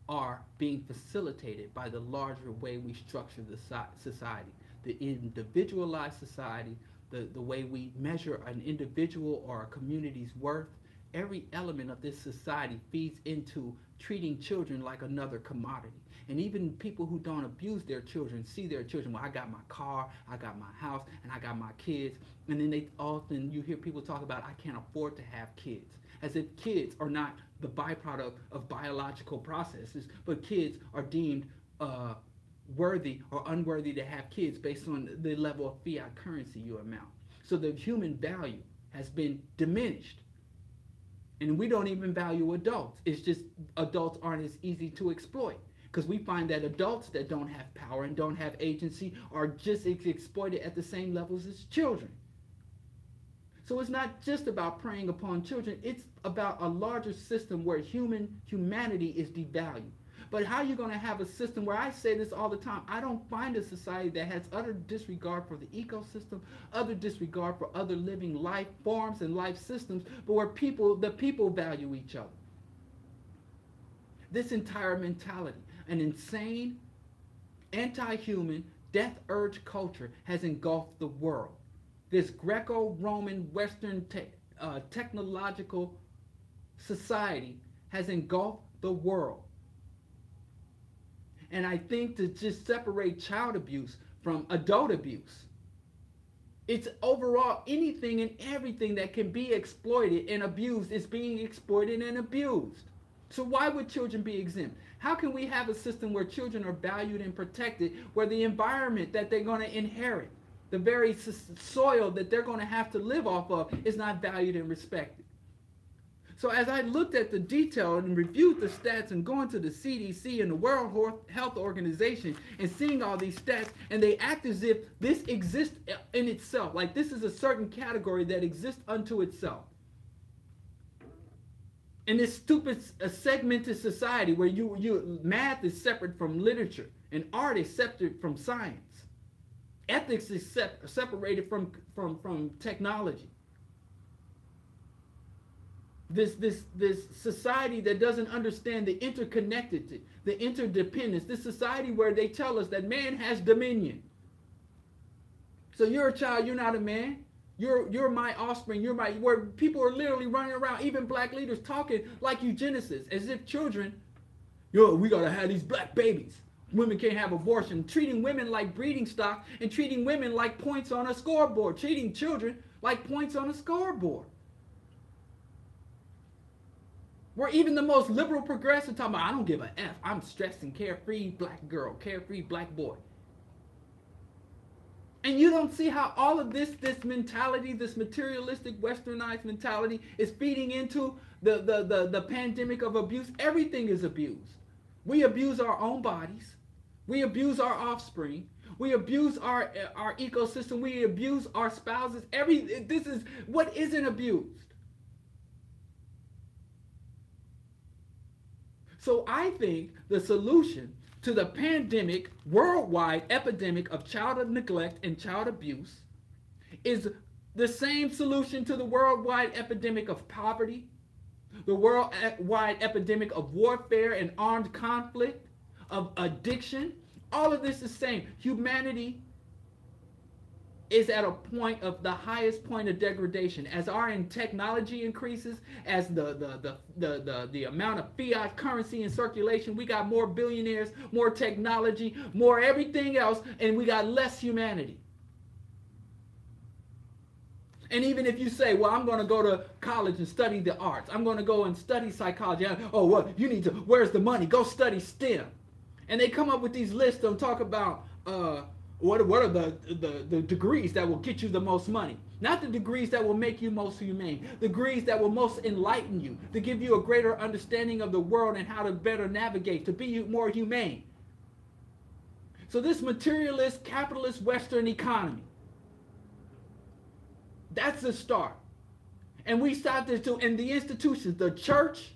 are being facilitated by the larger way we structure the society, the individualized society, the way we measure an individual or a community's worth. Every element of this society feeds into treating children like another commodity. And even people who don't abuse their children see their children, well, I got my car, I got my house, and I got my kids. And then you hear people talk about, I can't afford to have kids, as if kids are not the byproduct of biological processes, but kids are deemed worthy or unworthy to have kids based on the level of fiat currency you amount. So the human value has been diminished. And we don't even value adults. It's just adults aren't as easy to exploit, because we find that adults that don't have power and don't have agency are just exploited at the same levels as children. So it's not just about preying upon children. It's about a larger system where humanity is devalued. But how are you going to have a system where, I say this all the time, I don't find a society that has utter disregard for the ecosystem, utter disregard for other living life forms and life systems, but where the people value each other. This entire mentality, an insane, anti-human, death urge culture has engulfed the world. This Greco-Roman Western technological society has engulfed the world. And I think to just separate child abuse from adult abuse, it's overall anything and everything that can be exploited and abused is being exploited and abused. So why would children be exempt? How can we have a system where children are valued and protected, where the environment that they're going to inherit, the very soil that they're going to have to live off of, is not valued and respected? So as I looked at the detail and reviewed the stats and going to the CDC and the World Health Organization and seeing all these stats, and they act as if this exists in itself, like this is a certain category that exists unto itself. In this stupid segmented society where math is separate from literature and art is separate from science, ethics is separated from technology. This society that doesn't understand the interconnected, the interdependence, this society where they tell us that man has dominion. So you're a child, you're not a man. You're my offspring, where people are literally running around, even black leaders talking like eugenicists, as if children, we gotta have these black babies. Women can't have abortion, treating women like breeding stock and treating women like points on a scoreboard, treating children like points on a scoreboard. Where even the most liberal progressive talking about, I don't give a F, I'm stressing carefree black girl, carefree black boy. And you don't see how all of this mentality, this materialistic westernized mentality is feeding into the pandemic of abuse. Everything is abused. We abuse our own bodies. We abuse our offspring. We abuse our ecosystem. We abuse our spouses. This is what isn't abused. So I think the solution to the pandemic, worldwide epidemic of child neglect and child abuse is the same solution to the worldwide epidemic of poverty, the worldwide epidemic of warfare and armed conflict, of addiction. All of this is the same. Humanity is at a point of the highest point of degradation. As our technology increases, as the amount of fiat currency in circulation, we got more billionaires, more technology, more everything else, and we got less humanity. And even if you say, well, I'm going to go to college and study the arts, I'm going to go and study psychology. Oh, well, you need to, where's the money? Go study STEM. And they come up with these lists and talk about, what are the degrees that will get you the most money? Not the degrees that will make you most humane. The degrees that will most enlighten you, to give you a greater understanding of the world and how to better navigate, to be more humane. So this materialist, capitalist, Western economy, that's the start. And we started to, in the institutions, the church,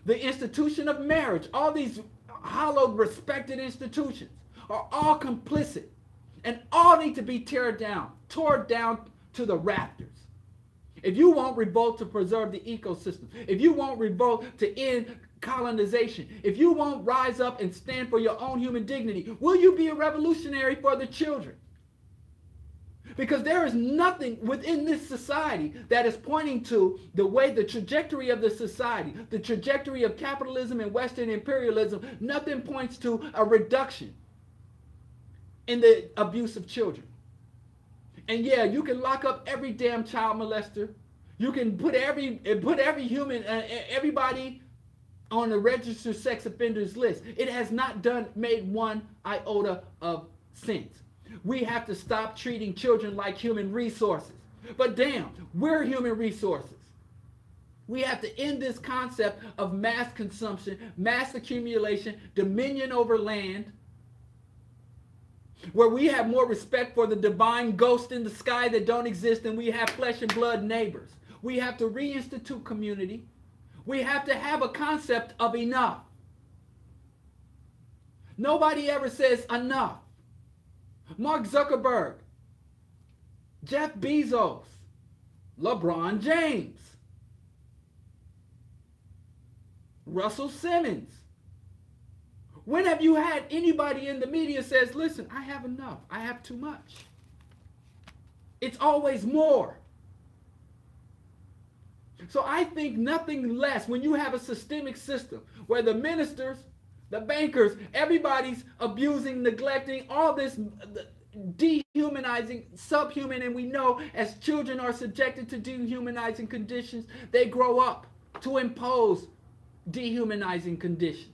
the institution of marriage, all these hallowed, respected institutions are all complicit and all need to be torn down to the rafters. If you won't revolt to preserve the ecosystem, if you won't revolt to end colonization, if you won't rise up and stand for your own human dignity, will you be a revolutionary for the children? Because there is nothing within this society that is pointing to the trajectory of the society, the trajectory of capitalism and Western imperialism. Nothing points to a reduction in the abuse of children. And yeah, you can lock up every damn child molester. You can put every human, everybody on the registered sex offenders list. It has not made one iota of sense. We have to stop treating children like human resources. But damn, we're human resources. We have to end this concept of mass consumption, mass accumulation, dominion over land, where we have more respect for the divine ghost in the sky that don't exist than we have flesh and blood neighbors. We have to reinstitute community. We have to have a concept of enough. Nobody ever says enough. Mark Zuckerberg, Jeff Bezos, LeBron James, Russell Simmons. When have you had anybody in the media says, listen, I have enough, I have too much? It's always more. So I think nothing less when you have a systemic system where the ministers, the bankers, everybody's abusing, neglecting, all this dehumanizing, subhuman, and we know as children are subjected to dehumanizing conditions, they grow up to impose dehumanizing conditions.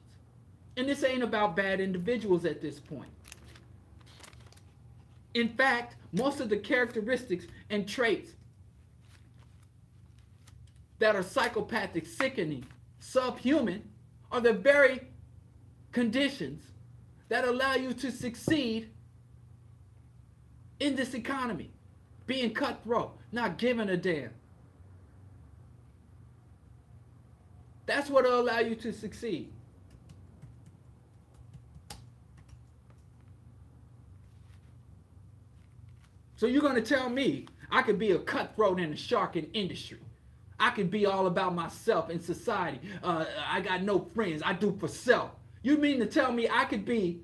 And this ain't about bad individuals at this point. In fact, most of the characteristics and traits that are psychopathic, sickening, subhuman are the very conditions that allow you to succeed in this economy. Being cutthroat, not giving a damn. That's what will allow you to succeed. So you're going to tell me I could be a cutthroat and a shark in industry. I could be all about myself in society. I got no friends. I do for self. You mean to tell me I could be,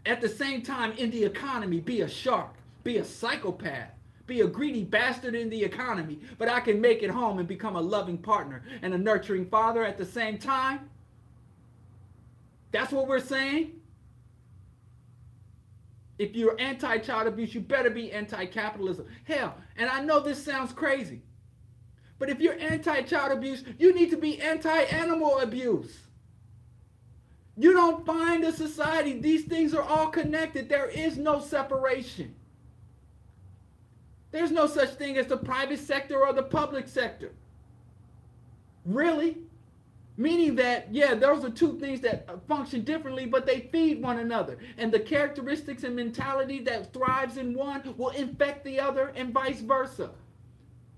at the same time in the economy, be a shark, be a psychopath, be a greedy bastard in the economy, but I can make it home and become a loving partner and a nurturing father at the same time? That's what we're saying? If you're anti-child abuse, you better be anti-capitalism. Hell, and I know this sounds crazy, but if you're anti-child abuse, you need to be anti-animal abuse. You don't find a society. These things are all connected. There is no separation. There's no such thing as the private sector or the public sector. Really? Meaning that, yeah, those are two things that function differently, but they feed one another. And the characteristics and mentality that thrives in one will infect the other and vice versa.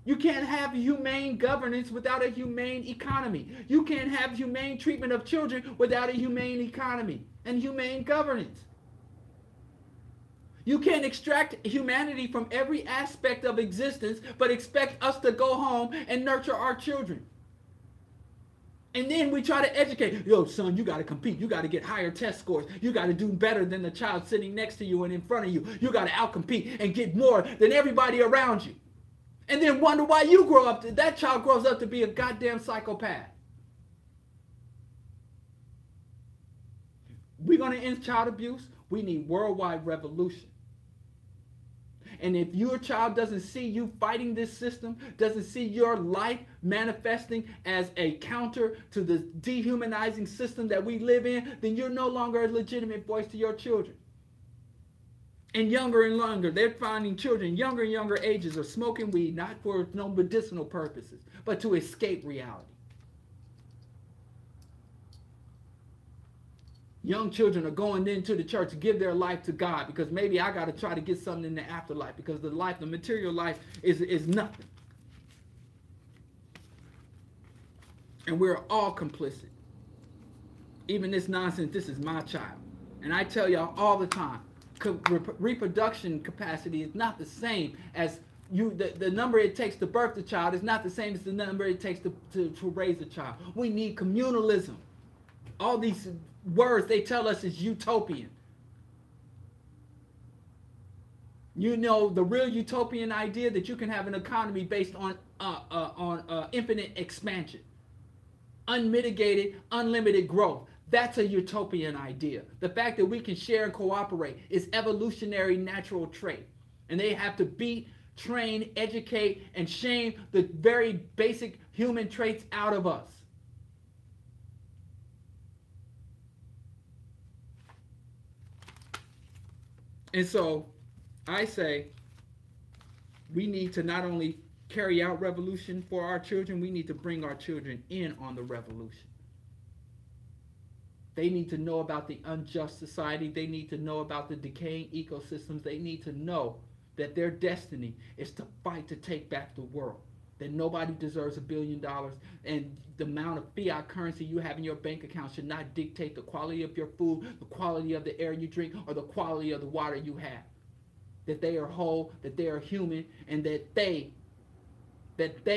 You can't have humane governance without a humane economy. You can't have humane treatment of children without a humane economy and humane governance. You can't extract humanity from every aspect of existence, but expect us to go home and nurture our children. And then we try to educate. Yo, son, you got to compete. You got to get higher test scores. You got to do better than the child sitting next to you and in front of you. You got to outcompete and get more than everybody around you. And then wonder why you grow up, that child grows up to be a goddamn psychopath. We're going to end child abuse. We need worldwide revolution. And if your child doesn't see you fighting this system, doesn't see your life manifesting as a counter to the dehumanizing system that we live in, then you're no longer a legitimate voice to your children. And younger, they're finding children younger and younger ages are smoking weed, not for no medicinal purposes, but to escape reality. Young children are going into the church to give their life to God because maybe I got to try to get something in the afterlife because the material life is nothing. And we're all complicit. Even this nonsense, this is my child. And I tell y'all all the time, reproduction capacity is not the same as the number it takes to birth a child is not the same as the number it takes to raise a child. We need communalism. All these words they tell us is utopian. You know, the real utopian idea that you can have an economy based on infinite expansion, unmitigated, unlimited growth. That's a utopian idea. The fact that we can share and cooperate is evolutionary natural trait. And they have to beat, train, educate, and shame the very basic human traits out of us. And so I say we need to not only carry out revolution for our children, we need to bring our children in on the revolution. They need to know about the unjust society. They need to know about the decaying ecosystems. They need to know that their destiny is to fight to take back the world. That nobody deserves $1 billion, and the amount of fiat currency you have in your bank account should not dictate the quality of your food, the quality of the air you drink, or the quality of the water you have. That they are whole, that they are human, and that they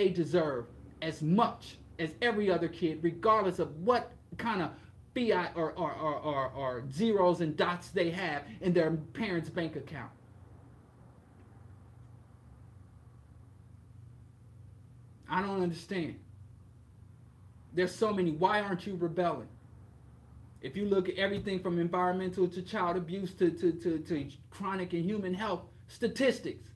deserve as much as every other kid, regardless of what kind of fiat or zeros and dots they have in their parents' bank account. I don't understand. There's so many. Why aren't you rebelling? If you look at everything from environmental to child abuse to chronic and human health statistics,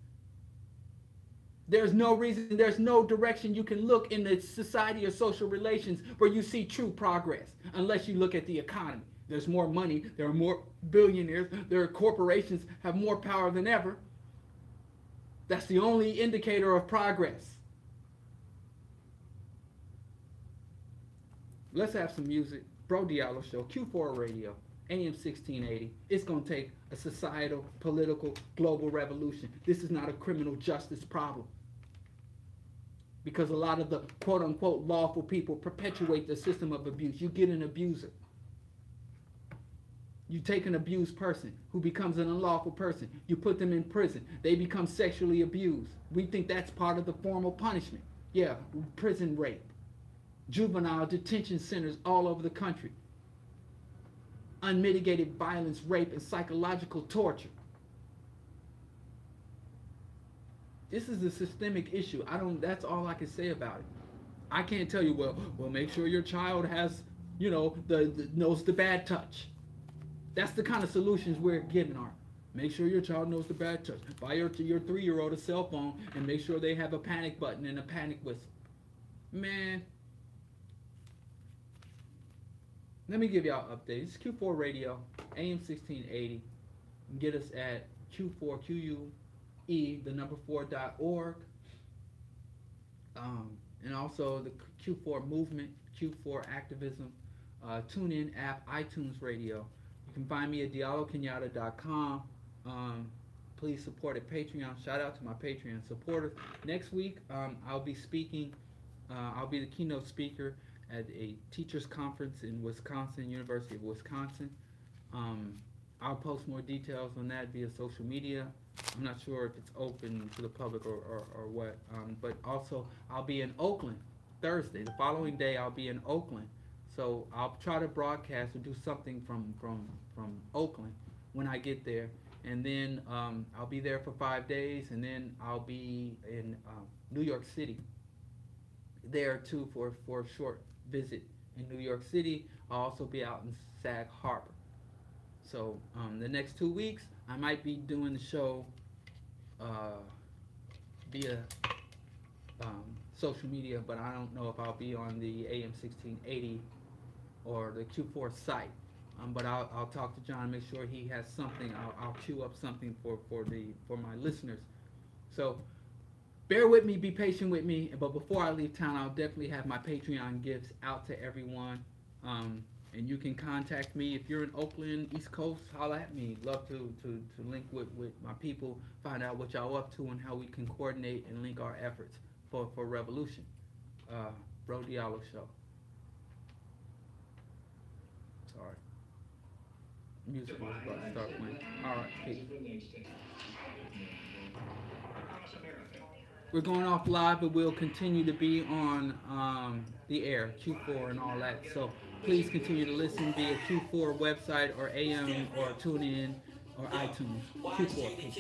there's no reason, there's no direction you can look in the society or social relations where you see true progress unless you look at the economy. There's more money, there are more billionaires, there are corporations have more power than ever. That's the only indicator of progress. Let's have some music. Bro Diallo Show, Q4 Radio, AM 1680. It's going to take a societal, political, global revolution. This is not a criminal justice problem. Because a lot of the quote-unquote lawful people perpetuate the system of abuse. You get an abuser. You take an abused person who becomes an unlawful person. You put them in prison. They become sexually abused. We think that's part of the formal punishment. Yeah, prison rape. Juvenile detention centers all over the country. Unmitigated violence, rape, and psychological torture. This is a systemic issue. That's all I can say about it. I can't tell you, well, make sure your child has, knows the bad touch. That's the kind of solutions we're getting are. Make sure your child knows the bad touch. Buy your 3-year-old a cell phone and make sure they have a panic button and a panic whistle. Man. Let me give y'all updates. It's Q4 Radio, AM 1680. Get us at Q4QUE, the number 4.org. And also the Q4 Movement, Q4 Activism, TuneIn app, iTunes Radio. You can find me at DialloKenyatta.com. Please support at Patreon. Shout out to my Patreon supporters. Next week, I'll be speaking. I'll be the keynote speaker at a teachers conference in Wisconsin, University of Wisconsin. I'll post more details on that via social media. I'm not sure if it's open to the public or what, but also I'll be in Oakland Thursday. The following day I'll be in Oakland. So I'll try to broadcast or do something from Oakland when I get there. And then I'll be there for 5 days, and then I'll be in New York City there too for a short visit in New York City. I'll also be out in Sag Harbor. So the next 2 weeks, I might be doing the show via social media, but I don't know if I'll be on the AM 1680 or the Q4 site. But I'll talk to John, make sure he has something. I'll queue up something for my listeners. So bear with me, be patient with me. But before I leave town, I'll definitely have my Patreon gifts out to everyone. And you can contact me if you're in Oakland, East Coast. Holla at me. Love to link with my people, find out what y'all up to and how we can coordinate and link our efforts for revolution. Bro Diallo Show. Sorry. Music was about to start playing. All right, peace. We're going off live, but we'll continue to be on the air, Q4 and all that. So please continue to listen via Q4 website or AM or TuneIn or iTunes. Q4. Peace.